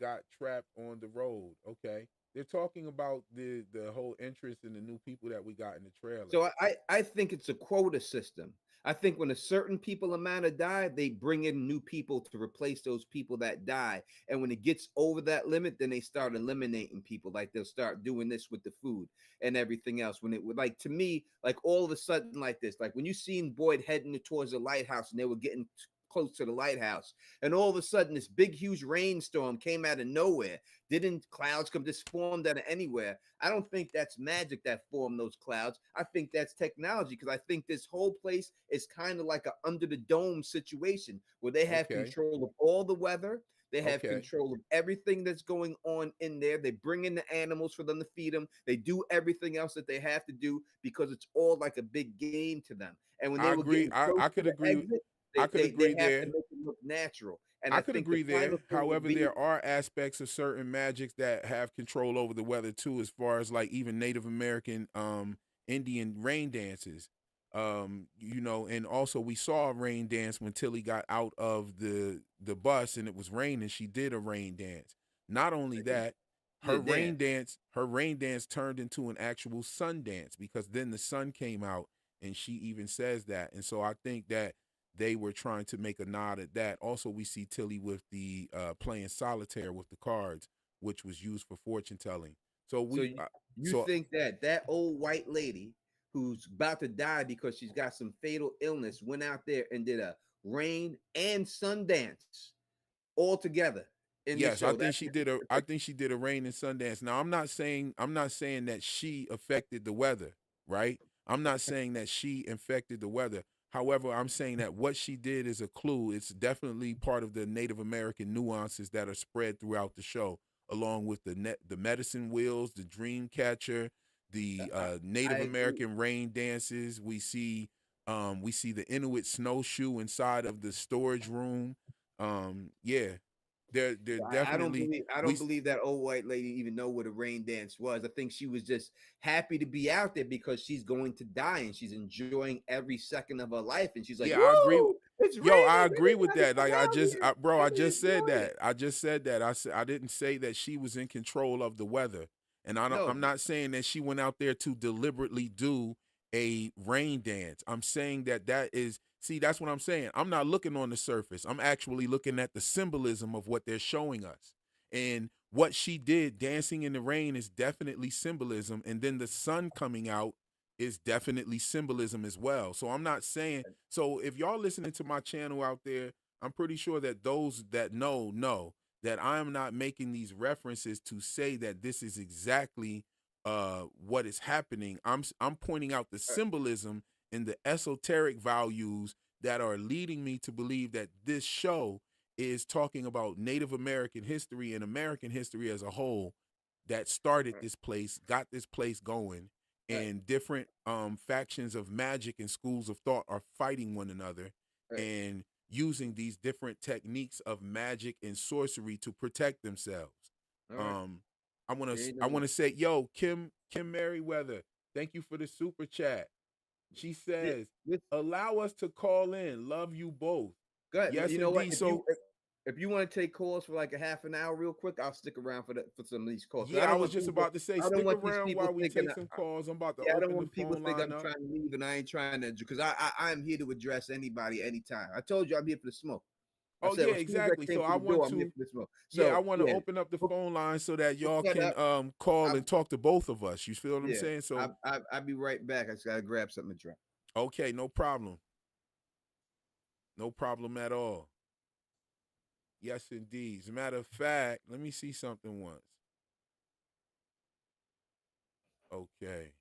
got trapped on the road. Okay. They're talking about the whole interest in the new people that we got in the trailer. So I think it's a quota system. I think when a certain people amount of die, they bring in new people to replace those people that die. And when it gets over that limit, then they start eliminating people. Like they'll start doing this with the food and everything else. When it would, like, to me, like all of a sudden like this, like when you seen Boyd heading towards the lighthouse and they were getting close to the lighthouse, and all of a sudden this big huge rainstorm came out of nowhere. Didn't clouds come just formed out of anywhere? I don't think that's magic that formed those clouds. I think that's technology, because I think this whole place is kind of like a under the dome situation where they have control of all the weather. They have control of everything that's going on in there. They bring in the animals for them to feed them. They do everything else that they have to do because it's all like a big game to them. And when they agree. I could agree. I could agree they have there. to make it look natural. And I I could think agree the there. final thing will However, be, there are aspects of certain magics that have control over the weather too, as far as like even Native American Indian rain dances. And also we saw a rain dance when Tilly got out of the bus and it was raining. She did a rain dance. Not only that, her rain dance turned into an actual sun dance because then the sun came out and she even says that. And so I think that they were trying to make a nod at that. Also, we see Tilly with the playing solitaire with the cards, which was used for fortune telling. So you think that old white lady who's about to die because she's got some fatal illness went out there and did a rain and sun dance all together? Yes, I think she did a rain and sun dance. Now I'm not saying that she affected the weather, right? I'm not saying that she infected the weather. However, I'm saying that what she did is a clue. It's definitely part of the Native American nuances that are spread throughout the show, along with the medicine wheels, the dream catcher, the Native American rain dances. We see the Inuit snowshoe inside of the storage room. Yeah. They're I don't definitely believe I we don't believe that old white lady even know what a rain dance was. I think she was just happy to be out there because she's going to die and she's enjoying every second of her life. And she's like, yeah, I agree. "Woo! It's Yo, I raining! agree with Everybody that. come Like out here! bro, I Let me just said enjoy that. it." I just said that. I said I didn't say that she was in control of the weather, and No, I'm not saying that she went out there to deliberately do a rain dance. I'm saying that is see that's what I'm saying. I'm not looking on the surface. I'm actually looking at the symbolism of what they're showing us, and what she did, dancing in the rain, is definitely symbolism, and then the sun coming out is definitely symbolism as well. So I'm not saying so if y'all listening to my channel out there, I'm pretty sure that those that know that I'm not making these references to say that this is exactly what is happening. I'm pointing out the symbolism and the esoteric values that are leading me to believe that this show is talking about Native American history and American history as a whole that started this place, got this place going, right, and different factions of magic and schools of thought are fighting one another right. and using these different techniques of magic and sorcery to protect themselves. All right. Um, I want There to you I go. want to say, yo, Kim Merriweather, thank you for the super chat. She Thi- says, this- "Allow us to call in. Love you both." Go ahead. Yes, You know what? indeed. So If you want to take calls for like a half an hour, real quick, I'll stick around for some of these calls. 'Cause yeah, I was just about to say, I don't stick want these around people while we thinking. take some calls. I'm about to Yeah, I don't open the want people to phone think line I'm up. trying to leave, and I ain't trying to because I'm here to address anybody anytime. I told you I'm here for the smoke. I Oh said yeah, as soon as I exactly. came So to I the want door, I'm here to, for the smoke. yeah, I So want to yeah, open up the hook, phone line so that hook y'all that can up. call I'm, and talk to both of us. You feel what I'm yeah, saying? So I'll be right back. I just gotta grab something to drink. okay, no problem. No problem at all. Yes, indeed. As a matter of fact, let me see something once. Okay.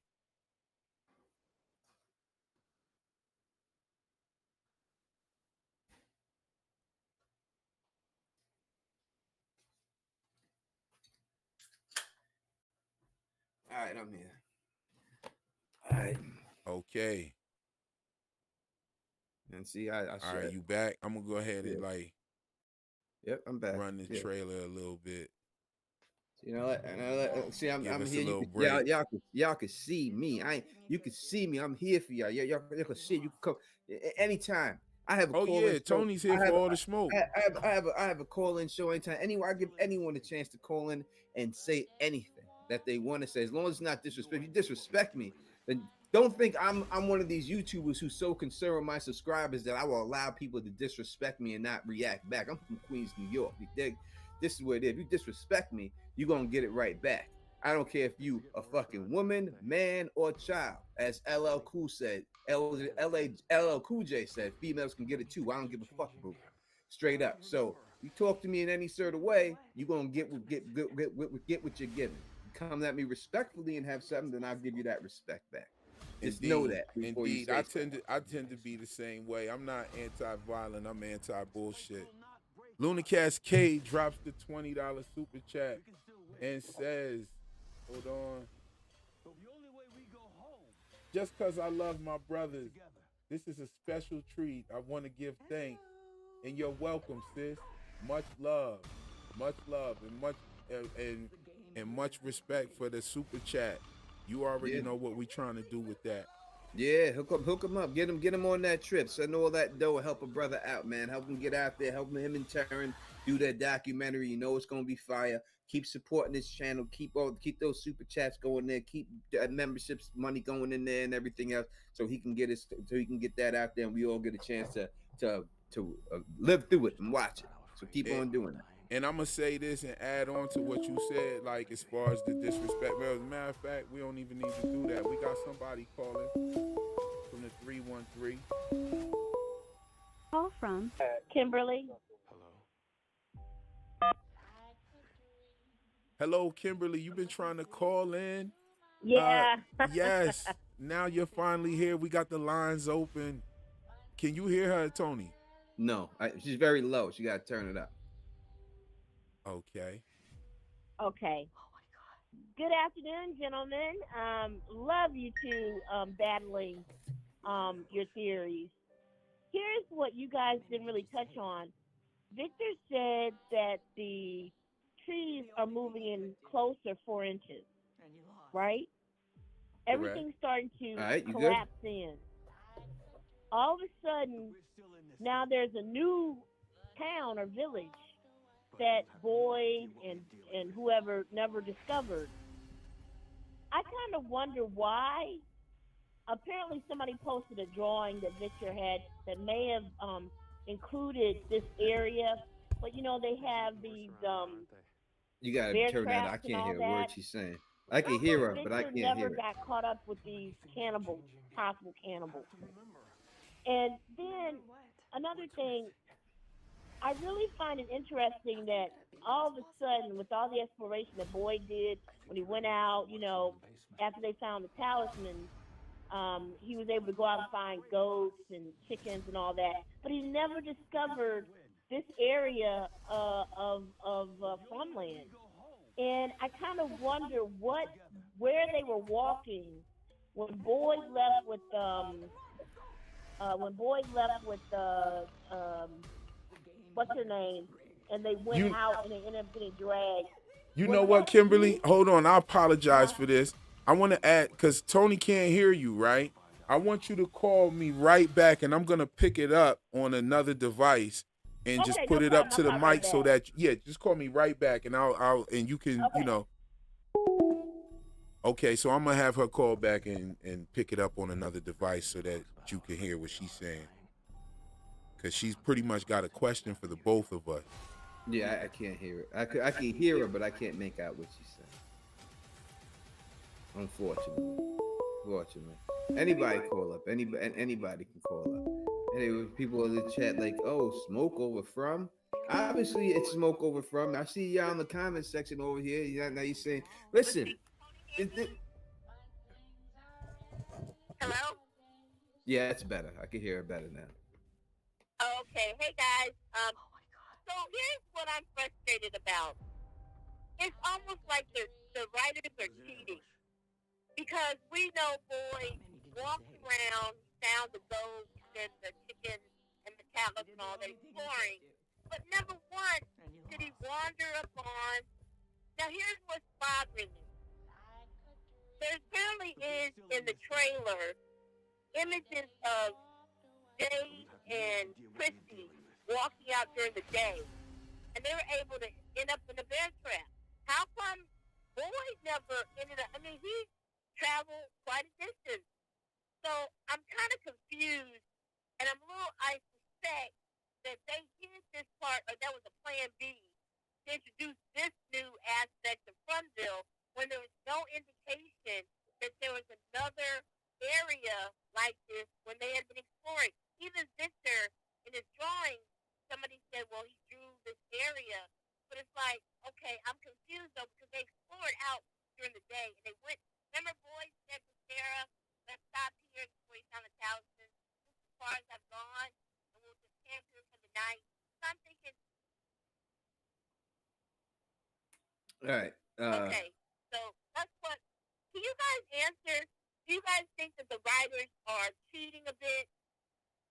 All right, I'm here. All right, Okay. and see, I All right, said, you back? I'm gonna go ahead yeah, and like yep, I'm back. run the Yeah. trailer a little bit. You know, and see, Give I'm us a here. You little could, break. y'all could see me. You could see me. I'm here for y'all. Y'all can see. You can come anytime. I have a Oh call in yeah, show. Tony's here I for have all the smoke. I have a call in show anytime. Anywhere I give anyone a chance to call in and say anything that they want to say, as long as it's not disrespect. If you disrespect me, then don't think I'm one of these YouTubers who's so concerned with my subscribers that I will allow people to disrespect me and not react back. I'm from Queens, New York. This is what it is. If you disrespect me, you're gonna get it right back. I don't care if you a fucking woman, man, or child. As LL Cool said, LL Cool J said, females can get it too. I don't give a fuck, boo. Straight up. So you talk to me in any sort of way, you're gonna get what you're giving. You come at me respectfully and have something, then I'll give you that respect back. Just know Indeed, that before you indeed. say something. I tend to be the same way. I'm not anti-violent. I'm anti-bullshit. Lunacast K drops the $20 super chat and says, "Hold on. Just because I love my brothers, this is a special treat. I want to give thanks, and you're welcome, sis. Much love, and much respect for the super chat. You already Yeah. know what we're trying to do with that." Yeah, hook him up, get him on that trip. Send all that dough, help a brother out, man. Help him get out there, help him in turn do that documentary. You know it's gonna be fire. Keep supporting this channel. Keep those super chats going there. Keep memberships money going in there and everything else, so he can get that out there, and we all get a chance to live through it and watch it. So keep And, on doing that. and I'm gonna say this and add on to what you said, like as far as the disrespect. Well, as a matter of fact, we don't even need to do that. We got somebody calling from the 313. Call from Kimberly. Hello, Kimberly. You've been trying to call in. Yeah. Yes. Now you're finally here. We got the lines open. Can you hear her, Tony? No, she's very low. She got to turn it up. Okay. Okay. Good afternoon, gentlemen. Love you two battling your theories. Here's what you guys didn't really touch on. Victor said that the trees are moving in closer 4 inches, right? Correct. Everything's starting All to right, you good? collapse in. All of a sudden, now there's a new town or village that Boyd and whoever never discovered. I kind of wonder why. Apparently, somebody posted a drawing that Victor had that may have included this area, but they have these You gotta bear turn that. I traps and can't all hear a that. word she's saying. I How can hear her, come but I Victor can't never hear it. got caught up with these cannibals, possible cannibals? And then another thing, I really find it interesting that all of a sudden, with all the exploration that Boyd did when he went out, after they found the talisman, he was able to go out and find goats and chickens and all that, but he never discovered this area of Fromland. And I kind of wonder where they were walking when Boyd left with what's her name, and they went You out and they ended up getting dragged. you Was know what, that Kimberly? you? Hold on, I apologize for this. I want to add because Tony can't hear you, right? I want you to call me right back, and I'm gonna pick it up on another device and just Okay, no put it up problem. I'll to the call right mic so back. that just call me right back, and I'll and you can Okay. Okay, so I'm gonna have her call back and pick it up on another device so that you can hear what she's saying, because she's pretty much got a question for the both of us. Yeah, I can't hear it. I can hear her, but I can't make out what she's saying. Unfortunately. Anybody call up. Anybody can call up. Anyway, people in the chat like, oh, smoke over from. Obviously, it's smoke over from. I see y'all in the comment section over here. Now you're saying, listen. Hello? Yeah, it's better. I can hear it better now. Okay. Hey, guys. So here's what I'm frustrated about. It's almost like the writers are cheating. Because we know Boyd walked around, found the goats and the chickens and the cattle and all that exploring, but never once did he wander upon. Now here's what's bothering me. There apparently is in the trailer images of Jade and Christy walking out during the day, and they were able to end up in a bear trap. How come Boyd never ended up? I mean, he traveled quite a distance. So I'm kind of confused, and I suspect that they hid this part, or that was a plan B, to introduce this new aspect of Fromville when there was no indication that there was another area like this when they had been exploring. Even Victor, in his drawing, somebody said, well, he drew this area. But it's like, okay, I'm confused, though, because they explored out during the day, and they went. Remember, Boyd said to Sarah, let's stop here before you found the talisman. This is as far as I've gone, and we'll just camp here for the night. So I'm thinking, All right. okay, so that's what. Can you guys answer? Do you guys think that the writers are cheating a bit?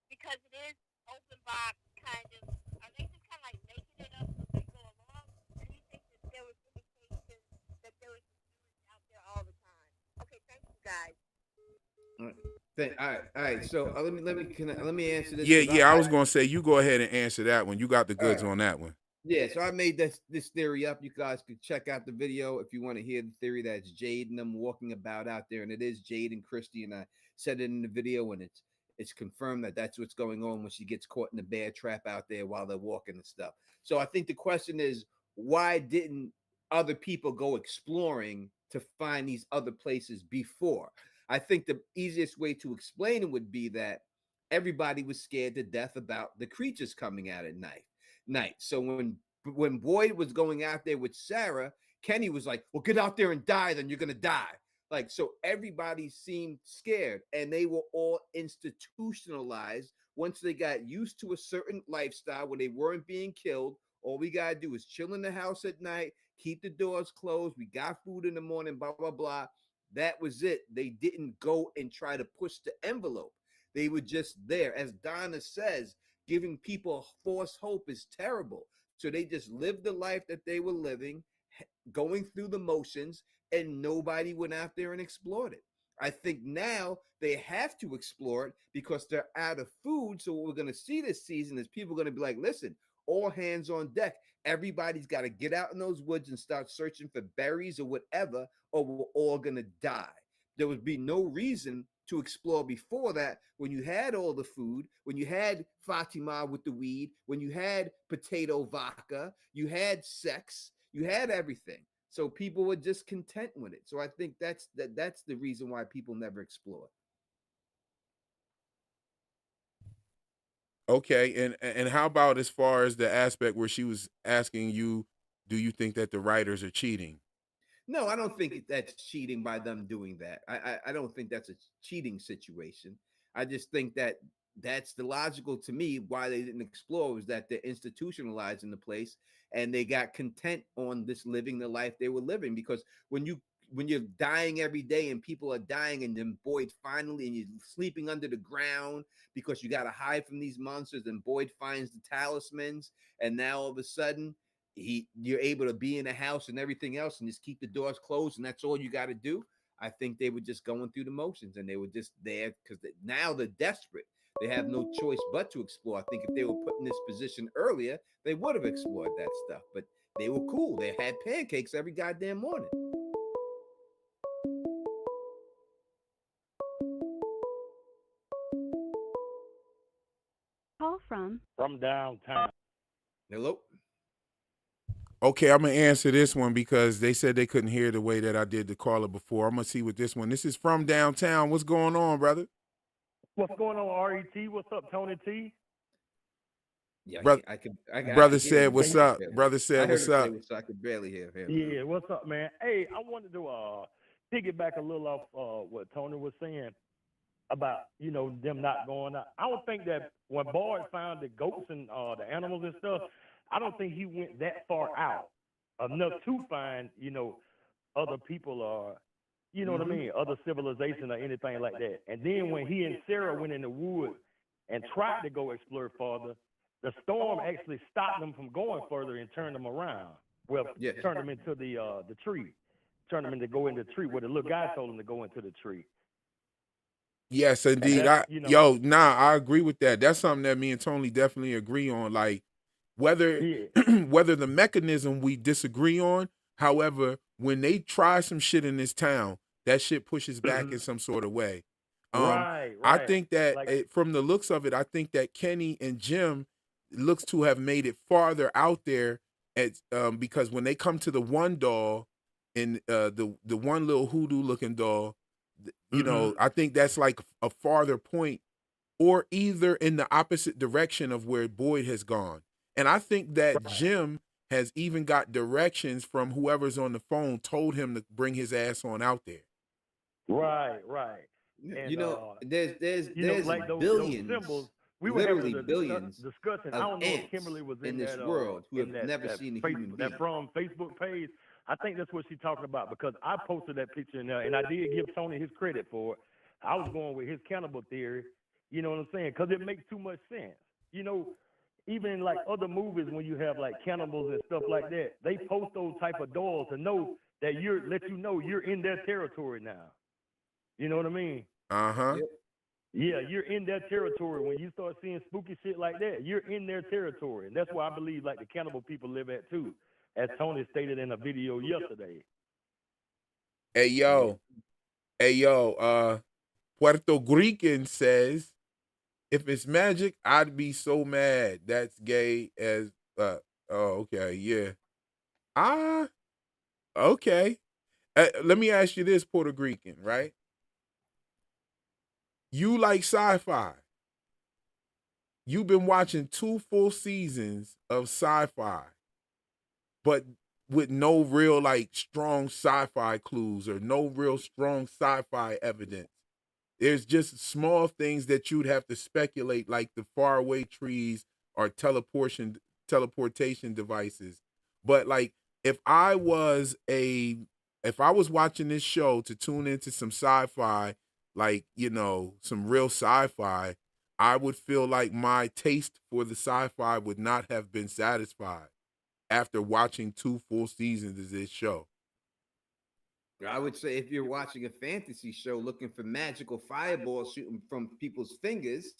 Because it is open box, kind of. Are they just kind of like making it up as they go along? Or do you think that there was indication that there was humans out there all the time? Okay, thank you guys. All right. So let me answer this. Yeah. I was gonna say you go ahead and answer that one. You got the goods on that one. Yeah, so I made this theory up. You guys could check out the video if you want to hear the theory that's Jade and them walking about out there, and it is Jade and Christy, and I said it in the video, and it's confirmed that that's what's going on when she gets caught in the bear trap out there while they're walking and stuff. So I think the question is, why didn't other people go exploring to find these other places before? I think the easiest way to explain it would be that everybody was scared to death about the creatures coming out at night. So when Boyd was going out there with Sarah, Kenny was like, well, get out there and die, then you're gonna die. Like, so everybody seemed scared, and they were all institutionalized once they got used to a certain lifestyle where they weren't being killed. All we gotta do is chill in the house at night, keep the doors closed, we got food in the morning, blah blah blah. That was it. They didn't go and try to push the envelope. They were just there. As Donna says, giving people false hope is terrible. So they just lived the life that they were living, going through the motions, and nobody went out there and explored it. I think now they have to explore it because they're out of food. So what we're going to see this season is people going to be like, listen, all hands on deck. Everybody's got to get out in those woods and start searching for berries or whatever, or we're all going to die. There would be no reason to explore before that when you had all the food, when you had Fatima with the weed, when you had potato vodka, you had sex, you had everything. So people were just content with it. So I think that's the reason why people never explore. Okay, and how about as far as the aspect where she was asking you, do you think that the writers are cheating? No, I don't think that's cheating by them doing that. I don't think that's a cheating situation. I just think that that's the logical to me why they didn't explore was that they're institutionalized in the place and they got content on this living the life they were living. Because when you're dying every day and people are dying and then Boyd finally and you're sleeping under the ground because you got to hide from these monsters and Boyd finds the talismans and now all of a sudden you're able to be in a house and everything else and just keep the doors closed and that's all you got to do. I think they were just going through the motions and they were just there because now they're desperate. They have no choice but to explore. I think if they were put in this position earlier, they would have explored that stuff. But they were cool. They had pancakes every goddamn morning. Call from downtown. Hello. Okay, I'm gonna answer this one because they said they couldn't hear the way that I did the caller before. I'm gonna see what this one. This is from downtown. What's going on, brother? What's going on, RET? What's up, Tony T? Yeah, brother, brother said, "What's up?" Brother said, "What's up?" So I could barely hear him. Yeah, what's up, man? Hey, I wanted to piggyback a little off what Tony was saying about them not going out. I don't think that when Boyd found the goats and the animals and stuff, I don't think he went that far out enough to find other people or what I mean, other civilization or anything like that. And then when he and Sarah went in the woods and tried to go explore further, the storm actually stopped them from going further and turned them around. Well, turned them into the tree, turned them into go into the tree where the little guy told them to go into the tree. Yes, indeed. I agree with that. That's something that me and Tony definitely agree on. Like whether whether the mechanism we disagree on, however, when they try some shit in this town, that shit pushes back in some sort of way. Right. I think that from the looks of it, I think that Kenny and Jim looks to have made it farther out there because when they come to the one doll and the one little hoodoo looking doll, I think that's like a farther point or either in the opposite direction of where Boyd has gone. And I think that Jim has even got directions from whoever's on the phone told him to bring his ass on out there. Right. And, there's like billions, those symbols, we were literally having billions discussing. I don't know if Kimberly was in this that, world who have that, never that seen a Facebook, human being. that from Facebook page. I think that's what she's talking about because I posted that picture in there, and I did give Tony his credit for it. I was going with his cannibal theory, you know what I'm saying? Because it makes too much sense. Even in like other movies when you have like cannibals and stuff like that, they post those type of dolls to know that you're in their territory now. You know what I mean? Uh-huh. Yep. Yeah, you're in their territory. When you start seeing spooky shit like that, you're in their territory. And that's why I believe like the cannibal people live at too, as Tony stated in a video yesterday. Hey yo, Puerto Rican says, if it's magic, I'd be so mad. That's gay as okay, yeah. Okay. Let me ask you this, Puerto Rican, right? You like sci-fi. You've been watching 2 full seasons of sci-fi, but with no real like strong sci-fi clues or no real strong sci-fi evidence. There's just small things that you'd have to speculate, like the faraway trees or teleportation devices. But like if I was watching this show to tune into some sci-fi, like some real sci-fi, I would feel like my taste for the sci-fi would not have been satisfied after watching 2 full seasons of this show. I would say if you're watching a fantasy show looking for magical fireballs shooting from people's fingers,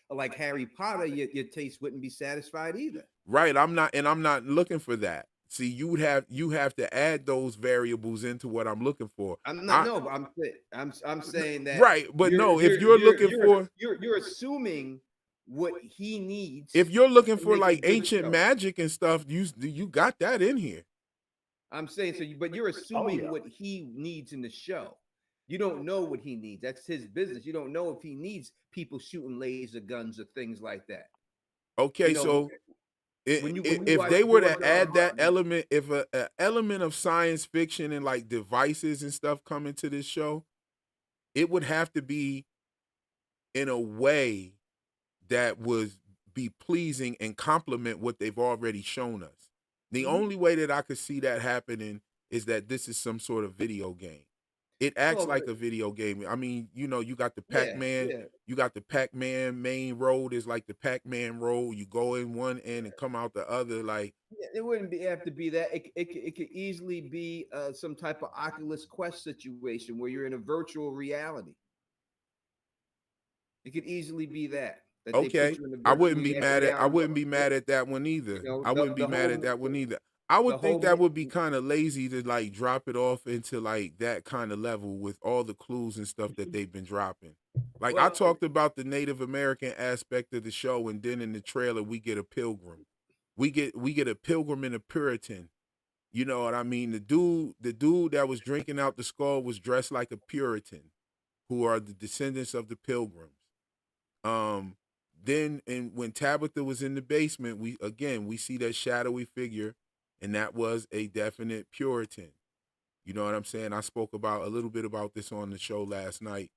like Harry Potter, your taste wouldn't be satisfied either. Right. I'm not looking for that. See, you have to add those variables into what I'm looking for. I'm saying that right, but no, if you're looking for you're assuming what he needs. If you're looking for like ancient magic and stuff, you got that in here. I'm saying so, but you're assuming what he needs in the show. You don't know what he needs. That's his business. You don't know if he needs people shooting laser guns or things like that. Okay, so if they were to add that element, if a element of science fiction and like devices and stuff come into this show, it would have to be in a way that would be pleasing and complement what they've already shown us. The only way that I could see that happening is that this is some sort of video game. It acts like a video game. I mean, you got the Pac-Man, you got the Pac-Man main road is like the Pac-Man road. You go in one end and come out the other. Like it wouldn't have to be that. It could easily be some type of Oculus Quest situation where you're in a virtual reality. It could easily be that. Okay, I wouldn't be mad at that one either. I wouldn't be mad at that one either. I would think that would be kind of lazy to like drop it off into like that kind of level with all the clues and stuff that they've been dropping. Like I talked about the Native American aspect of the show, and then in the trailer we get a pilgrim. We get a pilgrim and a Puritan. You know what I mean? The dude that was drinking out the skull was dressed like a Puritan, who are the descendants of the pilgrims. Then when Tabitha was in the basement, we see that shadowy figure, and that was a definite Puritan. You know what I'm saying? I spoke about a little bit about this on the show last night.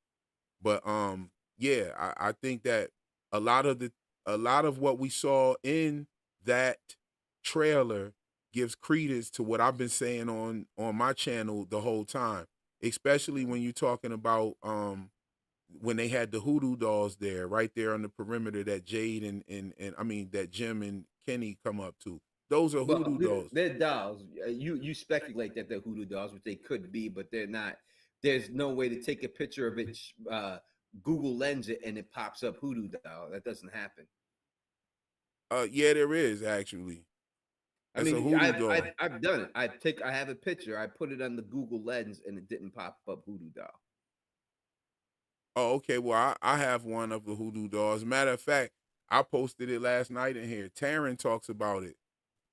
But I think that a lot of what we saw in that trailer gives credence to what I've been saying on my channel the whole time, especially when you're talking about when they had the hoodoo dolls there, right there on the perimeter that Jade and I mean that Jim and Kenny come up to. Those are hoodoo dolls. They're dolls. You speculate that they're hoodoo dolls, which they could be, but they're not. There's no way to take a picture of it, Google Lens it, and it pops up hoodoo doll. That doesn't happen. Yeah, there is actually. That's a hoodoo doll. I've done it. I have a picture. I put it on the Google Lens, and it didn't pop up hoodoo doll. Oh, okay. Well, I have one of the hoodoo dolls. Matter of fact, I posted it last night in here. Taryn talks about it.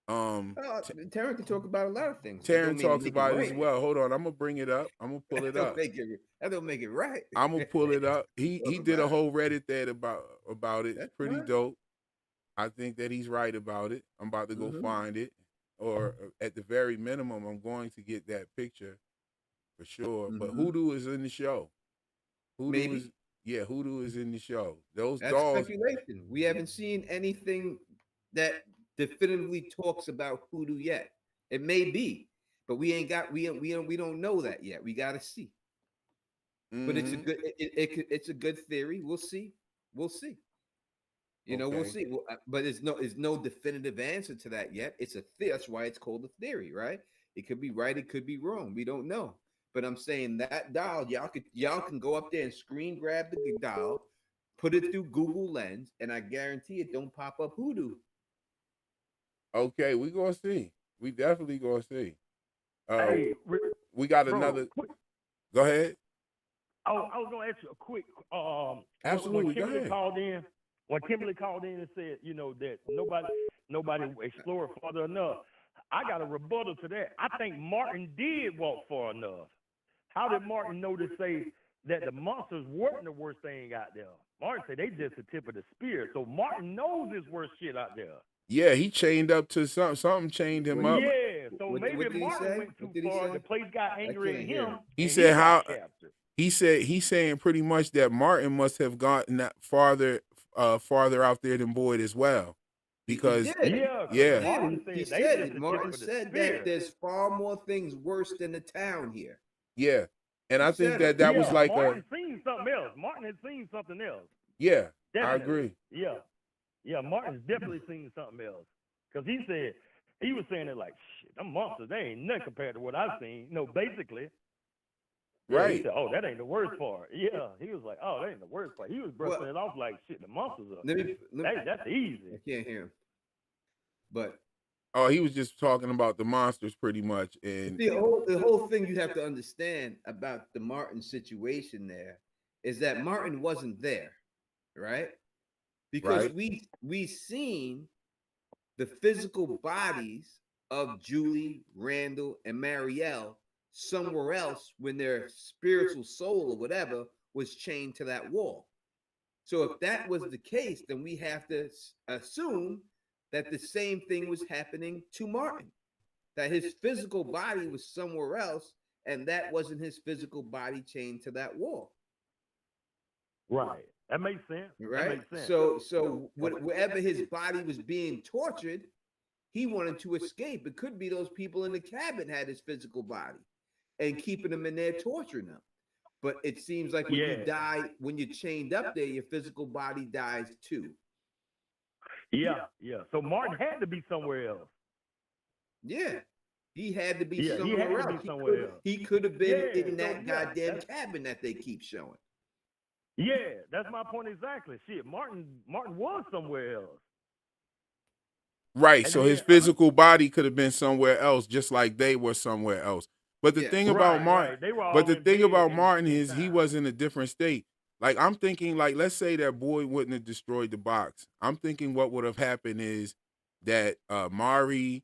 Taryn can talk about a lot of things. Taryn talks about it as well. Hold on, I'm gonna bring it up. I'm gonna pull it up. That don't make it right. I'm gonna pull it up. He did a whole Reddit thread about it. It's pretty dope. I think that he's right about it. I'm about to go find it, or at the very minimum, I'm going to get that picture for sure. But Hoodoo is in the show. Hoodoo is in the show. That's dolls. Speculation. We haven't seen anything that definitively talks about hoodoo yet. It may be, but we don't know that yet. We got to see. But it's a good it's a good theory. We'll see. We'll see. We'll see. But there's no definitive answer to that yet. It's a theory. That's why it's called a theory, right? It could be right. It could be wrong. We don't know. But I'm saying that doll, y'all can go up there and screen grab the doll, put it through Google Lens, and I guarantee it don't pop up hoodoo. Okay, we gonna see. We definitely gonna see. Hey, we got another. Go ahead. I was gonna ask you a quick. Absolutely. When Kimberly called in and said, that nobody explored further enough, I got a rebuttal to that. I think Martin did walk far enough. How did Martin know to say that the monsters weren't the worst thing out there? Martin said they just the tip of the spear. So Martin knows there's worse shit out there. Yeah, he chained up to something chained him up. Yeah, so maybe Martin went too far. The place got angry at him. He's saying pretty much that Martin must have gotten that farther out there than Boyd as well. Because Martin said that there's far more things worse than the town here. Yeah. And I think that was like Martin seen something else. Martin had seen something else. Yeah. I agree. Yeah, Martin's definitely seen something else. Because he was saying it like, shit, them monsters, they ain't nothing compared to what I've seen. basically. Yeah, Right. he said, oh, that ain't the worst part. Yeah, he was like, oh, that ain't the worst part. He was brushing it off like, shit, the monsters are. That's easy. I can't hear him. But oh, he was just talking about the monsters pretty much. And the whole thing you have to understand about the Martin situation there is that Martin wasn't there, right? Because we seen the physical bodies of Julie, Randall, and Marielle somewhere else when their spiritual soul or whatever was chained to that wall. So if that was the case, then we have to assume that the same thing was happening to Martin, that his physical body was somewhere else, and that wasn't his physical body chained to that wall. Right. That makes sense. Right. That makes sense. So wherever his body was being tortured, he wanted to escape. It could be those people in the cabin had his physical body and keeping him in there, torturing them. But it seems like when you die, when you're chained up there, your physical body dies too. Yeah. So Martin had to be somewhere else. Yeah. He had to be somewhere else. He could have been in that goddamn cabin that they keep showing. Yeah, that's my point exactly. Shit, Martin was somewhere else. Right. So his physical body could have been somewhere else, just like they were somewhere else. But the thing about Martin, Martin is he was in a different state. Like I'm thinking, like let's say that boy wouldn't have destroyed the box. I'm thinking what would have happened is that Mari,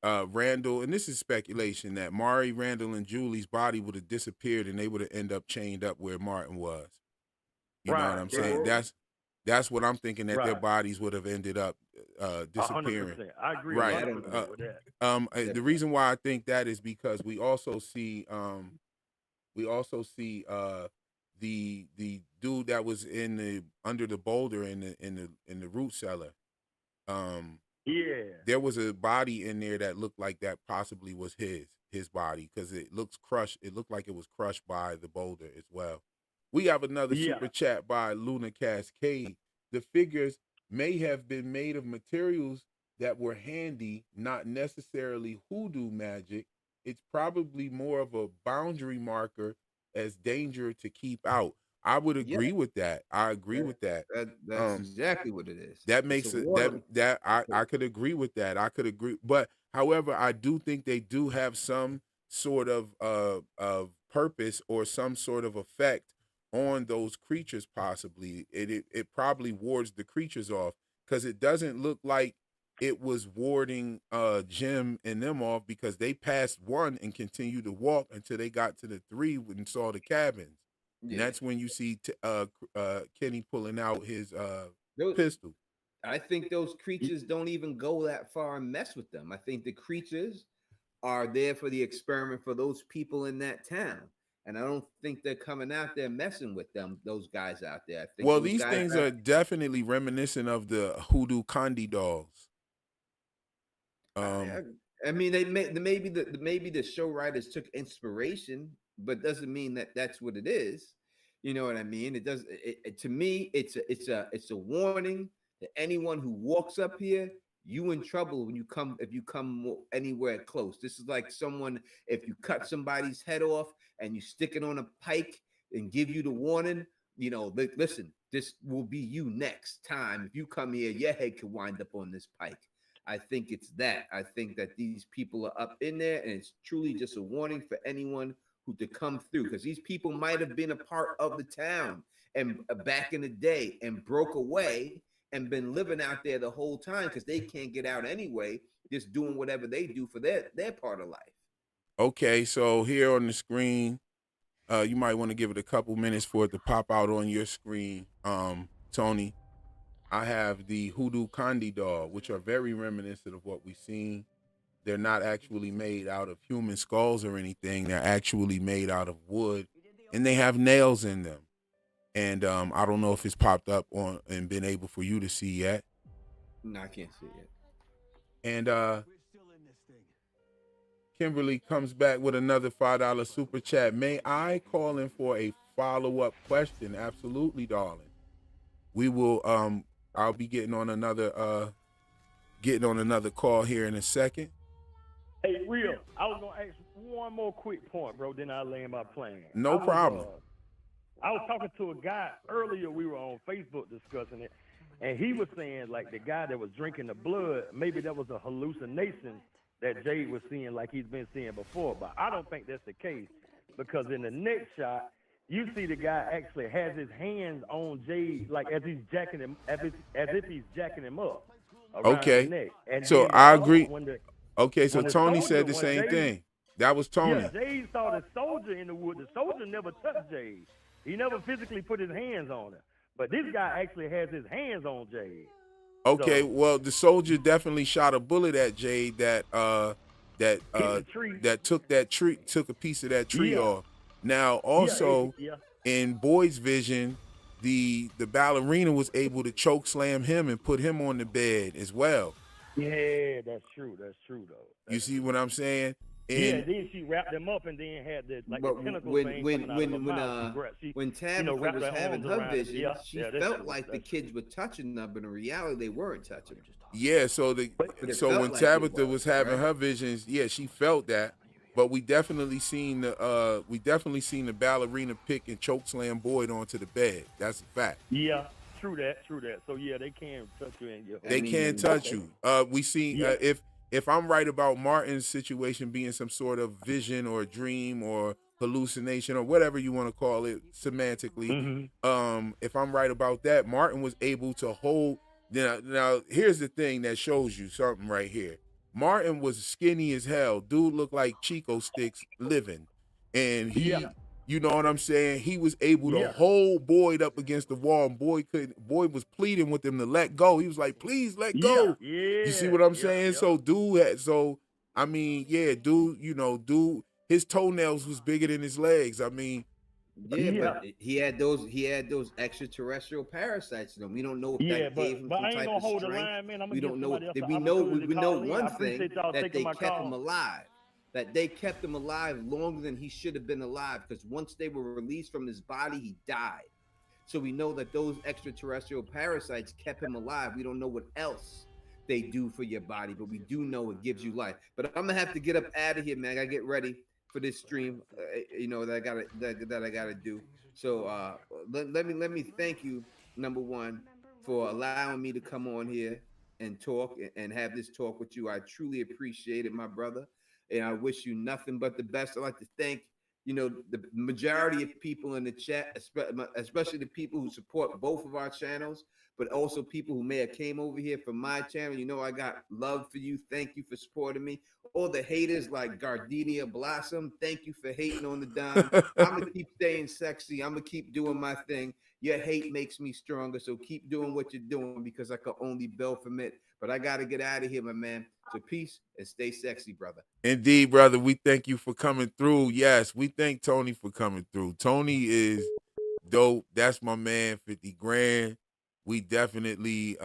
Randall, and this is speculation, that Mari, Randall, and Julie's body would have disappeared and they would have ended up chained up where Martin was. You know what I'm saying? That's what I'm thinking, that their bodies would have ended up disappearing. 100%. I agree. Right. 100% with that. The reason why I think that is because we also see the dude that was under the boulder in the root cellar. There was a body in there that looked like that possibly was his body, because it looks crushed. It looked like it was crushed by the boulder as well. We have another super chat by Luna Cascade. The figures may have been made of materials that were handy, not necessarily hoodoo magic. It's probably more of a boundary marker as danger to keep out. I would agree with that. I agree with that. That's exactly what it is. That makes it I could agree with that. I could agree. But however, I do think they do have some sort of purpose or some sort of effect on those creatures. Possibly it probably wards the creatures off, because it doesn't look like it was warding Jim and them off, because they passed one and continued to walk until they got to the 3 and saw the cabins. And that's when you see Kenny pulling out his pistol. I think those creatures don't even go that far and mess with them. I think the creatures are there for the experiment for those people in that town. And I don't think they're coming out there messing with them, those guys out there. I think these things are definitely reminiscent of the Hoodoo Candy dolls. I mean, maybe the show writers took inspiration, but doesn't mean that that's what it is. You know what I mean? It does. To me, it's a warning to anyone who walks up here. You in trouble when if you come anywhere close. This is like someone, if you cut somebody's head off and you stick it on a pike and give you the warning, listen, this will be you next time. If you come here, your head could wind up on this pike. I think it's that. I think that these people are up in there, and it's truly just a warning for anyone who to come through, because these people might have been a part of the town and back in the day and broke away and been living out there the whole time, because they can't get out anyway, just doing whatever they do for their part of life. Okay, so here on the screen, you might want to give it a couple minutes for it to pop out on your screen, Tony. I have the Hoodoo Candy doll, which are very reminiscent of what we've seen. They're not actually made out of human skulls or anything. They're actually made out of wood, and they have nails in them. And I don't know if it's popped up on and been able for you to see yet. No, I can't see it yet. And Kimberly comes back with another $5 super chat. May I call in for a follow-up question? Absolutely, darling. we will I'll be getting on another call here in a second. Hey, real. I was gonna ask one more quick point, bro. Then I'll land my plane. No problem. I was talking to a guy earlier. We were on Facebook discussing it, and he was saying like the guy that was drinking the blood, maybe that was a hallucination that Jade was seeing, like he's been seeing before. But I don't think that's the case, because in the next shot, you see the guy actually has his hands on Jade, like as he's jacking him, as if he's jacking him up. Okay. The neck. And so then I agree. Okay, so Tony said the same thing. That was Tony. Yeah, Jade saw the soldier in the wood. The soldier never touched Jade. He never physically put his hands on her. But this guy actually has his hands on Jade. Okay, well, the soldier definitely shot a bullet at Jade that took a piece of that tree off. Now, also in Boyd's vision, the ballerina was able to choke slam him and put him on the bed as well. Yeah, that's true. That's true, though. You see what I'm saying? And then she wrapped him up and then had the tentacle thing coming out of her mouth. When Tabitha was having her vision, she felt like the kids were touching her, but in reality they weren't touching her. Yeah, so when Tabitha was having her visions, yeah, she felt that. But we definitely seen the ballerina pick and choke slam Boyd onto the bed. That's a fact. Yeah. True that. So yeah, they can touch you in your. They can touch you. We seen if I'm right about Martin's situation being some sort of vision or dream or hallucination or whatever you want to call it semantically. If I'm right about that, Martin was able to hold. Now here's the thing that shows you something right here. Martin was skinny as hell. Dude looked like Chico sticks living, and he. You know what I'm saying? He was able to hold Boyd up against the wall, and Boyd was pleading with him to let go. He was like, "Please let go." You see what I'm saying? So dude, dude, his toenails was bigger than his legs. I mean, but he had those extraterrestrial parasites in him. We don't know if that gave him some type of strength. We don't know. We know one thing, that they kept him alive. That they kept him alive longer than he should have been alive, because once they were released from his body, he died. So we know that those extraterrestrial parasites kept him alive. We don't know what else they do for your body, but we do know it gives you life. But I'm gonna have to get up out of here, man. I gotta get ready for this stream, that I gotta do. So let me thank you, number one, for allowing me to come on here and talk and have this talk with you. I truly appreciate it, my brother. And I wish you nothing but the best. I'd like to thank, the majority of people in the chat, especially the people who support both of our channels, but also people who may have came over here from my channel. I got love for you. Thank you for supporting me. All the haters like Gardenia Blossom, thank you for hating on the Don. I'm going to keep staying sexy. I'm going to keep doing my thing. Your hate makes me stronger, so keep doing what you're doing, because I can only build from it. But I got to get out of here, my man. So peace and stay sexy, brother. Indeed, brother. We thank you for coming through. Yes, we thank Tony for coming through. Tony is dope. That's my man, 50 grand. We definitely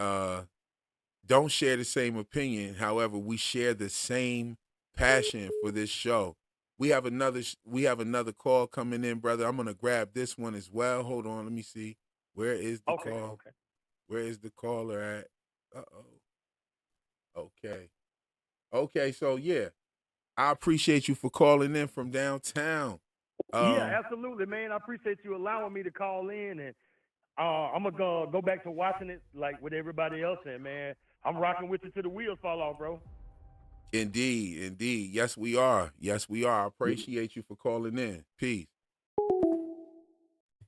don't share the same opinion. However, we share the same passion for this show. We have another call coming in, brother. I'm gonna grab this one as well. Hold on, let me see. Where is the call? Okay. Where is the caller at? Okay, so yeah. I appreciate you for calling in from downtown. Yeah, absolutely, man. I appreciate you allowing me to call in, and I'm gonna go back to watching it like with everybody else. And man, I'm rocking with you till the wheels fall off, bro. Indeed. Yes, we are. I appreciate you for calling in. Peace.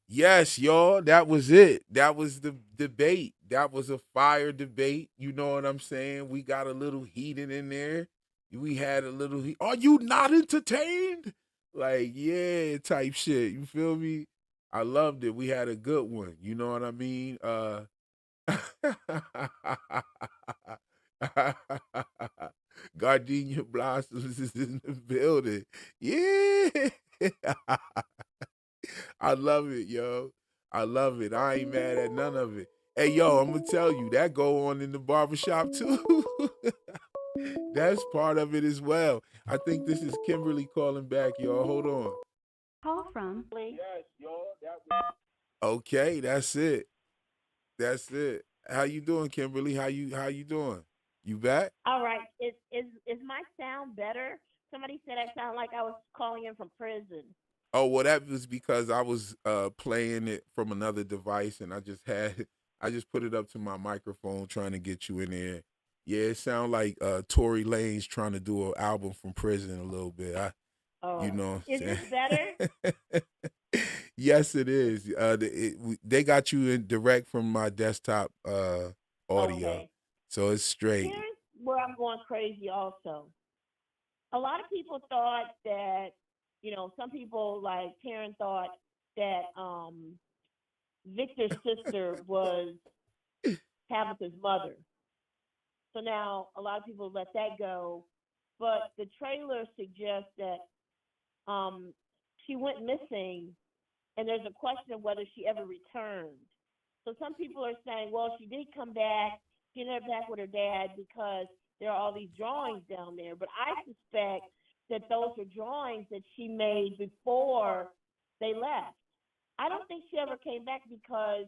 Yes, y'all, that was it. That was the debate. That was a fire debate. You know what I'm saying? We got a little heated in there. We had a little heat. Are you not entertained? Like, yeah, type shit. You feel me? I loved it. We had a good one. You know what I mean? Gardenia Blossoms is in the building. Yeah. I love it, yo. I love it. I ain't mad at none of it. Hey, yo, I'm going to tell you, that go on in the barbershop, too. That's part of it as well. I think this is Kimberly calling back, y'all. Hold on. Call from. Okay, that's it. That's it. How you doing, Kimberly? How you doing? You back? All right. Is my sound better? Somebody said I sound like I was calling in from prison. Oh, well, that was because I was playing it from another device, and I just put it up to my microphone trying to get you in there. Yeah, it sounds like Tory Lanez trying to do an album from prison a little bit. You Oh, know is what this I'm better? saying? Yes, it is. They got you in direct from my desktop audio, Okay. so it's straight. Here's where I'm going crazy. Also, a lot of people thought that, some people like Taryn thought that Victor's sister was Tabitha's mother. So now a lot of people let that go, but the trailer suggests that um, she went missing, and there's a question of whether she ever returned. So some people are saying, well, she did come back. She ended up back with her dad because there are all these drawings down there. But I suspect that those are drawings that she made before they left. I don't think she ever came back because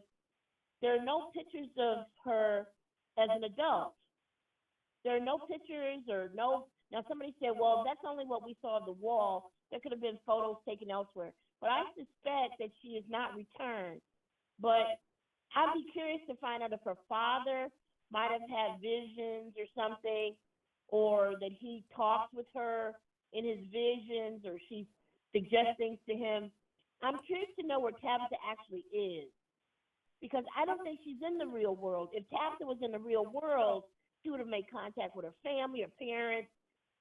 there are no pictures of her as an adult. There are no pictures or no. Now, somebody said, well, that's only what we saw on the wall. There could have been photos taken elsewhere. But I suspect that she is not returned. But I'd be curious to find out if her father might have had visions or something, or that he talks with her in his visions, or she suggests things to him. I'm curious to know where Tabitha actually is, because I don't think she's in the real world. If Tabitha was in the real world, she would have made contact with her family, her parents.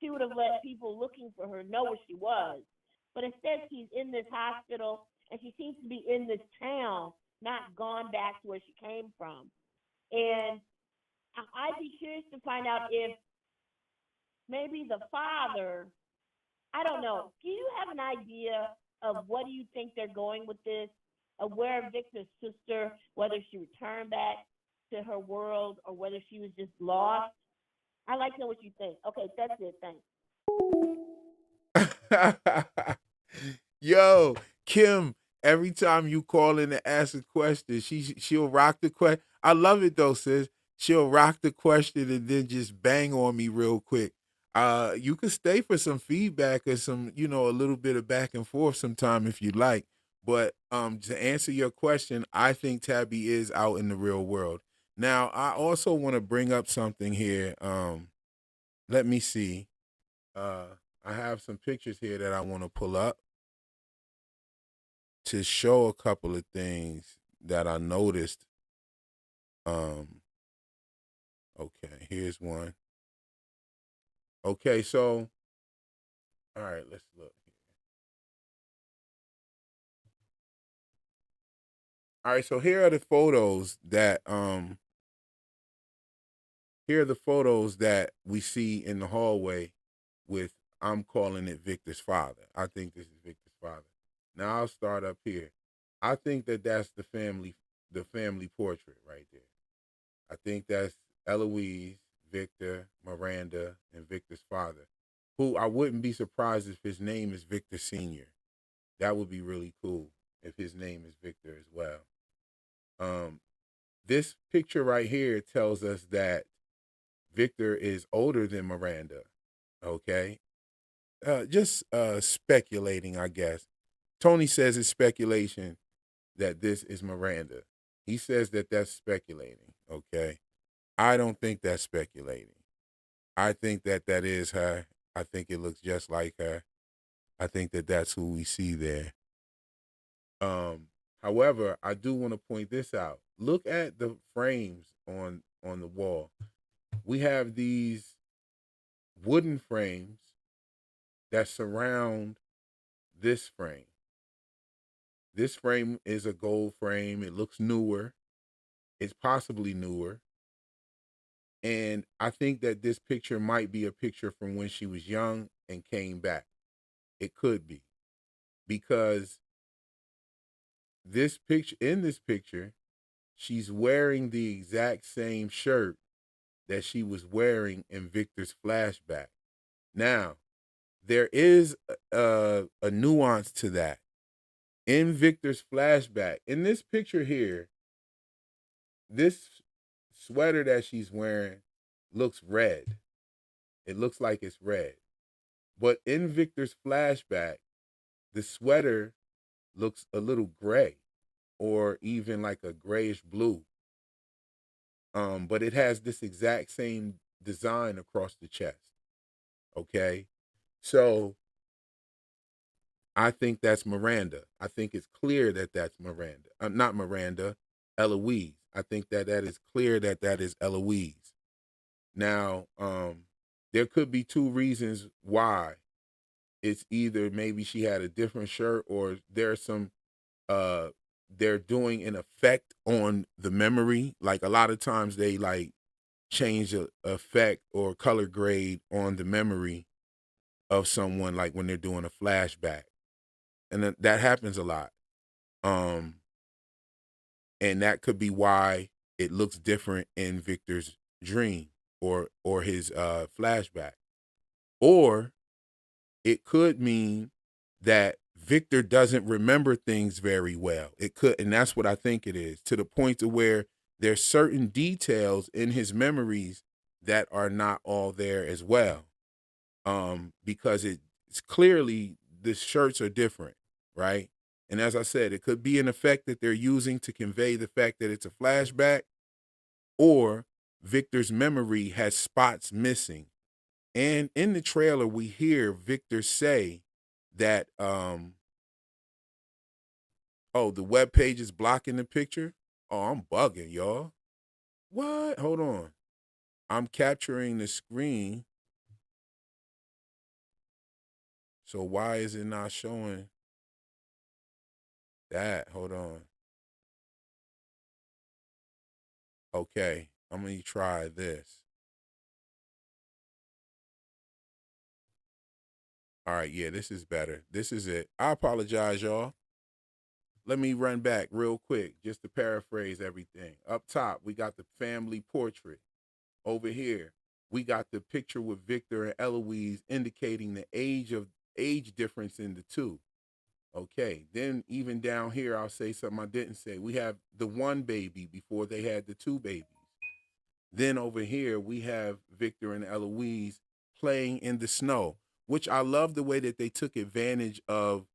She would have let people looking for her know where she was. But instead, she's in this hospital, and she seems to be in this town, not gone back to where she came from. And I'd be curious to find out if maybe the father, I don't know. Do you have an idea of what do you think they're going with this? Of where Victor's sister, whether she returned back to her world or whether she was just lost? I'd like to know what you think. Okay, that's it. Thanks. Yo, Kim, every time you call in to ask a question, she'll rock the question. I love it though, sis. She'll rock the question and then just bang on me real quick. You can stay for some feedback or some, a little bit of back and forth sometime if you like. But to answer your question, I think Tabby is out in the real world. Now, I also want to bring up something here. Let me see. I have some pictures here that I want to pull up to show a couple of things that I noticed. Okay, here's one. Okay, so all right, let's look here. All right, so here are the photos that we see in the hallway with, I'm calling it Victor's father. I think this is Victor's father. Now I'll start up here. I think that that's the family portrait right there. I think that's Eloise, Victor, Miranda, and Victor's father, who I wouldn't be surprised if his name is Victor Sr. That would be really cool if his name is Victor as well. This picture right here tells us that Victor is older than Miranda. Okay. Just speculating, I guess. Tony says it's speculation that this is Miranda. He says that that's speculating. Okay. I don't think that's speculating. I think that that is her. I think it looks just like her. I think that that's who we see there. However, I do want to point this out. Look at the frames on the wall. We have these wooden frames that surround this frame. This frame is a gold frame. It looks newer. It's possibly newer. And I think that this picture might be a picture from when she was young and came back. It could be. Because in this picture, she's wearing the exact same shirt that she was wearing in Victor's flashback. Now, there is a nuance to that. In Victor's flashback, in this picture here, this sweater that she's wearing looks red. It looks like it's red. But in Victor's flashback, the sweater looks a little gray or even like a grayish blue. But it has this exact same design across the chest. Okay. So I think that's Miranda. I think it's clear that that's Miranda. Not Miranda, Eloise. I think that is clear that is Eloise. Now, there could be two reasons why. It's either maybe she had a different shirt, or there's some they're doing an effect on the memory. Like a lot of times they like change a effect or color grade on the memory of someone, like when they're doing a flashback. And that happens a lot. And that could be why it looks different in Victor's dream or his flashback. Or it could mean that Victor doesn't remember things very well. It could, and that's what I think it is, to the point to where there's certain details in his memories that are not all there as well. Because it's clearly the shirts are different, right? And as I said, it could be an effect that they're using to convey the fact that it's a flashback, or Victor's memory has spots missing. And in the trailer, we hear Victor say that, oh, the web page is blocking the picture. Oh, I'm bugging, y'all. What? Hold on. I'm capturing the screen. So why is it not showing that? Hold on. Okay, I'm going to try this. All right, yeah, this is better. This is it. I apologize, y'all. Let me run back real quick just to paraphrase everything. Up top, we got the family portrait. Over here, we got the picture with Victor and Eloise indicating the age difference in the two. Okay, then even down here, I'll say something I didn't say. We have the one baby before they had the two babies. Then over here, we have Victor and Eloise playing in the snow, which I love the way that they took advantage of.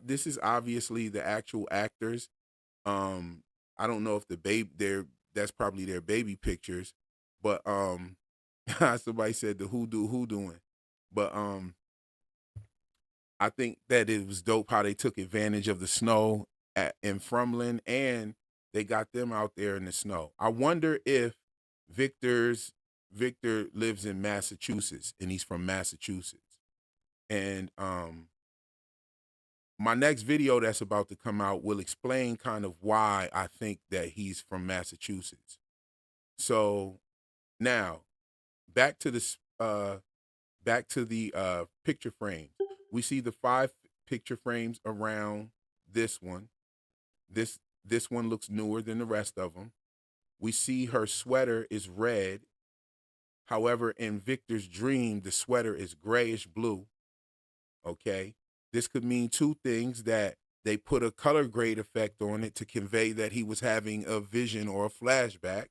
This is obviously the actual actors. I don't know if the baby, that's probably their baby pictures, but somebody said the who doing, but I think that it was dope how they took advantage of the snow in Fromland, and they got them out there in the snow. I wonder if Victor lives in Massachusetts, and he's from Massachusetts. And my next video that's about to come out will explain kind of why I think that he's from Massachusetts. So now back to the picture frames. We see the 5 picture frames around this one. This one looks newer than the rest of them. We see her sweater is red. However, in Victor's dream, the sweater is grayish blue. Okay. This could mean two things: that they put a color grade effect on it to convey that he was having a vision or a flashback,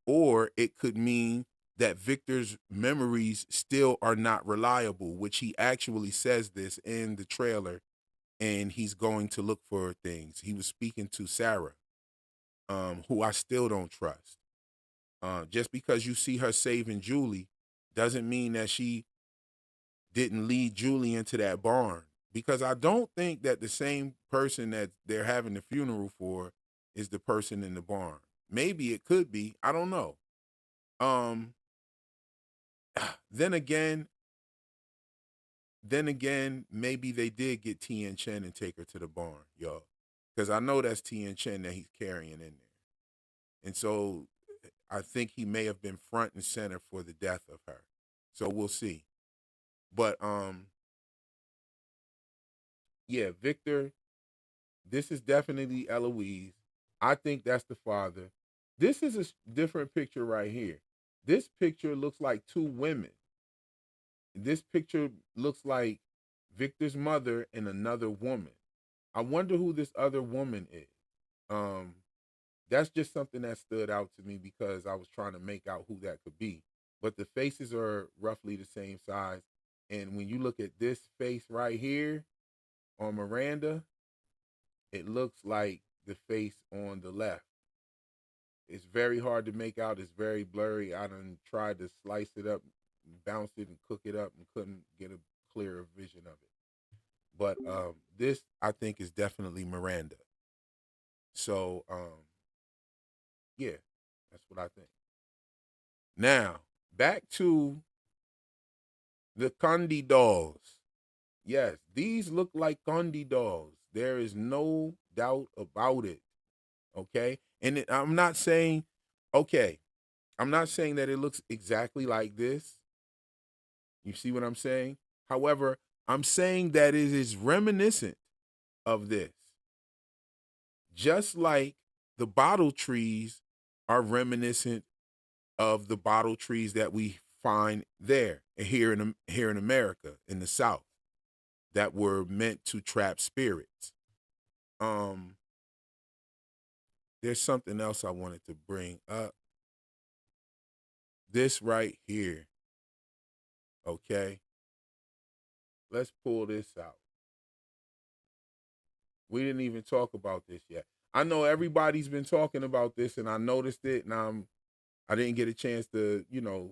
or it could mean that Victor's memories still are not reliable, which he actually says this in the trailer, and he's going to look for things. He was speaking to Sarah, who I still don't trust. Just because you see her saving Julie doesn't mean that she didn't lead Julie into that barn, because I don't think that the same person that they're having the funeral for is the person in the barn. Maybe it could be. I don't know. Then again, maybe they did get Tien Chen and take her to the barn, y'all, because I know that's Tien Chen that he's carrying in there. And so I think he may have been front and center for the death of her. So we'll see. But yeah, Victor, this is definitely Eloise. I think that's the father. This is a different picture right here. This picture looks like two women. This picture looks like Victor's mother and another woman. I wonder who this other woman is. That's just something that stood out to me because I was trying to make out who that could be. But the faces are roughly the same size. And when you look at this face right here on Miranda, it looks like the face on the left. It's very hard to make out. It's very blurry. I done tried to slice it up, bounce it, and cook it up, and couldn't get a clearer vision of it. But this, I think, is definitely Miranda. So, yeah, that's what I think. Now, back to the Condi dolls. Yes, these look like Condi dolls. There is no doubt about it. Okay? And I'm not saying, okay, I'm not saying that it looks exactly like this. You see what I'm saying? However, I'm saying that it is reminiscent of this. Just like the bottle trees are reminiscent of the bottle trees that we find there here in America in the South that were meant to trap spirits. There's something else I wanted to bring up. This right here. Okay. Let's pull this out. We didn't even talk about this yet. I know everybody's been talking about this and I noticed it and I didn't get a chance to,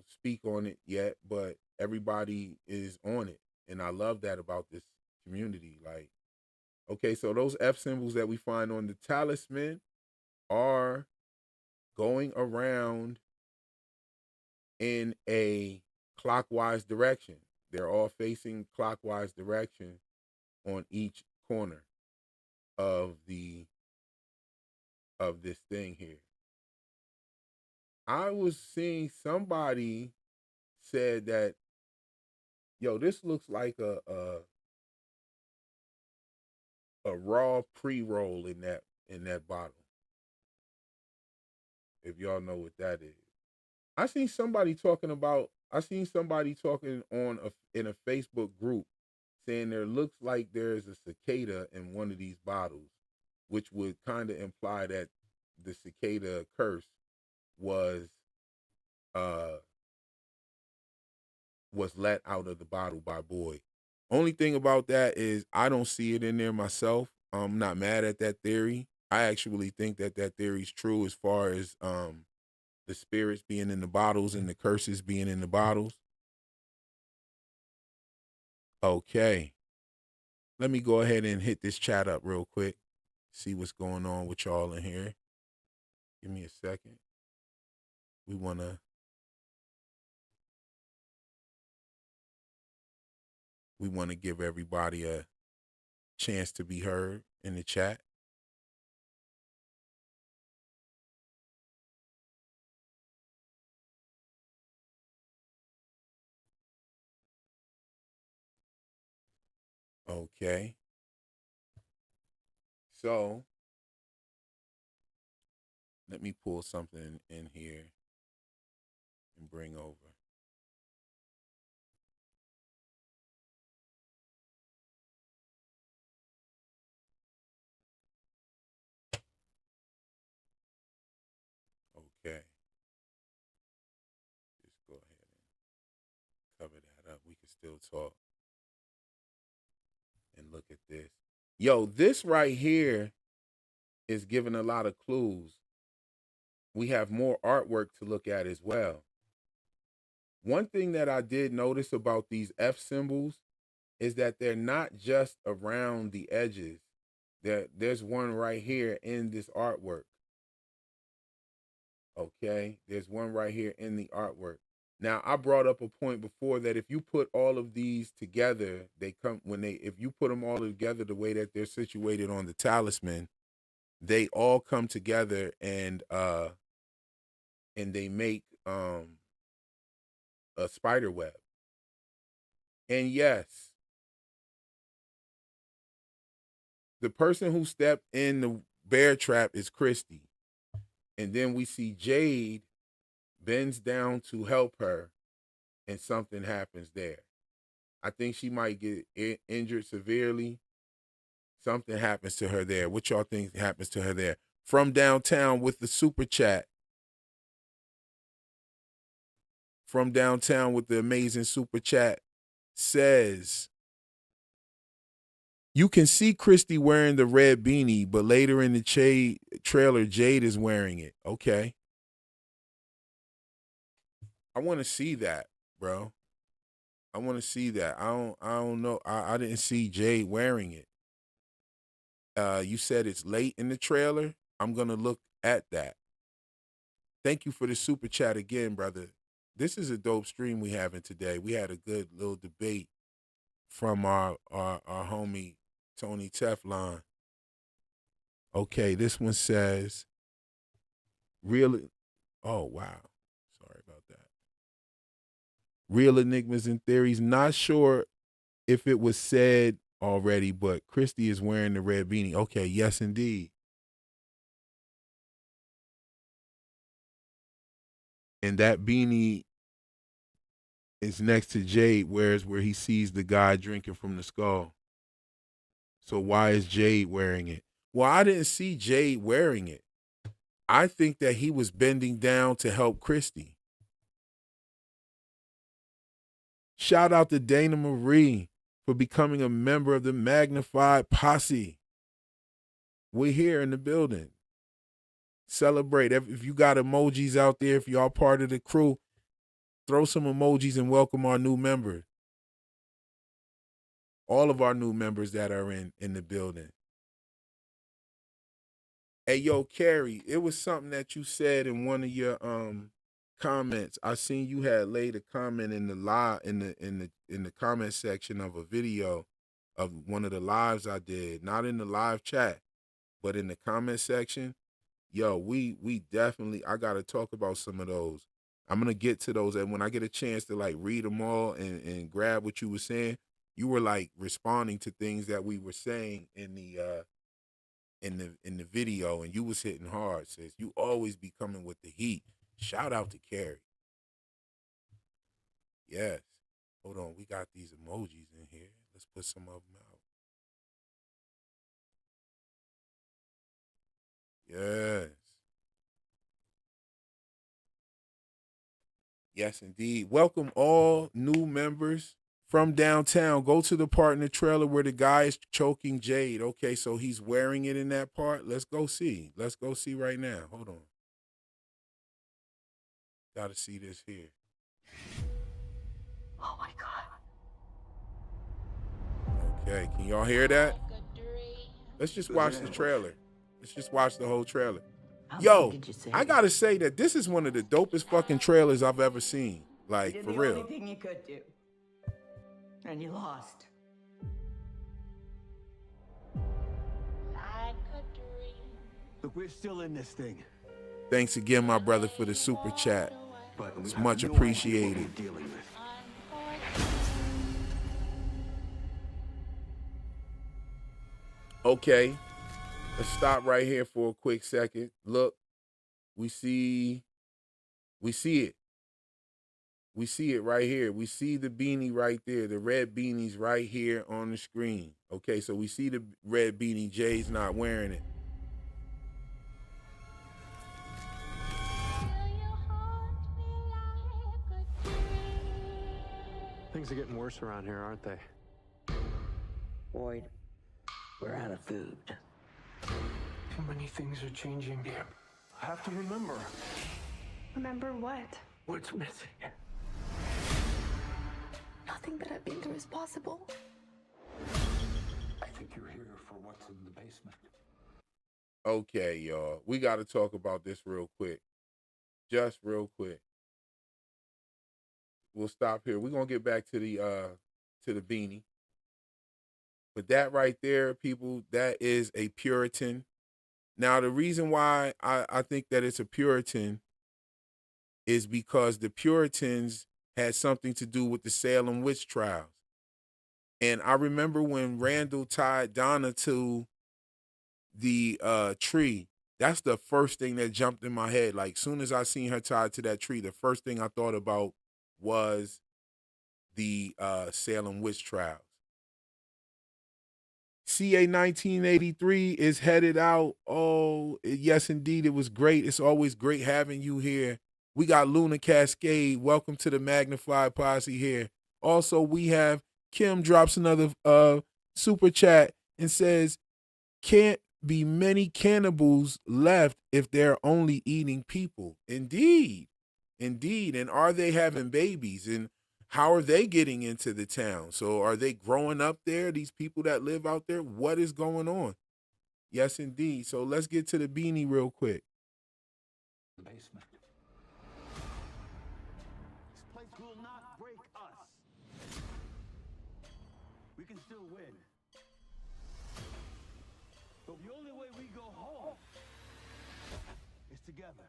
speak on it yet, but everybody is on it. And I love that about this community. Like, okay, so those F symbols that we find on the talisman are going around in a clockwise direction. They're all facing clockwise direction on each corner of this thing here. I was seeing somebody said that, yo, this looks like a raw pre-roll in that bottle. If y'all know what that is. I seen somebody talking on in a Facebook group saying there looks like there's a cicada in one of these bottles, which would kind of imply that the cicada curse was let out of the bottle by Boyd. Only thing about that is I don't see it in there myself. I'm not mad at that theory. I actually think that theory is true as far as the spirits being in the bottles and the curses being in the bottles. Okay. Let me go ahead and hit this chat up real quick. See what's going on with y'all in here. Give me a second. We want to give everybody a chance to be heard in the chat. Okay. So let me pull something in here and bring over. Okay. Just go ahead and cover that up. We can still talk and look at this. Yo, this right here is giving a lot of clues. We have more artwork to look at as well. One thing that I did notice about these F symbols is that they're not just around the edges. There's one right here in this artwork. Okay, there's one right here in the artwork. Now, I brought up a point before that if you put all of these together, if you put them all together the way that they're situated on the talisman, they all come together and they make a spider web. And yes, the person who stepped in the bear trap is Christy. And then we see Jade bends down to help her and something happens there. I think she might get injured severely. Something happens to her there. What y'all think happens to her there? from downtown with the super chat. From downtown with the amazing super chat says, you can see Christy wearing the red beanie, but later in the trailer, Jade is wearing it. Okay. I want to see that, bro. I want to see that. I don't know. I didn't see Jade wearing it. You said it's late in the trailer. I'm going to look at that. Thank you for the super chat again, brother. This is a dope stream we having today. We had a good little debate from our homie Tony Teflon. Okay, this one says, really? Oh, wow. Sorry about that. Real Enigmas and Theories. Not sure if it was said already, but Christy is wearing the red beanie. Okay, yes, indeed. And that beanie is next to Jade, where he sees the guy drinking from the skull. So why is Jade wearing it? Well, I didn't see Jade wearing it. I think that he was bending down to help Christy. Shout out to Dana Marie for becoming a member of the Magnified Posse. We're here in the building. Celebrate. If you got emojis out there, if y'all part of the crew, throw some emojis and welcome our new members. All of our new members that are in the building. Hey, yo, Carrie, it was something that you said in one of your comments. I seen you had laid a comment in the live in the comment section of a video of one of the lives I did, not in the live chat, but in the comment section. Yo, we definitely, I gotta talk about some of those. I'm gonna get to those, and when I get a chance to like read them all and grab what you were saying, you were like responding to things that we were saying in the video, and you was hitting hard. Says you always be coming with the heat. Shout out to Carrie. Yes. Hold on, we got these emojis in here. Let's put some of them out. Yes. Yes, indeed. Welcome all new members from downtown. Go to the part in the trailer where the guy is choking Jade. Okay, so he's wearing it in that part. Let's go see. Let's go see right now. Hold on. Got to see this here. Oh my God. Okay, can y'all hear that? Let's just watch the trailer. Let's just watch the whole trailer. Yo, I gotta say that this is one of the dopest fucking trailers I've ever seen. Like, for real. You did the only thing you could do. And you lost. Look, we're still in this thing. Thanks again, my brother, for the super chat. But It's much appreciated. Dealing with. Okay, let's stop right here for a quick second. Look, we see it. We see it right here. We see the beanie right there. The red beanie's right here on the screen. Okay, so we see the red beanie. Jay's not wearing it. Things are getting worse around here, aren't they? Boyd, we're out of food. Too many things are changing. Yeah. I have to remember. Remember what? What's missing? Nothing that I've been through is possible. I think you're here for what's in the basement. Okay, y'all. We got to talk about this real quick. Just real quick. We'll stop here. We're going to get back to the beanie. But that right there, people, that is a Puritan. Now, the reason why I think that it's a Puritan is because the Puritans had something to do with the Salem witch trials. And I remember when Randall tied Donna to the tree, that's the first thing that jumped in my head. Like, soon as I seen her tied to that tree, the first thing I thought about was the Salem witch trials. CA 1983 is headed out. Oh, yes, indeed. It was great. It's always great having you here. We got Luna Cascade. Welcome to the Magnified Posse here. Also, we have Kim drops another super chat and says, can't be many cannibals left if they're only eating people. Indeed. Indeed. And are they having babies? And how are they getting into the town? So are they growing up there? These people that live out there? What is going on? Yes, indeed. So let's get to the beanie real quick. The basement. This place will not break us. We can still win. But the only way we go home is together.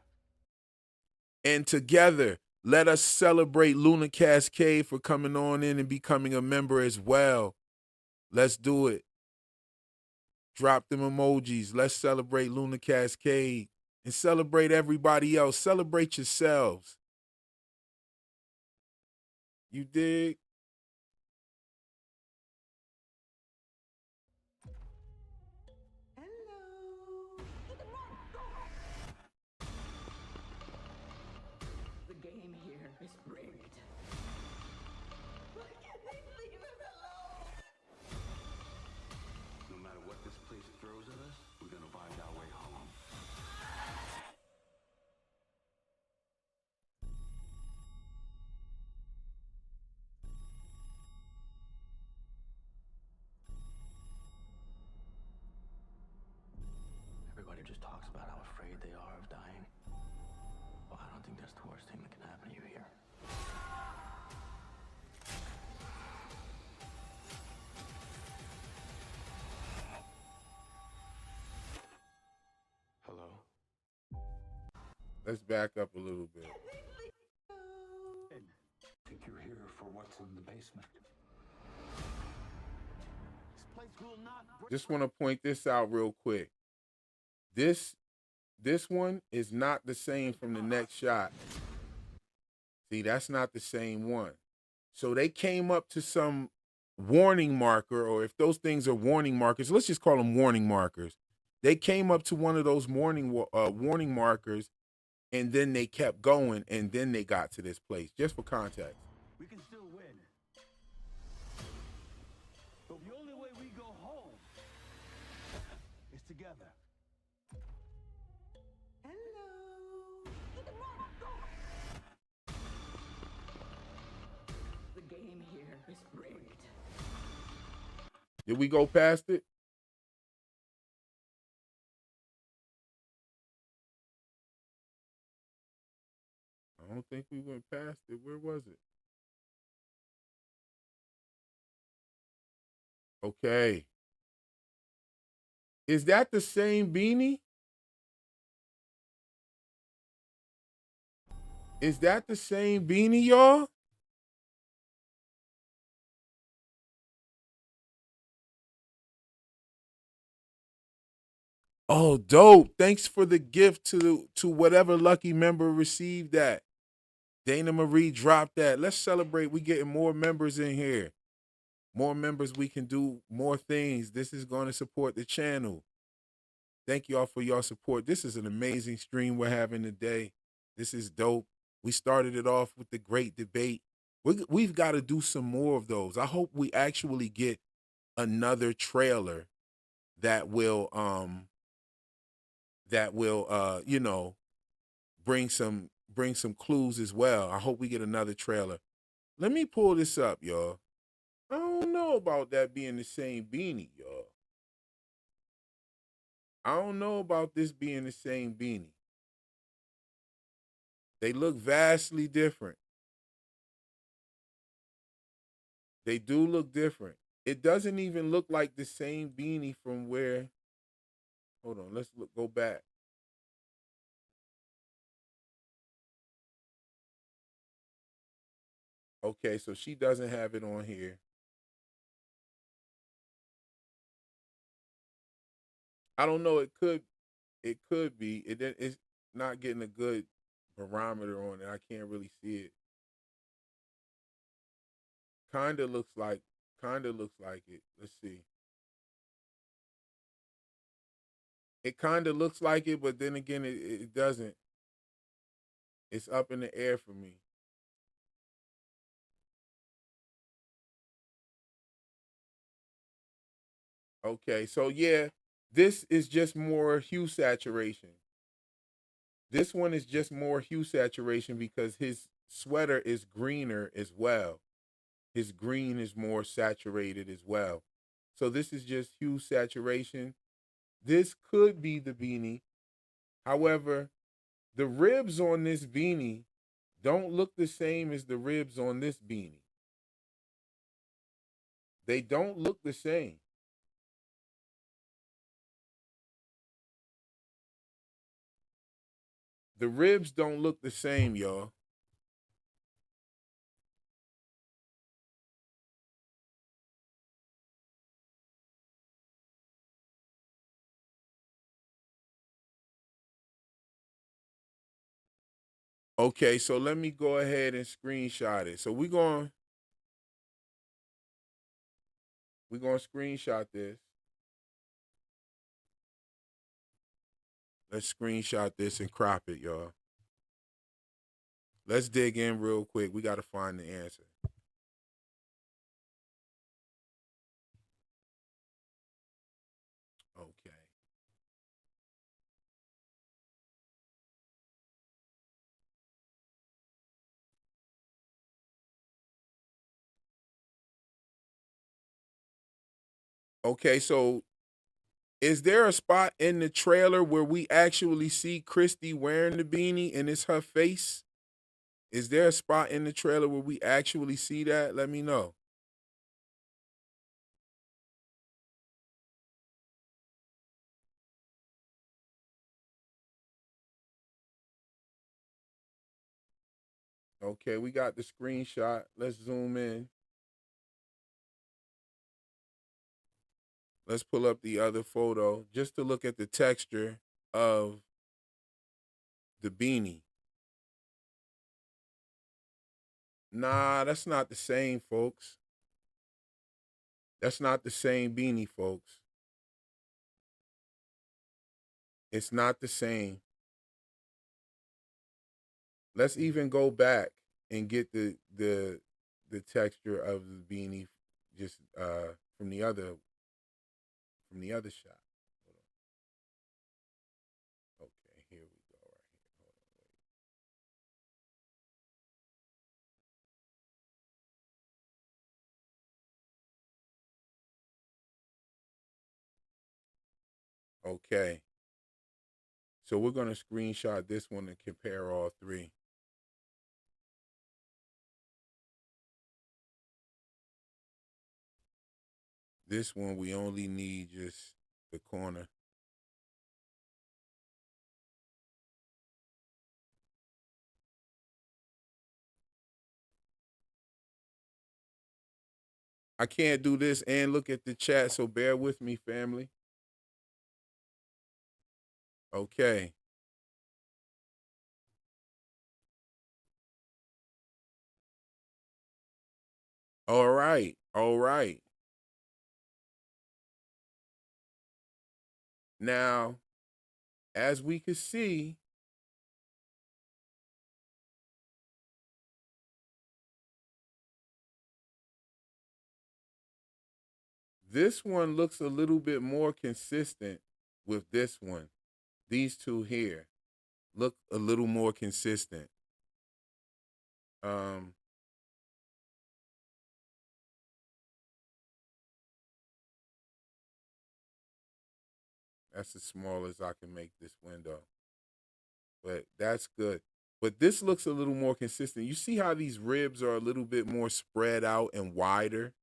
And together, let us celebrate Luna Cascade for coming on in and becoming a member as well. Let's do it. Drop them emojis. Let's celebrate Luna Cascade and celebrate everybody else. Celebrate yourselves. You dig? The game here is rigged. Why can't they leave us alone? No matter what this place throws at us, we're gonna find our way home. Everybody just talks about how afraid they are of dying. Well, I don't think that's the worst thing that can happen to you here. Hello? Let's back up a little bit. I think you're here for what's in the basement. This place will not break. Just want to point this out real quick. This one is not the same from the next shot. See, that's not the same one. So they came up to some warning marker, or if those things are warning markers, let's just call them warning markers. They came up to one of those warning markers, and then they kept going, and then they got to this place, just for context. We can still win. But the only way we go home is together. The game here is rigged. Did we go past it? I don't think we went past it. Where was it? Okay. Is that the same beanie? Is that the same beanie, y'all? Oh, dope. Thanks for the gift to whatever lucky member received that. Dana Marie dropped that. Let's celebrate. We getting more members in here. More members, we can do more things. This is going to support the channel. Thank you all for your support. This is an amazing stream we're having today. This is dope. We started it off with the great debate. We've got to do some more of those. I hope we actually get another trailer that will you know, bring some clues as well. I hope we get another trailer. Let me pull this up, y'all. I don't know about that being the same beanie, y'all. I don't know about this being the same beanie. They look vastly different. They do look different. It doesn't even look like the same beanie from where. Hold on, let's go back. Okay, so she doesn't have it on here. I don't know. It could be. It's not getting a good barometer on it. I can't really see it. Kind of looks like it. Let's see. It kind of looks like it, but then again, it doesn't. It's up in the air for me. Okay, so yeah, this is just more hue saturation. This one is just more hue saturation because his sweater is greener as well. His green is more saturated as well. So this is just hue saturation. This could be the beanie. However, the ribs on this beanie don't look the same as the ribs on this beanie. They don't look the same. The ribs don't look the same, y'all. Okay, so let me go ahead and screenshot it. So we're going to screenshot this. Let's screenshot this and crop it, y'all. Let's dig in real quick. We got to find the answer. Okay. Okay, so is there a spot in the trailer where we actually see Christy wearing the beanie and it's her face? Is there a spot in the trailer where we actually see that? Let me know. Okay, we got the screenshot. Let's zoom in. Let's pull up the other photo just to look at the texture of the beanie. Nah, that's not the same, folks. That's not the same beanie, folks. It's not the same. Let's even go back and get the texture of the beanie just from the other shot. Okay, here we go right here. Hold on, wait. Okay. So we're going to screenshot this one and compare all three. This one, we only need just the corner. I can't do this and look at the chat, so bear with me, family. Okay. All right. All right. Now, as we can see, this one looks a little bit more consistent with this one. These two here look a little more consistent. That's as small as I can make this window. But that's good. But this looks a little more consistent. You see how these ribs are a little bit more spread out and wider?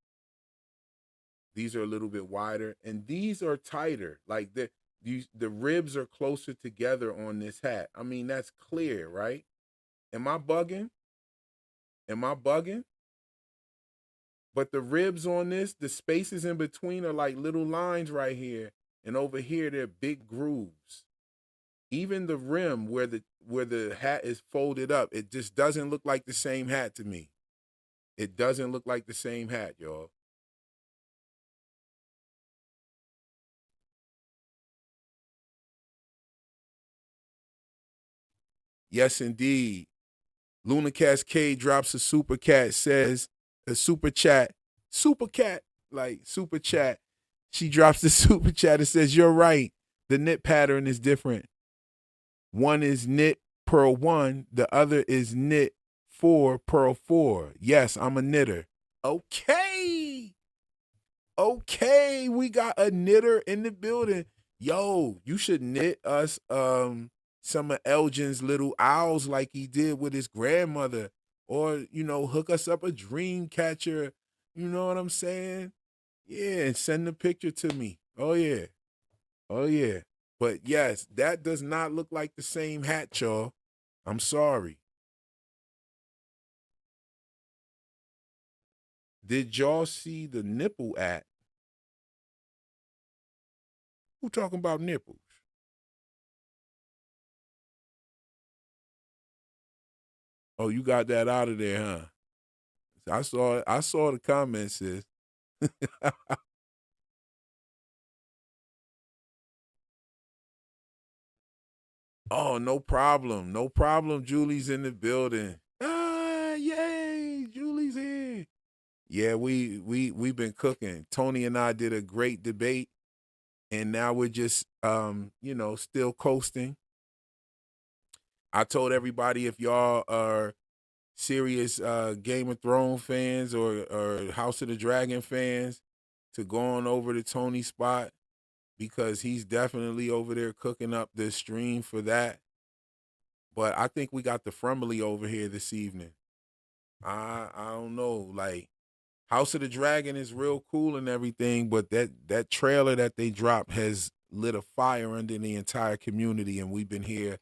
These are a little bit wider, and these are tighter. Like the ribs are closer together on this hat. I mean, that's clear, right? Am I bugging? Am I bugging? But the ribs on this, the spaces in between are like little lines right here, and over here they're big grooves. Even the rim where the hat is folded up, it just doesn't look like the same hat to me. It doesn't look like the same hat, y'all. Yes, indeed. Luna Cascade drops a super cat, says a super chat, super cat, like super chat. She drops the super chat and says, "You're right. The knit pattern is different. One is knit purl 1, the other is knit 4 purl 4. Yes, I'm a knitter." Okay. Okay, we got a knitter in the building. Yo, you should knit us some of Elgin's little owls like he did with his grandmother. Or, hook us up a dream catcher. You know what I'm saying? Yeah, and send the picture to me. Oh yeah. Oh yeah. But yes, that does not look like the same hat, y'all. I'm sorry. Did y'all see the nipple at? Who talking about nipples? Oh, you got that out of there, huh? I saw the comments, sis. Oh, no problem. No problem. Julie's in the building. Ah, yay. Julie's here. Yeah, we've been cooking. Tony and I did a great debate, and now we're just still coasting. I told everybody, if y'all are serious Game of Thrones fans or House of the Dragon fans, to go on over to Tony's spot, because he's definitely over there cooking up the stream for that. But I think we got the Fromland over here this evening. I don't know, like House of the Dragon is real cool and everything, but that trailer that they dropped has lit a fire under the entire community, and we've been here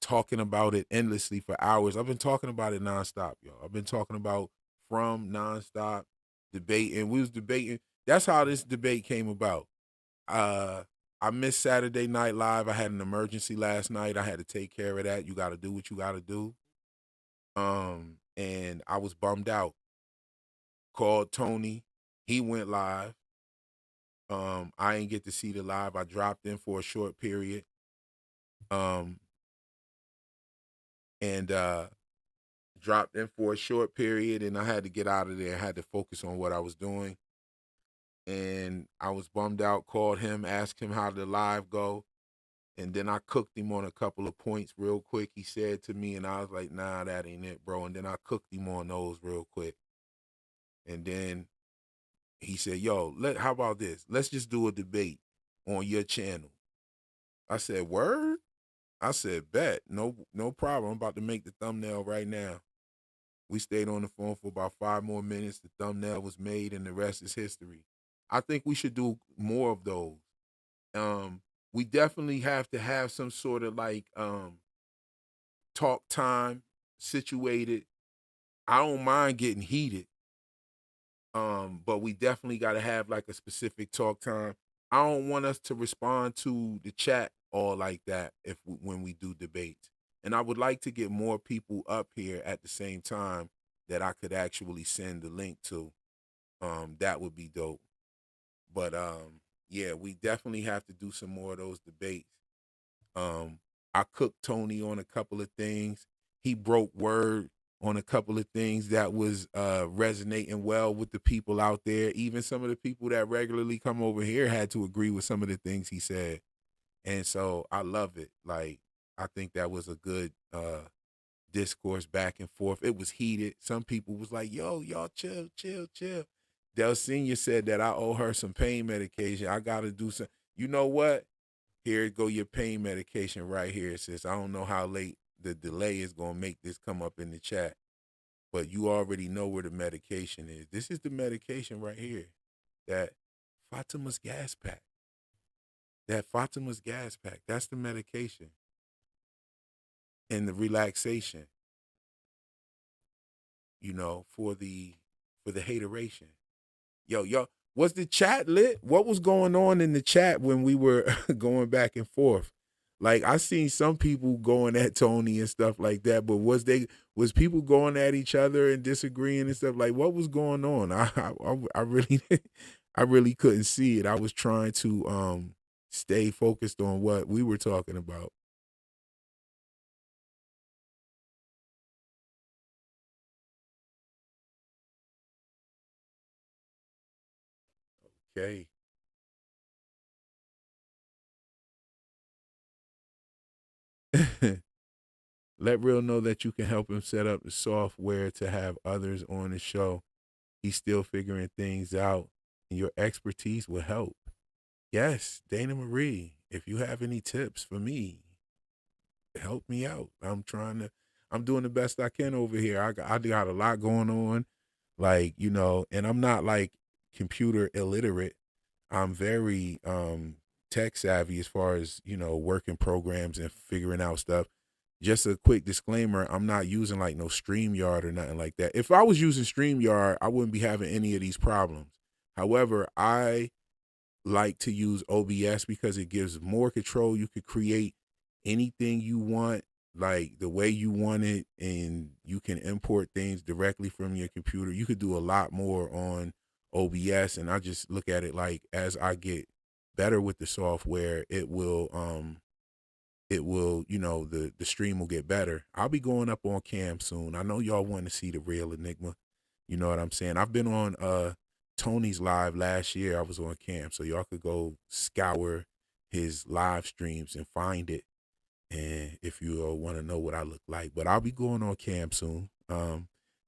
talking about it endlessly for hours. I've been talking about it nonstop, y'all. I've been talking about From nonstop, debating. We was debating. That's how this debate came about. I missed Saturday Night Live. I had an emergency last night. I had to take care of that. You got to do what you got to do. And I was bummed out. Called Tony. He went live. I didn't get to see the live. I dropped in for a short period. And dropped in for a short period, and I had to get out of there. I had to focus on what I was doing. And I was bummed out, called him, asked him how the live go. And then I cooked him on a couple of points real quick. He said to me, and I was like, nah, that ain't it, bro. And then I cooked him on those real quick. And then he said, yo, how about this? Let's just do a debate on your channel. I said, word? I said, bet. No problem. I'm about to make the thumbnail right now. We stayed on the phone for about 5 more minutes. The thumbnail was made, and the rest is history. I think we should do more of those. We definitely have to have some sort of like talk time situated. I don't mind getting heated, but we definitely got to have like a specific talk time. I don't want us to respond to the chat all like that when we do debates. And I would like to get more people up here at the same time that I could actually send the link to. That would be dope. But yeah, we definitely have to do some more of those debates. I cooked Tony on a couple of things. He broke word on a couple of things that was resonating well with the people out there. Even some of the people that regularly come over here had to agree with some of the things he said. And so I love it. Like, I think that was a good discourse back and forth. It was heated. Some people was like, yo, y'all chill. Del Senior said that I owe her some pain medication. I got to do some. You know what? Here go your pain medication right here, sis. I don't know how late the delay is going to make this come up in the chat, but you already know where the medication is. This is the medication right here. That Fatima's gas pack. That's the medication. And the relaxation, for the hateration. Yo, was the chat lit? What was going on in the chat when we were going back and forth? Like, I seen some people going at Tony and stuff like that, but was people going at each other and disagreeing and stuff? Like, what was going on? I really I really couldn't see it. I was trying to stay focused on what we were talking about. Okay. Let Real know that you can help him set up the software to have others on the show. He's still figuring things out, and your expertise will help. Yes, Dana Marie, if you have any tips for me, help me out. I'm doing the best I can over here. I got a lot going on, like, and I'm not like computer illiterate. I'm very tech savvy as far as, working programs and figuring out stuff. Just a quick disclaimer, I'm not using like no StreamYard or nothing like that. If I was using StreamYard, I wouldn't be having any of these problems. However, I like to use OBS because it gives more control. You could create anything you want, like the way you want it, and you can import things directly from your computer. You could do a lot more on OBS, and I just look at it like as I get better with the software, it will the stream will get better. I'll be going up on cam soon. I know y'all want to see the real Enigma. You know what I'm saying? I've been on Tony's live last year. I was on cam, so y'all could go scour his live streams and find it. And if you want to know what I look like, but I'll be going on cam soon.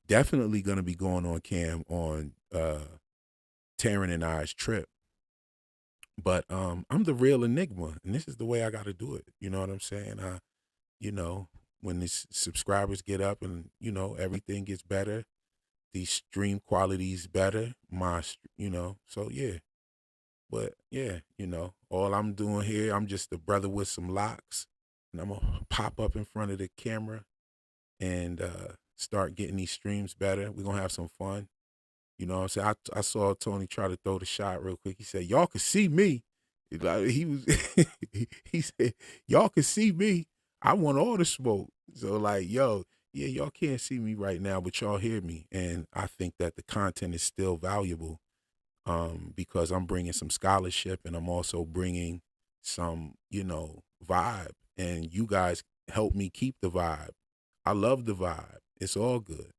Definitely gonna be going on cam on Taryn and I's trip. But I'm the real Enigma, and this is the way I got to do it. You know what I'm saying? When these subscribers get up and everything gets better, the stream quality's better. So yeah. But yeah, all I'm doing here, I'm just a brother with some locks, and I'm gonna pop up in front of the camera and start getting these streams better. We're gonna have some fun. You know what I'm saying? I saw Tony try to throw the shot real quick. He said, "Y'all can see me." He said, "Y'all can see me. I want all the smoke." So like, yo, yeah, y'all can't see me right now, but y'all hear me. And I think that the content is still valuable because I'm bringing some scholarship, and I'm also bringing some, vibe. And you guys help me keep the vibe. I love the vibe. It's all good.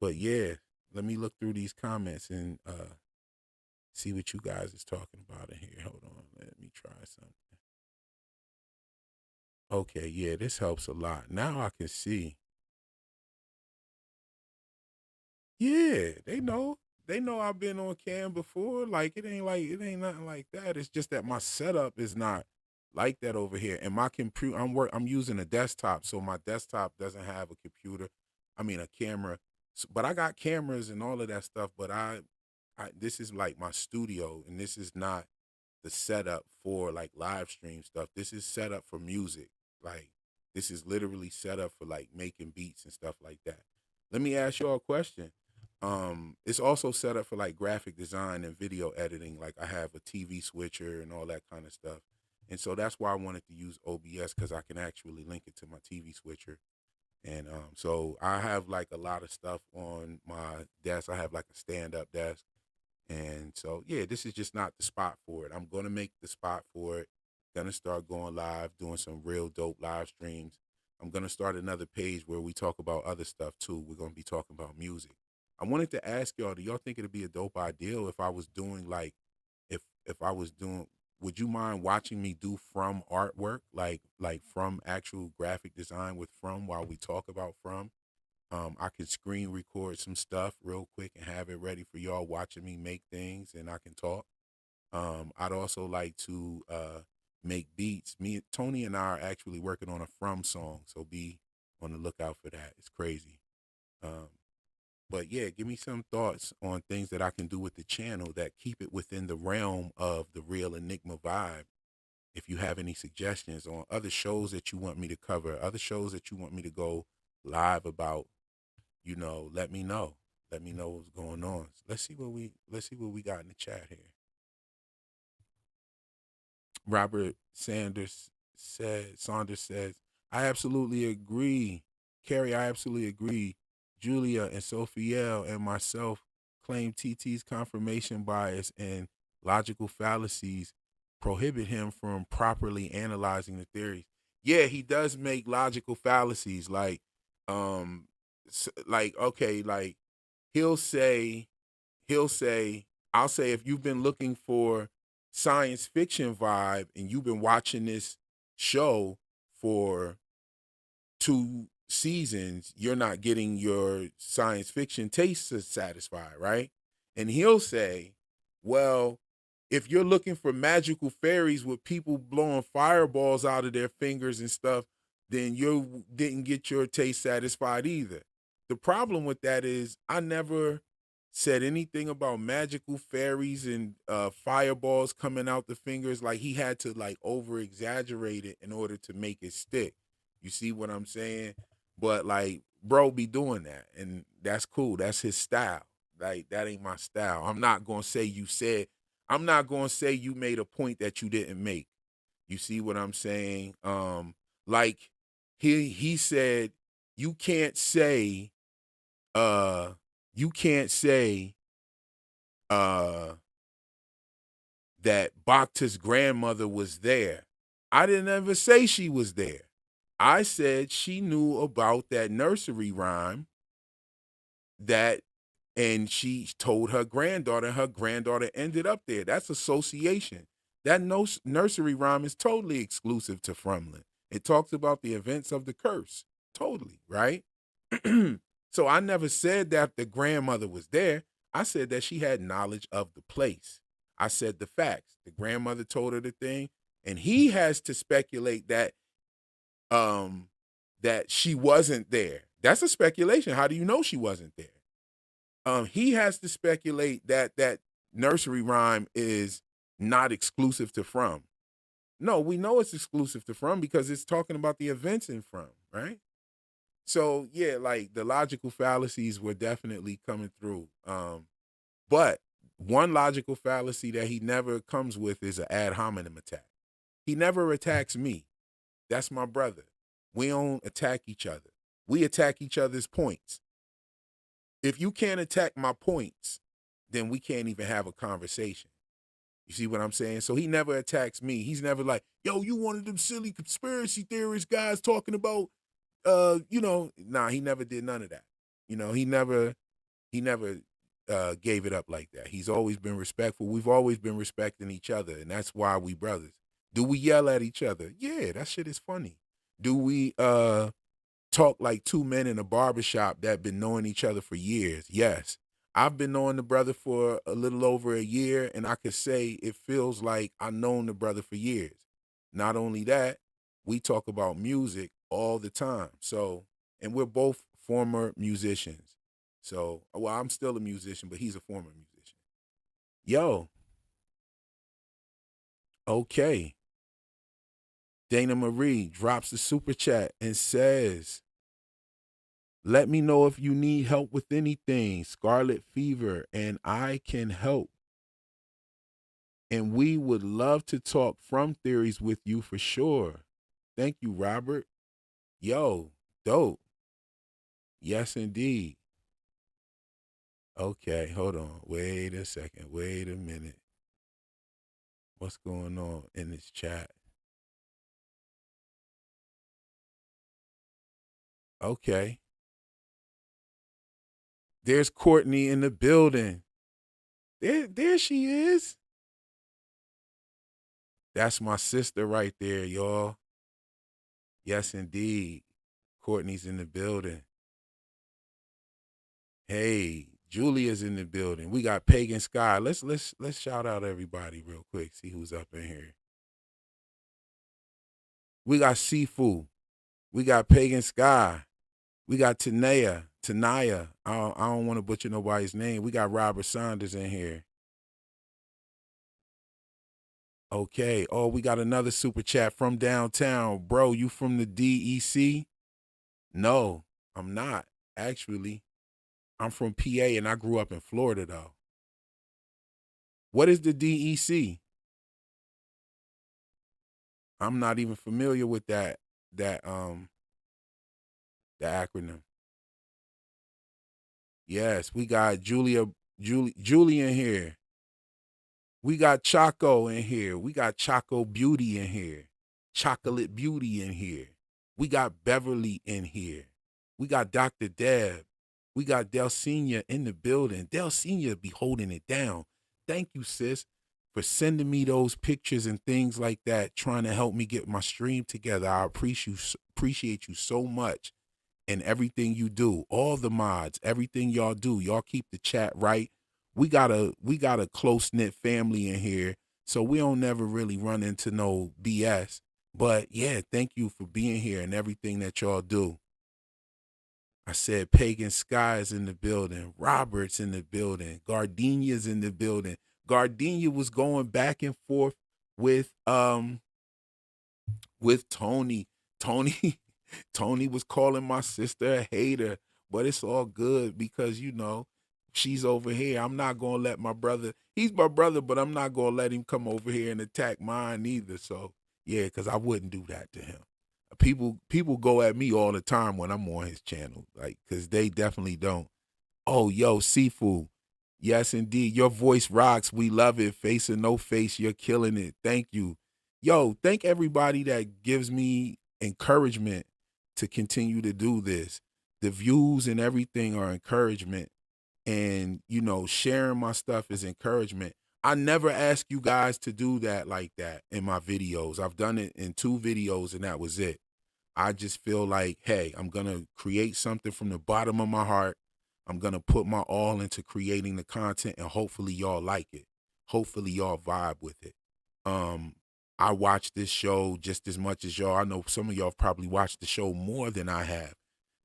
But yeah, let me look through these comments and see what you guys is talking about in here. Hold on. Let me try something. Okay, yeah, this helps a lot. Now I can see. Yeah, they know. They know I've been on cam before. Like it ain't nothing like that. It's just that my setup is not like that over here. And my computer, I'm using a desktop, so my desktop doesn't have a computer. I mean a camera. But I got cameras and all of that stuff, but I this is like my studio, and this is not the setup for like live stream stuff. This is set up for music. Like this is literally set up for like making beats and stuff like that. Let me ask y'all a question. It's also set up for like graphic design and video editing. Like I have a TV switcher and all that kind of stuff. And so that's why I wanted to use OBS, because I can actually link it to my TV switcher. And so I have like a lot of stuff on my desk. I have like a stand-up desk. And so, yeah, this is just not the spot for it. I'm going to make the spot for it. Going to start going live, doing some real dope live streams. I'm going to start another page where we talk about other stuff too. We're going to be talking about music. I wanted to ask y'all, do y'all think it'd be a dope idea if I was doing like, if I was doing, would you mind watching me do from artwork, like from actual graphic design with from while we talk about from? I can screen record some stuff real quick and have it ready for y'all watching me make things, and I can talk. I'd also like to make beats. Tony and I are actually working on a From song, so be on the lookout for that. It's crazy. But yeah, give me some thoughts on things that I can do with the channel that keep it within the realm of the real Enigma vibe. If you have any suggestions on other shows that you want me to cover, other shows that you want me to go live about, let me know. Let me know what's going on. Let's see what we got in the chat here. Robert Saunders says, I absolutely agree. Carrie, I absolutely agree. Julia and Sophiel and myself claim TT's confirmation bias and logical fallacies prohibit him from properly analyzing the theories. Yeah, he does make logical fallacies. Like he'll say I'll say if you've been looking for science fiction vibe and you've been watching this show for 2 seasons, you're not getting your science fiction taste satisfied, right? And he'll say, well, if you're looking for magical fairies with people blowing fireballs out of their fingers and stuff, then you didn't get your taste satisfied either. The problem with that is I never said anything about magical fairies and fireballs coming out the fingers. Like he had to like over exaggerate it in order to make it stick. You see what I'm saying? But like bro be doing that, and that's cool. That's his style. Like that ain't my style. I'm not gonna say I'm not gonna say you made a point that you didn't make. You see what I'm saying? Like he said you can't say uh you can't say that Bacta's grandmother was there. I didn't ever say she was there. I said she knew about that nursery rhyme and she told her granddaughter, and her granddaughter ended up there. That's association. That nursery rhyme is totally exclusive to Fromland. It talks about the events of the curse. Totally, right? So I never said that the grandmother was there. I said that she had knowledge of the place. I said the facts. The grandmother told her the thing, and he has to speculate that that she wasn't there. That's a speculation. How do you know she wasn't there? He has to speculate that that nursery rhyme is not exclusive to From. No, we know it's exclusive to From because it's talking about the events in From, right? So yeah, like the logical fallacies were definitely coming through. But one logical fallacy that he never comes with is an ad hominem attack. He never attacks me. That's my brother. We don't attack each other. We attack each other's points. If you can't attack my points, then we can't even have a conversation. You see what I'm saying? So he never attacks me. He's never like, yo, you one of them silly conspiracy theorist guys talking about, nah, he never did none of that. He never gave it up like that. He's always been respectful. We've always been respecting each other, and that's why we brothers. Do we yell at each other? Yeah, that shit is funny. Do we talk like two men in a barbershop that been knowing each other for years? Yes. I've been knowing the brother for a little over a year, and I could say it feels like I've known the brother for years. Not only that, we talk about music all the time. So, and we're both former musicians. So, well, I'm still a musician, but he's a former musician. Yo. Okay. Dana Marie drops the super chat and says, let me know if you need help with anything, Scarlet Fever, and I can help. And we would love to talk From theories with you for sure. Thank you, Robert. Yo, dope. Yes, indeed. Okay, hold on. Wait a second. Wait a minute. What's going on in this chat? Okay. There's Courtney in the building. There she is. That's my sister right there, y'all. Yes, indeed. Courtney's in the building. Hey, Julia's in the building. We got Pagan Sky. Let's shout out everybody real quick. See who's up in here. We got Sifu. We got Pagan Sky. We got Tanaya. I don't want to butcher nobody's name. We got Robert Saunders in here. Okay. Oh, we got another super chat from downtown. Bro, you from the DEC? No, I'm not, actually. I'm from PA and I grew up in Florida, though. What is the DEC? I'm not even familiar with the acronym. Yes, we got Julie in here. We got Choco in here. We got Choco Beauty in here. Chocolate Beauty in here. We got Beverly in here. We got Dr. Deb. We got Del Senior in the building. Del Senior be holding it down. thank you, sis, for sending me those pictures and things like that, trying to help me get my stream together. I appreciate you so much and everything you do. All the mods, everything y'all do. Y'all keep the chat right. We got a close-knit family in here, so we don't never really run into no BS. But yeah, thank you for being here and everything that y'all do. I said Pagan Sky's in the building. Robert's in the building. Gardenia's in the building. Gardenia was going back and forth with Tony. Tony was calling my sister a hater, but it's all good because, you know, she's over here. I'm not going to let my brother, he's my brother, but I'm not going to let him come over here and attack mine either. So, yeah, because I wouldn't do that to him. People go at me all the time when I'm on his channel, like, because they definitely don't. Oh, yo, Seafood. Yes, indeed. Your voice rocks. We love it. Face or no face, you're killing it. Thank you. Yo, thank everybody that gives me encouragement to continue to do this. The views and everything are encouragement. And, you know, sharing my stuff is encouragement. I never ask you guys to do that like that in my videos. I've done it in 2 videos and that was it. I just feel like, hey, I'm going to create something from the bottom of my heart. I'm going to put my all into creating the content and hopefully y'all like it. Hopefully y'all vibe with it. I watch this show just as much as y'all. I know some of y'all probably watched the show more than I have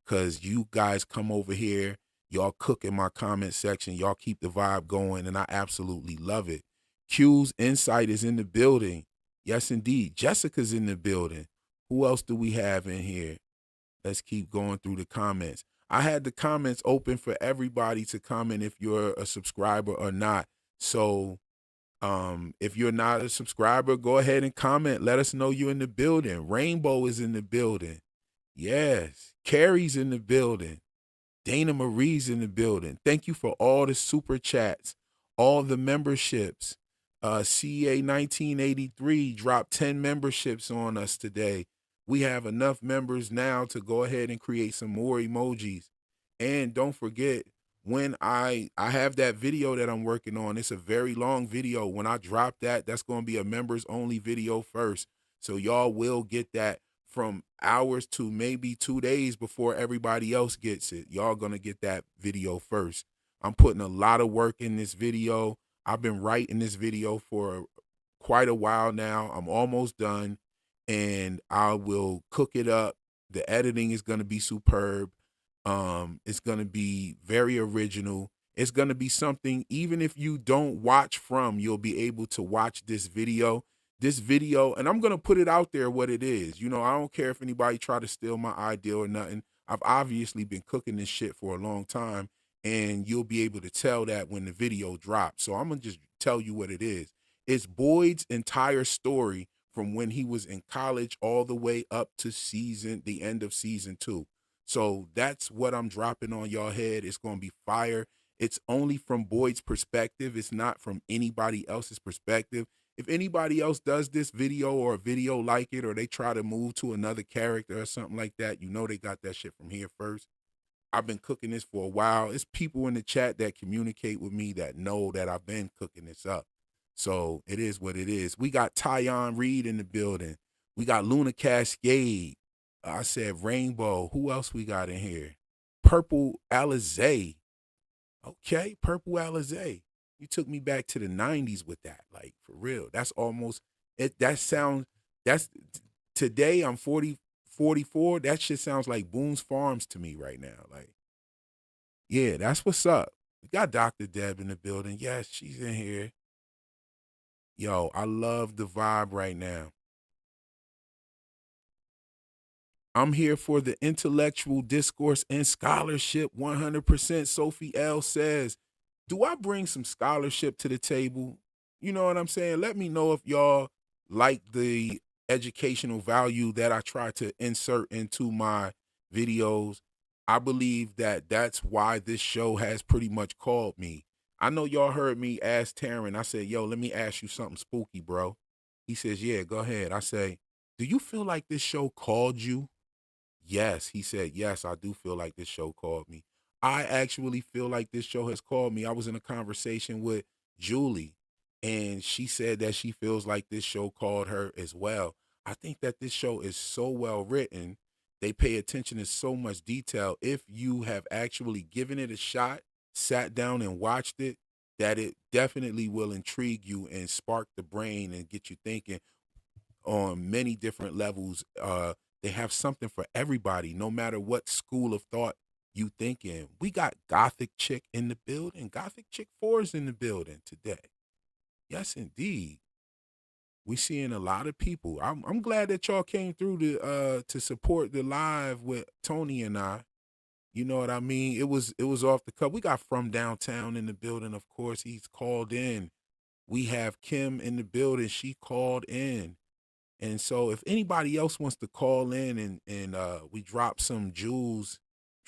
because you guys come over here, y'all cook in my comment section, y'all keep the vibe going, and I absolutely love it. Q's Insight is in the building. Yes, indeed. Jessica's in the building. Who else do we have in here? Let's keep going through the comments. I had the comments open for everybody to comment if you're a subscriber or not. So if you're not a subscriber, go ahead and comment. Let us know you're in the building. Rainbow is in the building. Yes. Carrie's in the building. Dana Marie's in the building. Thank you for all the super chats, all the memberships. CA 1983 dropped 10 memberships on us today. We have enough members now to go ahead and create some more emojis. And don't forget, when I have that video that I'm working on, it's a very long video. When I drop that, that's going to be a members only video first. So y'all will get that from hours to maybe 2 days before everybody else gets it. Y'all going to get that video first. I'm putting a lot of work in this video. I've been writing this video for quite a while now. I'm almost done and I will cook it up. The editing is going to be superb. It's going to be very original. It's going to be something, even if you don't watch from, you'll be able to watch this video, and I'm going to put it out there what it is. You know, I don't care if anybody try to steal my idea or nothing. I've obviously been cooking this shit for a long time, and you'll be able to tell that when the video drops. So I'm going to just tell you what it is. It's Boyd's entire story from when he was in college all the way up to the end of season 2. So that's what I'm dropping on y'all head. It's going to be fire. It's only from Boyd's perspective. It's not from anybody else's perspective. If anybody else does this video or a video like it, or they try to move to another character or something like that, you know they got that shit from here first. I've been cooking this for a while. It's people in the chat that communicate with me that know that I've been cooking this up. So it is what it is. We got Tyon Reed in the building. We got Luna Cascade. I said Rainbow. Who else we got in here? Purple Alizé. Okay, Purple Alizé. You took me back to the 90s with that, like, for real. That's almost it. That's today I'm 44. That shit sounds like Boone's Farms to me right now. Like, yeah, that's what's up. We got Dr. Deb in the building. Yes, she's in here. Yo, I love the vibe right now. I'm here for the intellectual discourse and scholarship 100%. Sophie L says, do I bring some scholarship to the table? You know what I'm saying? Let me know if y'all like the educational value that I try to insert into my videos. I believe that that's why this show has pretty much called me. I know y'all heard me ask Taryn. I said, yo, let me ask you something spooky, bro. He says, yeah, go ahead. I say, do you feel like this show called you? Yes. He said, yes, I do feel like this show called me. I actually feel like this show has called me. I was in a conversation with Julie, and she said that she feels like this show called her as well. I think that this show is so well written. They pay attention to so much detail. If you have actually given it a shot, sat down and watched it, that it definitely will intrigue you and spark the brain and get you thinking on many different levels. They have something for everybody, no matter what school of thought you think in. We got Gothic Chick in the building. Gothic Chick 4 is in the building today. Yes, indeed. We seeing a lot of people. I'm glad that y'all came through to support the live with Tony and I. You know what I mean? It was off the cuff. We got From Downtown in the building, of course. He's called in. We have Kim in the building. She called in. And so if anybody else wants to call in and we drop some jewels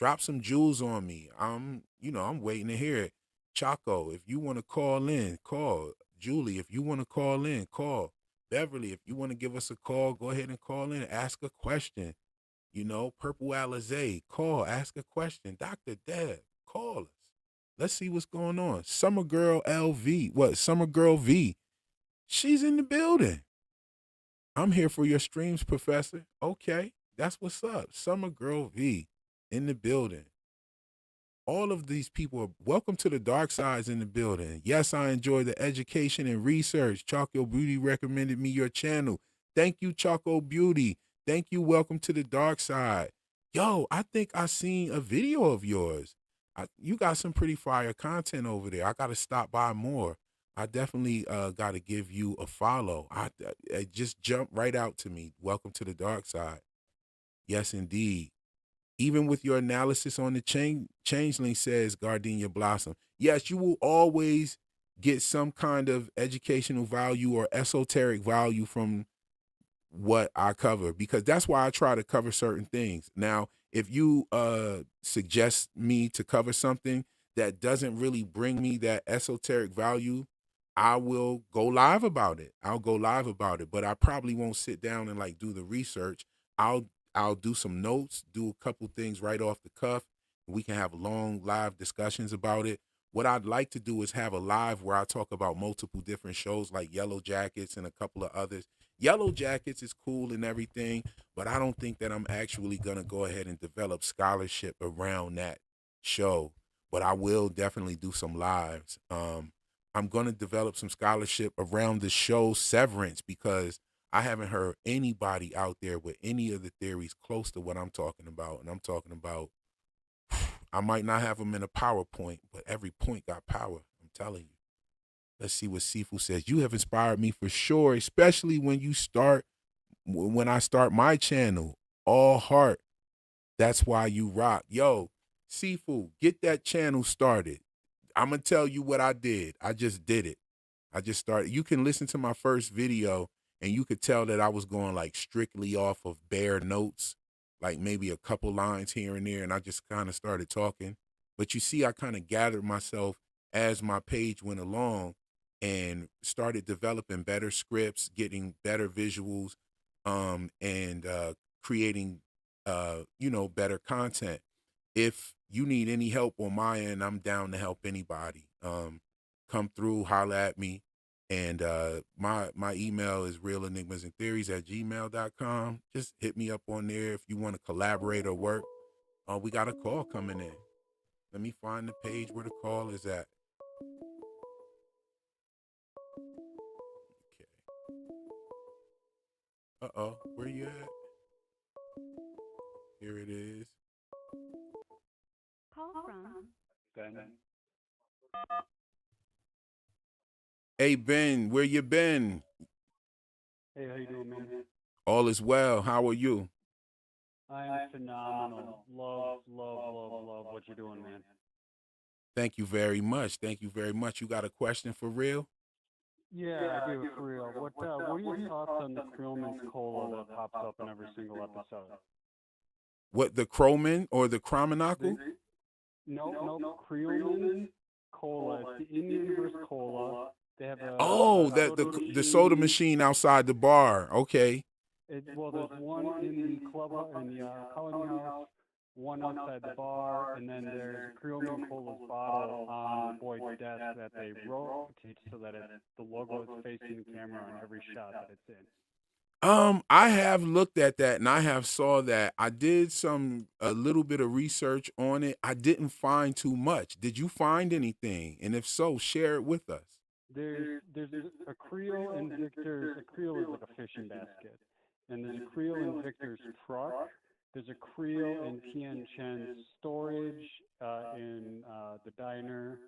on me. I'm waiting to hear it. Chaco, if you want to call in, call. Julie, if you want to call in, call. Beverly, if you want to give us a call, go ahead and call in, ask a question. Purple Alizé, call, ask a question. Dr. Deb, call us. Let's see what's going on. Summer Girl LV, Summer Girl V, she's in the building. I'm here for your streams, Professor. Okay, that's what's up. Summer Girl V in the building. All of these people are welcome to the Dark Sides in the building. Yes, I enjoy the education and research. Choco Beauty recommended me your channel. Thank you, Choco Beauty. Thank you. Welcome to the Dark Side. Yo, I think I seen a video of yours. You got some pretty fire content over there. I got to stop by more. I definitely got to give you a follow. I just jumped right out to me. Welcome to the Dark Side. Yes, indeed. Even with your analysis on the changeling, says Gardenia Blossom. Yes, you will always get some kind of educational value or esoteric value from what I cover, because that's why I try to cover certain things. Now, if you suggest me to cover something that doesn't really bring me that esoteric value, I will go live about it. I'll go live about it, but I probably won't sit down and do the research. I'll do some notes, do a couple things right off the cuff. We can have long live discussions about it. What I'd like to do is have a live where I talk about multiple different shows like Yellow Jackets and a couple of others. Yellow Jackets is cool and everything, but I don't think that I'm actually going to go ahead and develop scholarship around that show. But I will definitely do some lives. I'm going to develop some scholarship around the show Severance, because I haven't heard anybody out there with any of the theories close to what I'm talking about. And I'm talking about, I might not have them in a PowerPoint, but every point got power. I'm telling you. Let's see what Sifu says. You have inspired me for sure, especially when I start my channel, All Heart. That's why you rock. Yo, Sifu, get that channel started. I'm going to tell you what I did. I just did it. I just started. You can listen to my first video and you could tell that I was going strictly off of bare notes, like maybe a couple lines here and there, and I just kind of started talking. But you see, I kind of gathered myself as my page went along and started developing better scripts, getting better visuals, and creating, better content. If you need any help on my end, I'm down to help anybody. Come through, holla at me. And my email is realenigmasandtheories@gmail.com. Just hit me up on there if you want to collaborate or work. We got a call coming in. Let me find the page where the call is at. Okay. Uh-oh, where you at? Here it is. Call from Ben. Hey, Ben, where you been? Hey, how you doing, man? All is well. How are you? I am phenomenal. Love what you're doing, man. Thank you very much. Thank you very much. You got a question for real? Yeah, I do, for real. What are your thoughts on the Krillman's Cola that pops up in every single episode? What, the Crowman or the Crominacle? No, Krillman Cola. It's the in-universe cola. They have the soda machine outside the bar. Okay. There's one in the club in the colony house. one outside the bar, and then there's a Creelman Cola's bottle on the boy's desk that they rotate so that the logo is facing the camera on every shot that it's in. I have looked at that and I have saw that. I did a little bit of research on it. I didn't find too much. Did you find anything? And if so, share it with us. There's a creel in Victor's. A creel is like a fishing basket, and there's a creel in Victor's truck. There's a creel in Tian Chen's storage in the diner,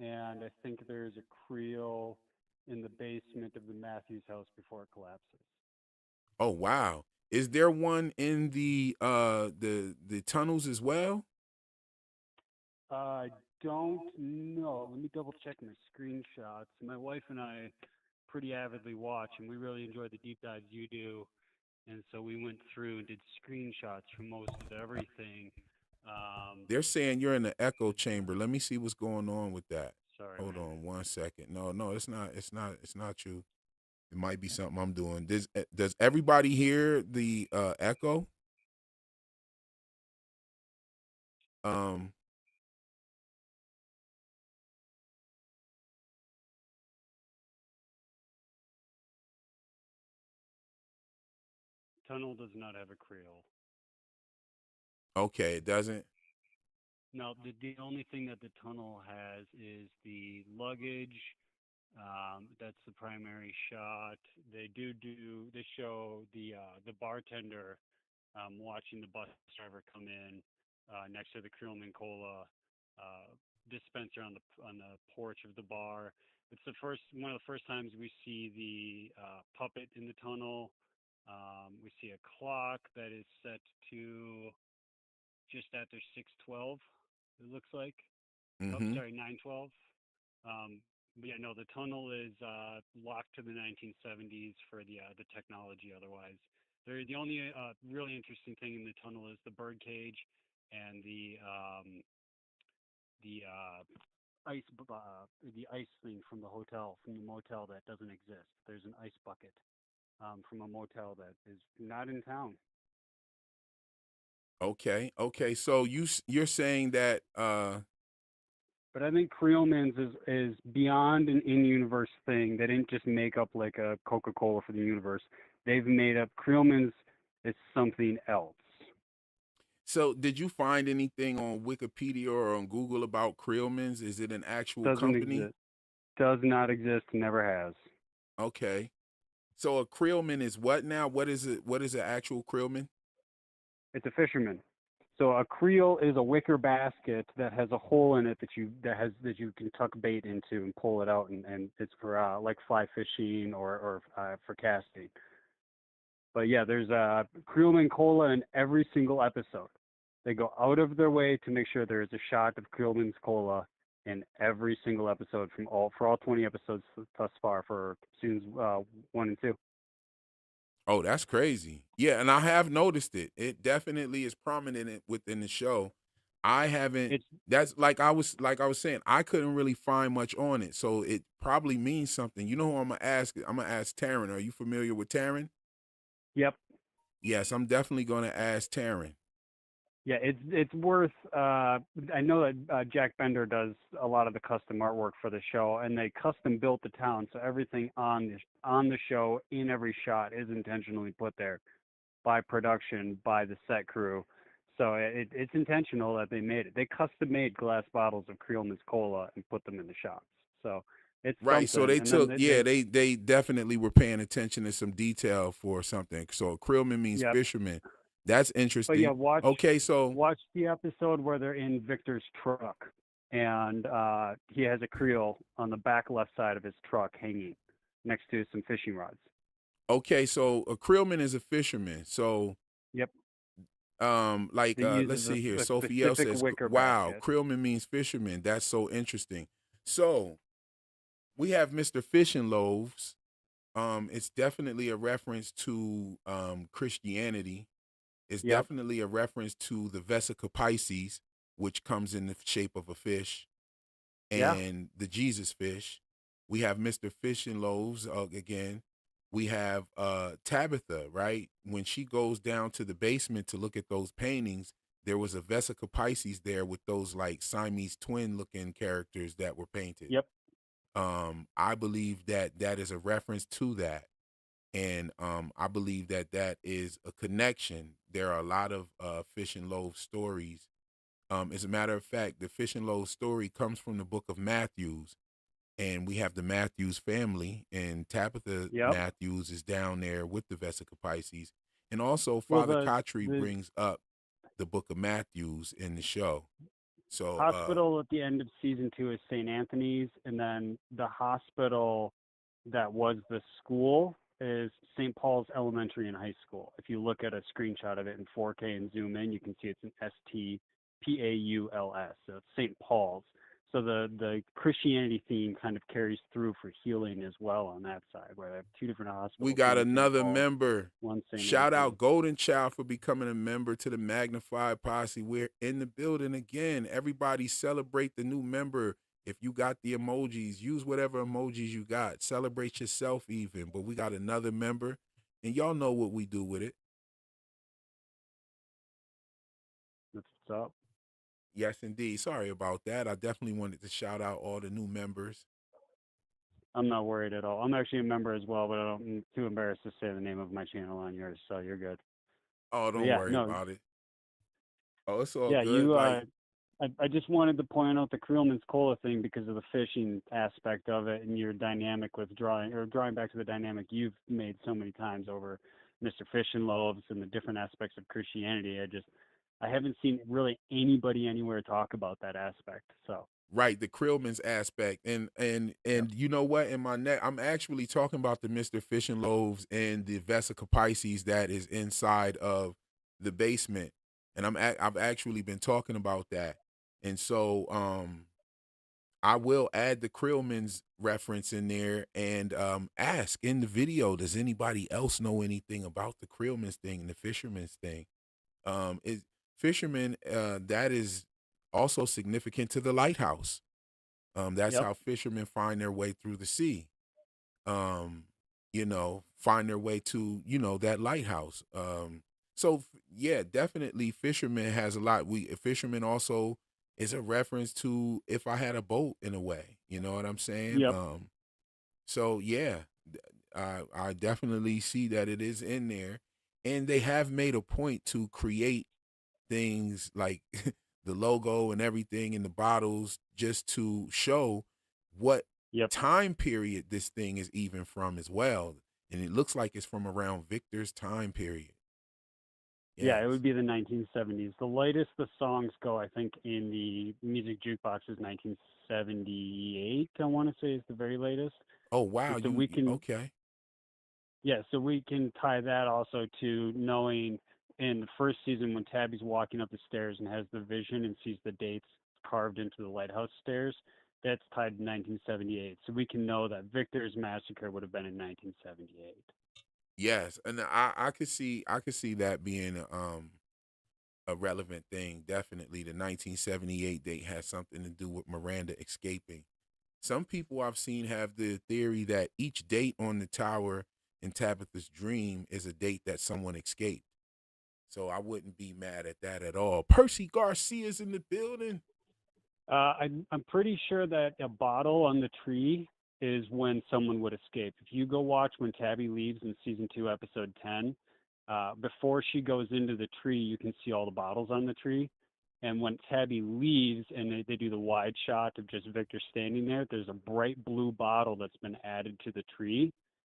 and I think there's a creel in the basement of the Matthews house before it collapses. Oh wow. Is there one in the tunnels as well? I don't know. Let me double check my screenshots. My wife and I pretty avidly watch, and we really enjoy the deep dives you do. And so we went through and did screenshots for most of everything. They're saying you're in the echo chamber. Let me see what's going on with that. Sorry. Hold on 1 second. No, it's not. It's not you. It might be something I'm doing. Does everybody hear the echo? Tunnel does not have a creel. Okay, it doesn't. No, the only thing that the tunnel has is the luggage. That's the primary shot. They show the bartender watching the bus driver come in next to the Creelman Cola dispenser on the porch of the bar. It's one of the first times we see the puppet in the tunnel. We see a clock that is set to just after 6:12. It looks like. Oh, sorry, 9:12. But yeah, no, the tunnel is locked to the 1970s for the technology. Otherwise, the only really interesting thing in the tunnel is the bird cage and the ice thing from the motel that doesn't exist. There's an ice bucket from a motel that is not in town. Okay. So you're saying that But I think Creelman's is beyond an in-universe thing. They didn't just make up like a Coca-Cola for the universe. They've made up Creelman's is something else. So did you find anything on Wikipedia or on Google about Creelman's? Is it an actual Doesn't company? exist. Does not exist. Never has. Okay. So a Creelman is what now? What is it? What is an actual Creelman? It's a fisherman. So a creel is a wicker basket that has a hole in it that you can tuck bait into and pull it out, and it's for like fly fishing or for casting. But yeah, there's a Creelman Cola in every single episode. They go out of their way to make sure there is a shot of Creelman's Cola in every single episode for all 20 episodes thus far for seasons 1 and 2. Oh, that's crazy. Yeah, and I have noticed it. It definitely is prominent within the show. I haven't. That's like I was saying. I couldn't really find much on it, so it probably means something. You know who I'm gonna ask? I'm gonna ask Taryn. Are you familiar with Taryn? Yep. Yes, I'm definitely gonna ask Taryn. Yeah, it's worth. I know that Jack Bender does a lot of the custom artwork for the show, and they custom built the town, so everything on the show in every shot is intentionally put there by production, by the set crew. So it's intentional that they made it. They custom made glass bottles of Creelman's Cola and put them in the shots. So it's right. So they took. They definitely were paying attention to some detail for something. So Creelman means fisherman. That's interesting. But yeah, watch the episode where they're in Victor's truck, and he has a creel on the back left side of his truck hanging next to some fishing rods. Okay, so a creelman is a fisherman. So yep. Let's see here. Sophie L says, "Wow, creelman means fisherman. That's so interesting." So we have Mr. Fishing Loaves. It's definitely a reference to Christianity. It's definitely a reference to the Vesica Pisces, which comes in the shape of a fish, and the Jesus fish. We have Mr. Fishing Loaves again. We have Tabitha, right? When she goes down to the basement to look at those paintings, there was a Vesica Pisces there with those like Siamese twin looking characters that were painted. Yep. I believe that that is a reference to that. And I believe that that is a connection. There are a lot of Fish and Loaves stories. As a matter of fact, the Fish and Loaves story comes from the book of Matthews. And we have the Matthews family, and Tabitha Yep. Matthews is down there with the Vesica Pisces. And also Well, Father the Kotri brings up the book of Matthews in the show. So hospital at the end of season 2 is St. Anthony's, and then the hospital that was the school is St. Paul's Elementary and High School. If you look at a screenshot of it in 4K and zoom in, you can see it's an STPAULS. So it's St. Paul's. So the Christianity theme kind of carries through for healing as well on that side, where they have 2 different hospitals. we got one St. another Paul's, member. one St. Shout Anthony's. out Golden Child for becoming a member to the Magnified Posse. We're in the building again. Everybody celebrate the new member. If you got the emojis, use whatever emojis you got. Celebrate yourself even. But we got another member, and y'all know what we do with it. That's what's up. Yes, indeed. Sorry about that. I definitely wanted to shout out all the new members. I'm not worried at all. I'm actually a member as well, but I'm too embarrassed to say the name of my channel on yours, so you're good. Oh, don't Yeah, worry no. about it. Oh, it's all Yeah, good. you. Like, I just wanted to point out the Creelman's Cola thing because of the fishing aspect of it and your dynamic with drawing back to the dynamic you've made so many times over Mr. Fish and Loaves and the different aspects of Christianity. I haven't seen really anybody anywhere talk about that aspect. So right, the Krillman's aspect. And you know what? In my neck, I'm actually talking about the Mr. Fish and Loaves and the Vesica Pisces that is inside of the basement. And I've actually been talking about that. And so I will add the Krillman's reference in there and ask in the video, does anybody else know anything about the Krillman's thing and the Fisherman's thing? Is Fisherman, that is also significant to the lighthouse. That's Yep. how fishermen find their way through the sea. Find their way to, that lighthouse. So yeah, definitely fisherman has a lot. Fisherman also is a reference to if I had a boat in a way, you know what I'm saying? Yep. So yeah, I definitely see that it is in there, and they have made a point to create things like the logo and everything in the bottles just to show what Yep. time period this thing is even from as well. And it looks like it's from around Victor's time period. Yeah, it Yes. would be the 1970s. The latest the songs go, I think, in the music jukebox is 1978. I want to say is the very latest. Oh wow, So we can okay. Yeah, so we can tie that also to knowing in the first season when Tabby's walking up the stairs and has the vision and sees the dates carved into the lighthouse stairs. That's tied to 1978. So we can know that Victor's massacre would have been in 1978. Yes, and I could see that being a relevant thing. Definitely, the 1978 date has something to do with Miranda escaping. Some people I've seen have the theory that each date on the tower in Tabitha's dream is a date that someone escaped. So I wouldn't be mad at that at all. Percy Garcia's in the building. I'm pretty sure that a bottle on the tree is when someone would escape. If you go watch when Tabby leaves in season 2, episode 10, before she goes into the tree, you can see all the bottles on the tree. And when Tabby leaves and they do the wide shot of just Victor standing there, there's a bright blue bottle that's been added to the tree.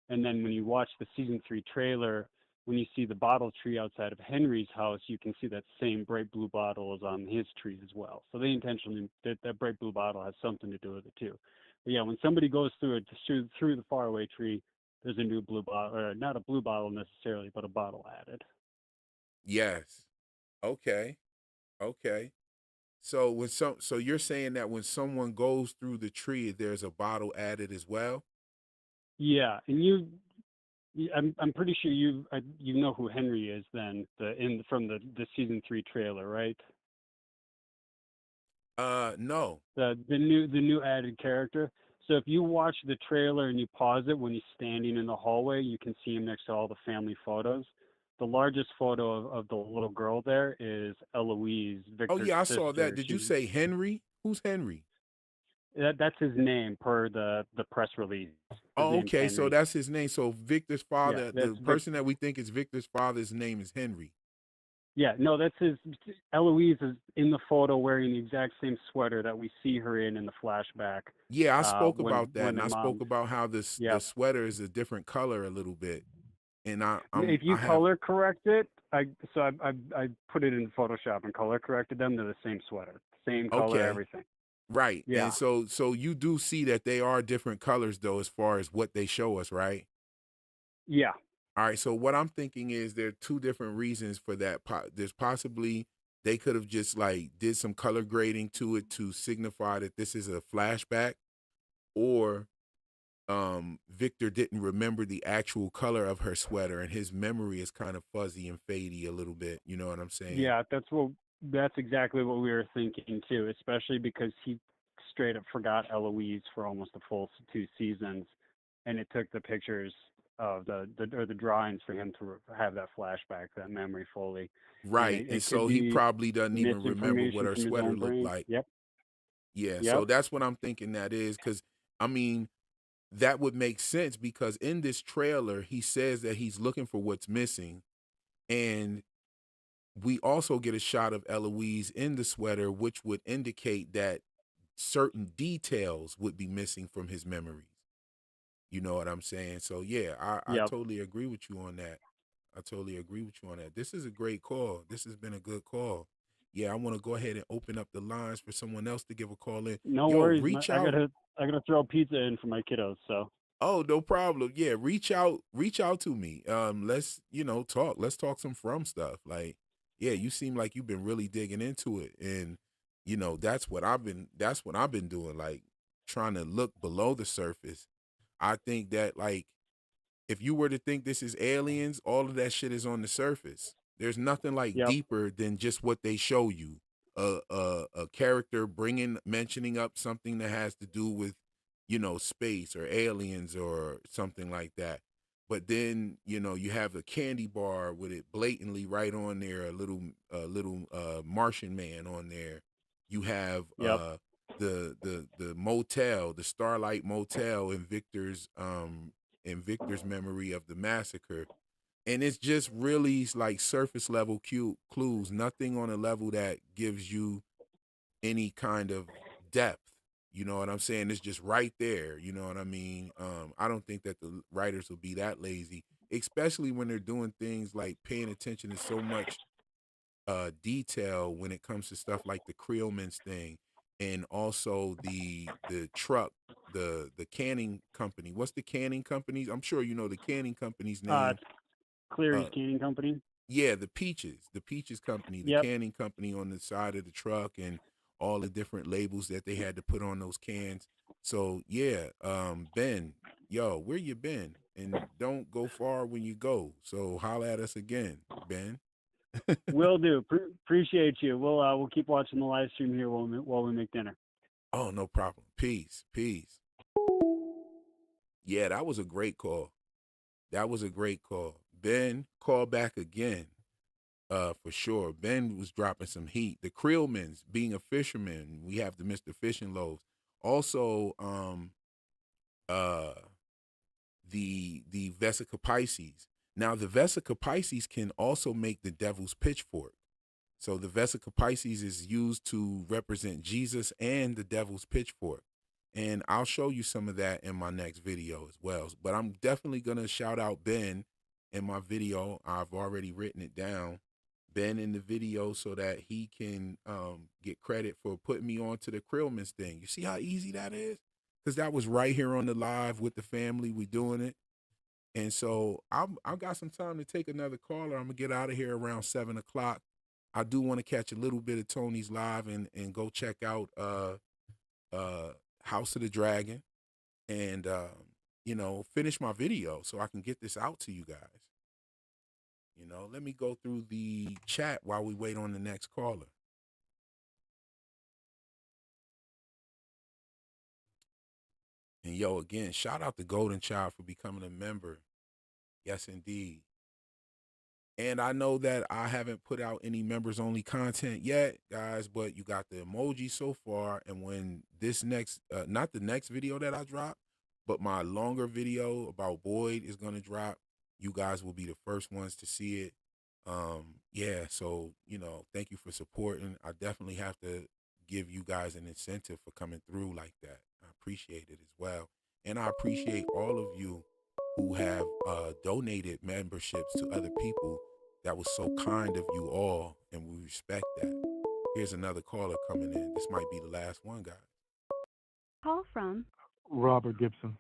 And then when you watch the season 3 trailer, when you see the bottle tree outside of Henry's house, you can see that same bright blue bottle is on his tree as well. So they intentionally, that bright blue bottle has something to do with it too. But yeah, when somebody goes through the faraway tree, there's a new blue bottle, or not a blue bottle necessarily, but a bottle added. Yes. Okay. So so you're saying that when someone goes through the tree, there's a bottle added as well? Yeah, and I'm pretty sure you know who Henry is then from the season 3 trailer, right? No. The new added character. So if you watch the trailer and you pause it when he's standing in the hallway, you can see him next to all the family photos. the largest photo of the little girl there is Eloise, Oh Victor's yeah, I saw that. sister. Did you say Henry? Who's Henry? That's his name per the press release. His Oh, name's okay. So Henry. that's his name. So Victor's Yeah, father, that's the Vic. person that we think is Victor's father's name is Henry. Yeah, no, that's his. Eloise is in the photo wearing the exact same sweater that we see her in the flashback. Yeah, I spoke when about that, when and their I spoke mom. about how this Yeah, the sweater is a different color a little bit, and if you I have color correct it, I put it in Photoshop and color corrected them. They're the same sweater, same color, okay, everything. right, Yeah, and so you do see that they are different colors though, as far as what they show us, right? yeah, All right, so what I'm thinking is there are two different reasons for that. There's possibly they could have just like did some color grading to it to signify that this is a flashback, or Victor didn't remember the actual color of her sweater and his memory is kind of fuzzy and fadey a little bit. You know what I'm saying? yeah. That's exactly what we were thinking too, especially because he straight up forgot Eloise for almost a full 2 seasons, and it took the pictures of the drawings for him to have that flashback, that memory fully, and Right. And it could so he be probably doesn't even remember what misinformation her from his sweater own looked brain. like. Yep, Yeah. yep, So that's what I'm thinking that is. Cause I mean, that would make sense because in this trailer, he says that he's looking for what's missing. And we also get a shot of Eloise in the sweater, which would indicate that certain details would be missing from his memories. You know what I'm saying? So yeah, I yep. totally agree with you on that. I totally agree with you on that. This is a great call. This has been a good call. Yeah, I want to go ahead and open up the lines for someone else to give a call in. No Yo, worries. reach I out. gotta throw pizza in for my kiddos. So Oh, no problem. Yeah, reach out to me. Let's, talk. Let's talk some From stuff. Like, yeah, you seem like you've been really digging into it. And, that's what I've been doing, like trying to look below the surface. I think that like if you were to think this is aliens, all of that shit is on the surface. There's nothing like yep, deeper than just what they show you. A character mentioning up something that has to do with, space or aliens or something like that. But then, you have a candy bar with it blatantly right on there, a little Martian man on there. You have yep, the motel, the Starlight Motel in Victor's memory of the massacre. And it's just really like surface level clues, nothing on a level that gives you any kind of depth. You know what I'm saying? It's just right there. You know what I mean? I don't think that the writers will be that lazy, especially when they're doing things like paying attention to so much detail when it comes to stuff like the Creelman's thing, and also the truck, the canning company. What's the canning companies? I'm sure you know the canning company's name. it's Cleary's Uh, Canning Company. yeah, the Peaches company, the Yep. canning company on the side of the truck, and all the different labels that they had to put on those cans. So yeah, Ben, yo, where you been? And don't go far when you go. So holla at us again, Ben. Will do. Appreciate you. We'll keep watching the live stream here while we make dinner. Oh, no problem. Peace. Peace. Yeah, that was a great call. That was a great call. Ben, call back again. For sure. Ben was dropping some heat. The Creelmans, being a fisherman, we have the Mr. Fishing Loaves. Also, uh the Vesica Pisces. Now the Vesica Pisces can also make the devil's pitchfork. So the Vesica Pisces is used to represent Jesus and the devil's pitchfork. And I'll show you some of that in my next video as well. But I'm definitely going to shout out Ben in my video. I've already written it down. Ben in the video so that he can get credit for putting me on to the Krillman's thing. You see how easy that is? Because that was right here on the live with the family. We doing it. And so I've got some time to take another caller. I'm going to get out of here around 7 o'clock. I do want to catch a little bit of Tony's live and go check out House of the Dragon and, finish my video so I can get this out to you guys. Let me go through the chat while we wait on the next caller. And yo, again, shout out to Golden Child for becoming a member. Yes, indeed. And I know that I haven't put out any members only content yet, guys, but you got the emoji so far. And when this next, not the next video that I drop, but my longer video about Boyd is going to drop, you guys will be the first ones to see it. Yeah, so, thank you for supporting. I definitely have to give you guys an incentive for coming through like that. I appreciate it as well. And I appreciate all of you who have donated memberships to other people. That was so kind of you all, and we respect that. Here's another caller coming in. This might be the last one, guys. Call from Robert Gibson.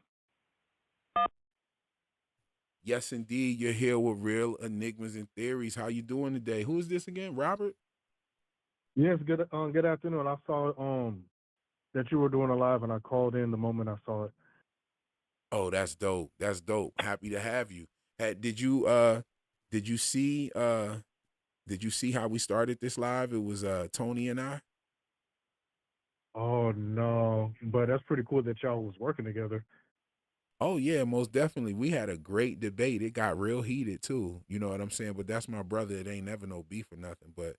Yes, indeed. You're here with Real Enigmas and Theories. How you doing today? Who is this again, Robert? Yes, good afternoon. I saw that you were doing a live, and I called in the moment I saw it. Oh, that's dope. That's dope. Happy to have you. Did you see how we started this live? It was Tony and I. Oh no, but that's pretty cool that y'all was working together. Oh yeah, most definitely. We had a great debate. It got real heated too. You know what I'm saying? But that's my brother. It ain't never no beef or nothing. But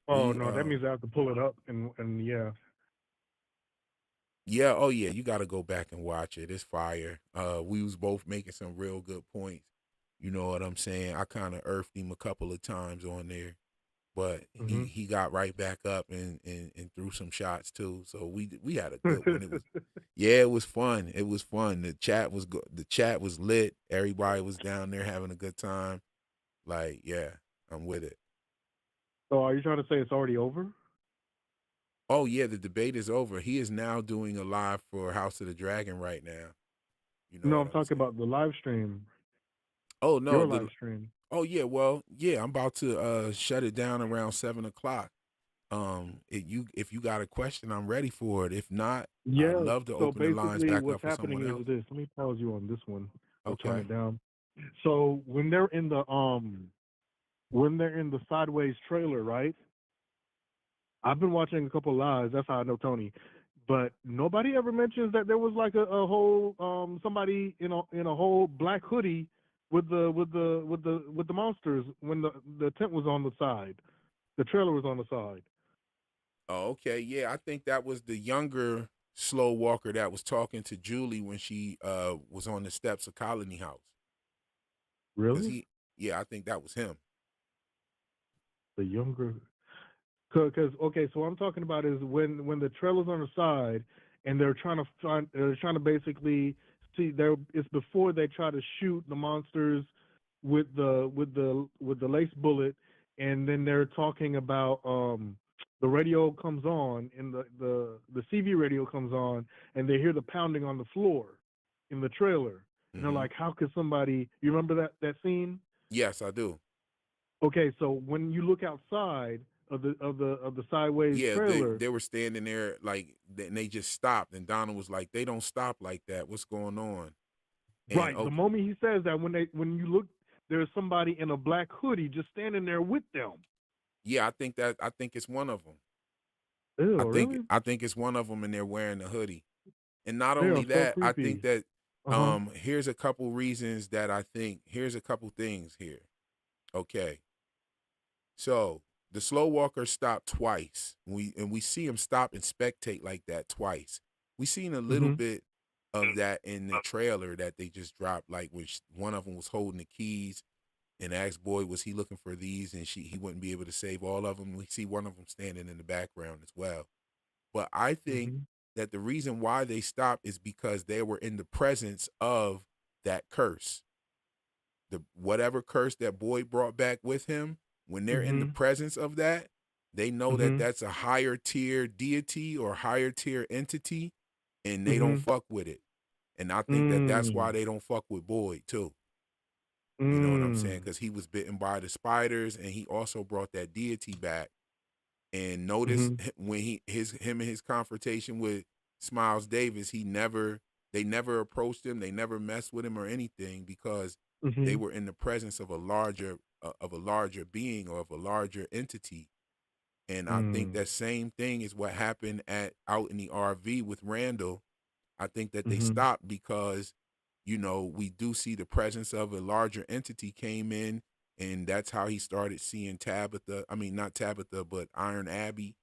that means I have to pull it up and yeah. Yeah, oh yeah, you got to go back and watch it. It's fire. We was both making some real good points. You know what I'm saying? I kind of earthed him a couple of times on there, but he got right back up and threw some shots too. So we had a good one. It was it was fun. It was fun. The chat was good. The chat was lit. Everybody was down there having a good time. Like, yeah, I'm with it. So are you trying to say it's already over? Oh yeah, the debate is over. He is now doing a live for House of the Dragon right now. You know No, I'm talking about the live stream. Oh no, your live stream. Oh yeah, well yeah, I'm about to shut it down around 7:00. If you got a question, I'm ready for it. If not, I'd love to open the lines back up for someone else. What's happening is this. Let me pause you on this one. I'll turn Okay. it down. So when they're in the sideways trailer, right? I've been watching a couple lives. That's how I know Tony. But nobody ever mentions that there was like a whole somebody in a whole black hoodie with the monsters when the tent was on the side. The trailer was on the side. Oh, okay. Yeah, I think that was the younger slow walker that was talking to Julie when she was on the steps of Colony House. Really? I think that was him. The younger. Because okay, so what I'm talking about is when the trailer's on the side and they're trying to basically see there. It's before they try to shoot the monsters with the lace bullet, and then they're talking about the radio comes on and the CV radio comes on and they hear the pounding on the floor in the trailer. And they're like, how could somebody? You remember that scene? Yes, I do. Okay, so when you look outside of the sideways trailer, they were standing there like, and they just stopped, and Donald was like, "They don't stop like that. What's going on?" And, right. The moment he says that, when you look, there's somebody in a black hoodie just standing there with them. Yeah, I think it's one of them. Ew, really? I think it's one of them, and they're wearing a hoodie. And not only that, I think that here's a couple reasons that I think. Here's a couple things here. Okay. So the slow walker stopped twice. We see him stop and spectate like that twice. We seen a little bit of that in the trailer that they just dropped, like when one of them was holding the keys and asked Boyd, was he looking for these, and he wouldn't be able to save all of them. We see one of them standing in the background as well. But I think that the reason why they stopped is because they were in the presence of that curse. Whatever curse that Boyd brought back with him, when they're in the presence of that, they know that that's a higher tier deity or higher tier entity, and they don't fuck with it. And I think that that's why they don't fuck with Boyd too. You know what I'm saying? Because he was bitten by the spiders, and he also brought that deity back. And notice when him and his confrontation with Smiles Davis, they never approached him, they never messed with him or anything, because they were in the presence of a larger being or of a larger entity. And I think that same thing is what happened out in the RV with Randall. I think that they stopped because, we do see the presence of a larger entity came in and that's how he started seeing Tabitha. I mean, not Tabitha, but Iron Abbey,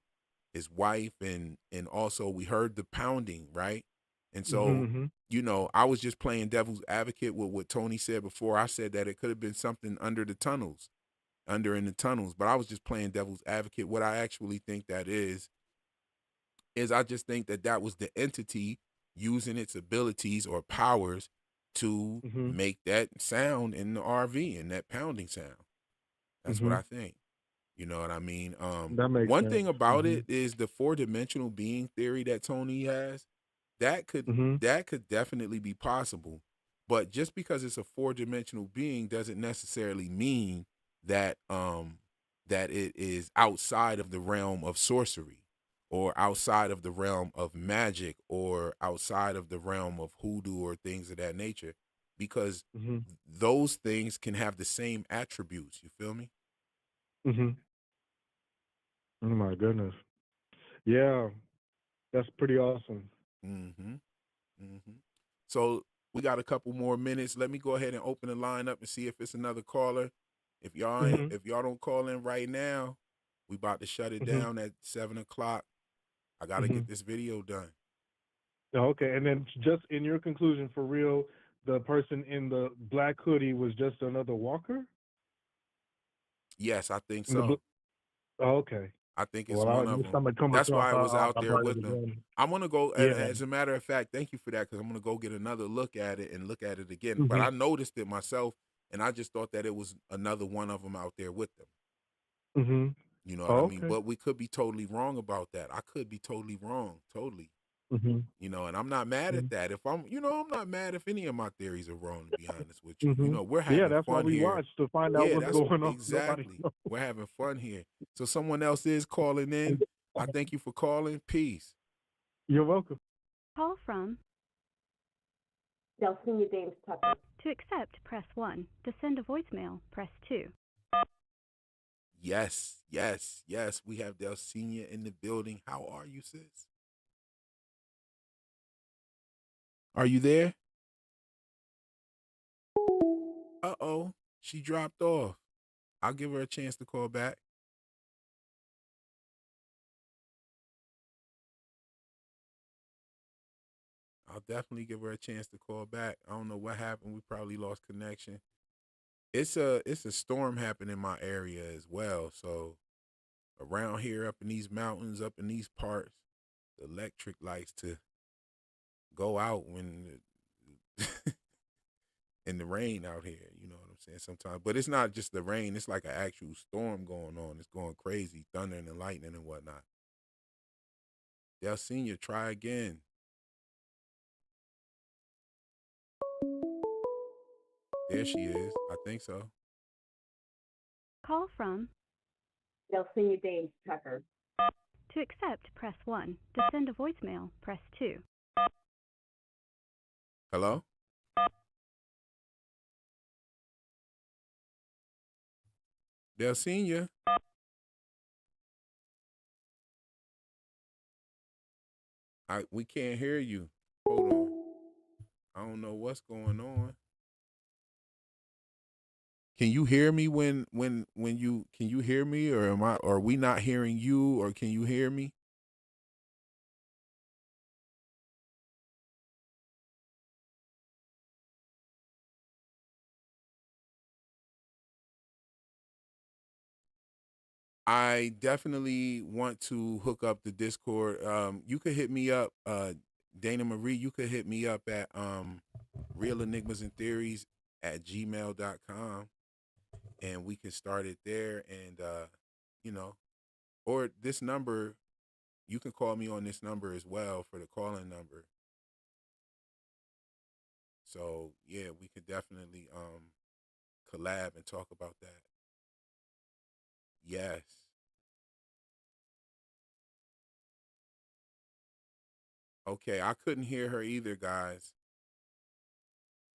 his wife, and also we heard the pounding, right? And so, Mm-hmm. you know, I was just playing devil's advocate with what Tony said before. I said that it could have been something under the tunnels, under in the tunnels, but I was just playing devil's advocate. What I actually think that is I just think that that was the entity using its abilities or powers to Mm-hmm. make that sound in the RV and that pounding sound. That's what Mm-hmm. I think. You know what I mean? That makes One sense. thing about Mm-hmm. it is the four-dimensional being theory that Tony has. That could Mm-hmm. that could definitely be possible. But just because it's a four-dimensional being doesn't necessarily mean that that it is outside of the realm of sorcery or outside of the realm of magic or outside of the realm of hoodoo or things of that nature, because Mm-hmm. those things can have the same attributes. You feel me? Mm-hmm. Oh my goodness. Yeah, that's pretty awesome. Mm-hmm. Mm-hmm. So we got a couple more minutes. Let me go ahead and open the line up and see if it's another caller. Mm-hmm. If y'all don't call in right now, we about to shut it Mm-hmm. down at 7 o'clock. I gotta Mm-hmm. get this video done. Okay, and then just in your conclusion, for real, the person in the black hoodie was just another walker. Yes, I think In the so. okay. I think it's Well, one of next them. time I come That's across, why I was out I'll there write it with them. again. I'm gonna go. Yeah. As a matter of fact, thank you for that, because I'm gonna go get another look at it and look at it again. But Mm-hmm. I noticed it myself, and I just thought that it was another one of them out there with them. Mm-hmm. You know what I Oh, mean? okay. But we could be totally wrong about that. I could be totally wrong, totally. Mm-hmm. You know, and I'm not mad at that. If I'm, you know, I'm not mad if any of my theories are wrong, to be honest with you. You Mm-hmm. know, we're Yeah, having that's why fun we here. watch, to find out Yeah, what's that's going on. Nobody exactly. knows. We're having fun here. So someone else is calling in. I thank you for calling. Peace. You're welcome. Call from. Delphine James Tucker. To accept, press 1. To send a voicemail, press 2. Yes, yes, yes. We have Delcinia in the building. How are you, sis? Are you there? Uh-oh. She dropped off. I'll give her a chance to call back. I'll definitely give her a chance to call back. I don't know what happened. We probably lost connection. It's a storm happening in my area as well. So around here, up in these mountains, up in these parts, the electric likes to go out when in the rain out here. You know what I'm saying? Sometimes, but it's not just the rain. It's like an actual storm going on. It's going crazy, thundering and lightning and whatnot. They'll senior, try again. There she is. I think so. Call from. Delphine James Tucker. To accept, press 1. To send a voicemail, press 2. Hello? They'll senior. We can't hear you. Hold on. I don't know what's going on. Can you hear me when you can you hear me, or are we not hearing you, or can you hear me? I definitely want to hook up the Discord. You could hit me up, Dana Marie. You could hit me up at Real Enigmas and Theories at gmail.com, and we can start it there. And you know, or this number, you can call me on this number as well for the calling number. So yeah, we could definitely collab and talk about that. Yes. Okay, I couldn't hear her either, guys.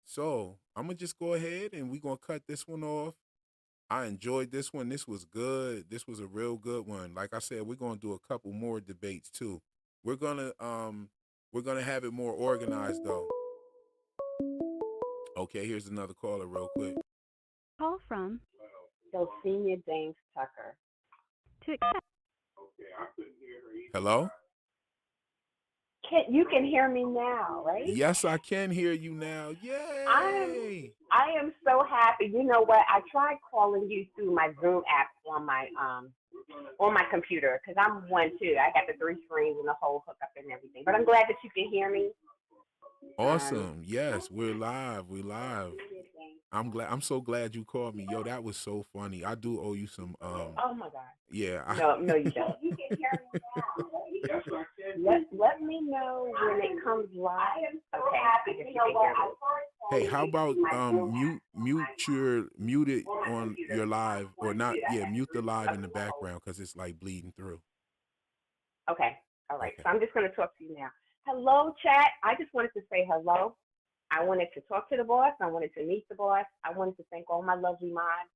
So I'm gonna just go ahead and we're gonna cut this one off. I enjoyed this one. This was good. This was a real good one. Like I said, we're gonna do a couple more debates too. We're gonna have it more organized though. Okay, here's another caller real quick. Call from. Dulcinea James Tucker. To accept. Hello? You can hear me now, right? Yes, I can hear you now. Yay! I am so happy. You know what? I tried calling you through my Zoom app on my computer because I'm one too. I got the 3 screens and the whole hookup and everything. But I'm glad that you can hear me. Awesome. Yes, we're live. We're live. I'm so glad you called me. Yo, that was so funny. I do owe you some Oh my God. Yeah. No, you don't. You can hear me now. Let me know when it comes live. Okay, I guess you can hear me. Hey, how about mute it on your live or not? Yeah, mute the live in the background because it's like bleeding through. Okay. All right. Okay. So I'm just going to talk to you now. Hello, chat. I just wanted to say hello. I wanted to talk to the boss. I wanted to meet the boss. I wanted to thank all my lovely mods.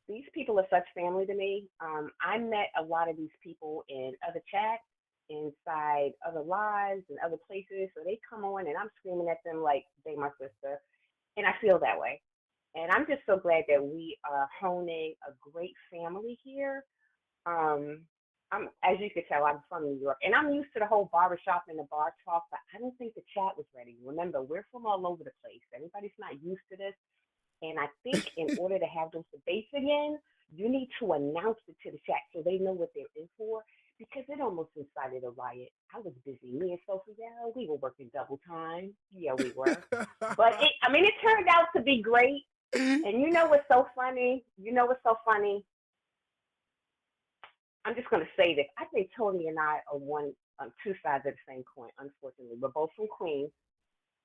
These people are such family to me. I met a lot of these people in other chats, inside other lives and other places. So they come on and I'm screaming at them like they my sister. And I feel that way. And I'm just so glad that we are honing a great family here. As you can tell, I'm from New York, and I'm used to the whole barbershop and the bar talk, but I don't think the chat was ready. Remember, we're from all over the place. Everybody's not used to this. And I think in order to have those debates again, you need to announce it to the chat so they know what they're in for, because it almost incited a riot. I was busy. Me and Sophia, we were working double time. Yeah, we were. But it turned out to be great. And you know what's so funny? I'm just going to say this. I think Tony and I are two sides of the same coin, unfortunately. We're both from Queens.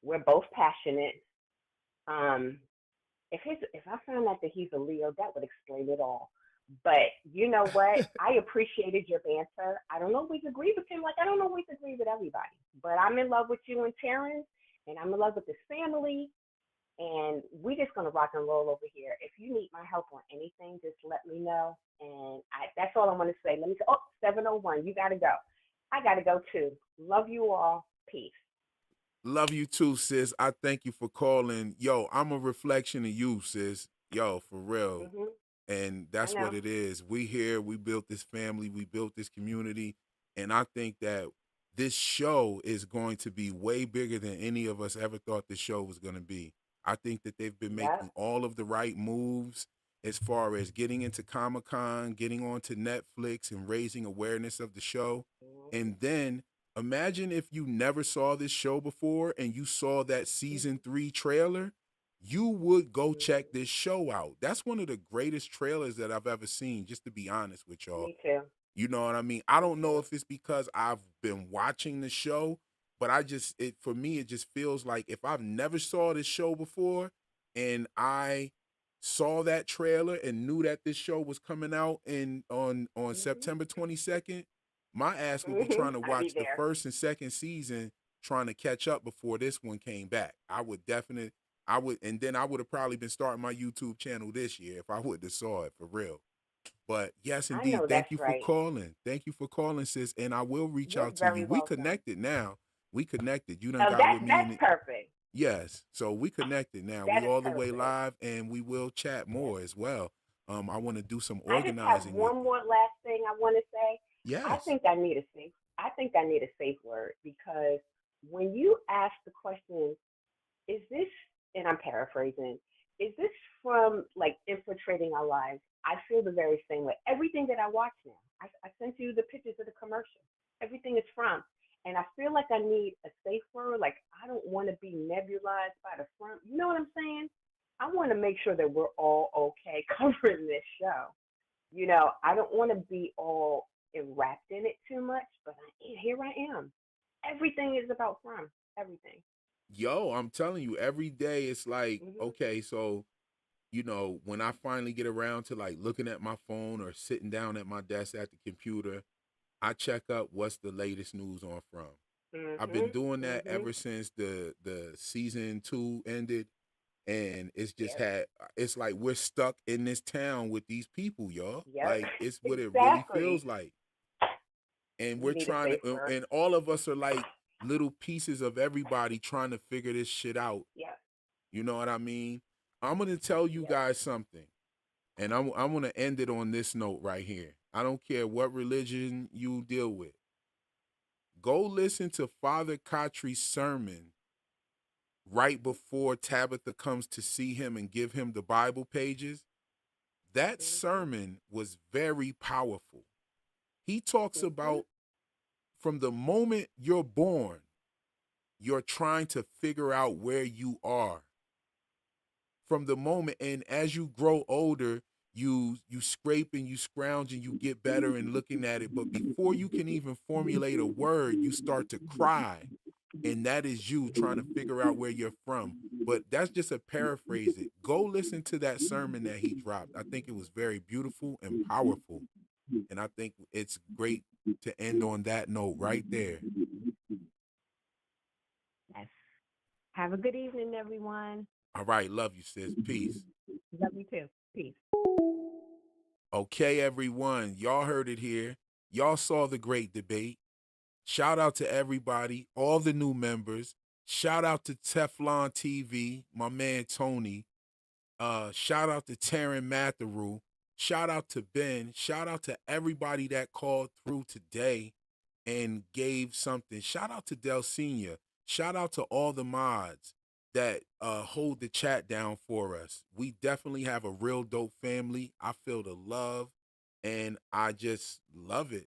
We're both passionate. If I found out that he's a Leo, that would explain it all. But you know what? I appreciated your banter. I don't always agree with him. Like, I don't always agree with everybody. But I'm in love with you and Terrence, and I'm in love with this family. And we're just going to rock and roll over here. If you need my help on anything, just let me know. And that's all I want to say. Let me say, 701, you got to go. I got to go too. Love you all. Peace. Love you too, sis. I thank you for calling. Yo, I'm a reflection of you, sis. Yo, for real. Mm-hmm. And that's what it is. We here, we built this family, we built this community. And I think that this show is going to be way bigger than any of us ever thought this show was going to be. I think that they've been making all of the right moves as far as getting into Comic-Con, getting onto Netflix and raising awareness of the show. And then imagine if you never saw this show before and you saw that season 3 trailer, you would go check this show out. That's one of the greatest trailers that I've ever seen, just to be honest with y'all. Me too. You know what I mean? I don't know if it's because I've been watching the show, but for me, it just feels like if I've never saw this show before and I saw that trailer and knew that this show was coming out on September 22nd, my ass would be trying to watch the first and second season, trying to catch up before this one came back. And then I would have probably been starting my YouTube channel this year if I would have saw it for real. But yes, indeed, thank you for calling. Thank you for calling, sis. And I will reach out to you. We connected now. We connected. You done got with me. That's perfect. Yes. So we connected now. We all the way live, and we will chat more as well. I want to do some organizing. I just have one more last thing I want to say. Yes. I think I need a safe word, because when you ask the question, is this, and I'm paraphrasing, is this from like infiltrating our lives? I feel the very same way. Everything that I watch now, I sent you the pictures of the commercial. Everything is from. And I feel like I need a safe word. Like, I don't want to be nebulized by the front. You know what I'm saying? I want to make sure that we're all okay covering this show. You know, I don't want to be all wrapped in it too much, but here I am. Everything is about from. Everything. Yo, I'm telling you, every day it's like, okay, so, you know, when I finally get around to like looking at my phone or sitting down at my desk at the computer, I check up what's the latest news on From. I've been doing that ever since the season 2 ended, and it's just it's like we're stuck in this town with these people, y'all. Like, it's what it really feels like. And we're trying to, and all of us are like little pieces of everybody trying to figure this shit out. Yeah. You know what I mean? I'm going to tell you guys something. And I'm going to end it on this note right here. I don't care what religion you deal with. Go listen to Father Cautry's sermon right before Tabitha comes to see him and give him the Bible pages. That sermon was very powerful. He talks about from the moment you're born, you're trying to figure out where you are. From the moment, and as you grow older, you scrape and you scrounge and you get better in looking at it. But before you can even formulate a word, you start to cry. And that is you trying to figure out where you're from. But that's just a paraphrase it. Go listen to that sermon that he dropped. I think it was very beautiful and powerful. And I think it's great to end on that note right there. Yes. Have a good evening, everyone. All right. Love you, sis. Peace. Love you too. Peace. Okay, everyone. Y'all heard it here. Y'all saw the great debate. Shout out to everybody, all the new members. Shout out to Teflon TV, my man Tony. Shout out to Taryn Matheru. Shout out to Ben. Shout out to everybody that called through today and gave something. Shout out to Del Senior. Shout out to all the mods that hold the chat down for us. We definitely have a real dope family. I feel the love and I just love it.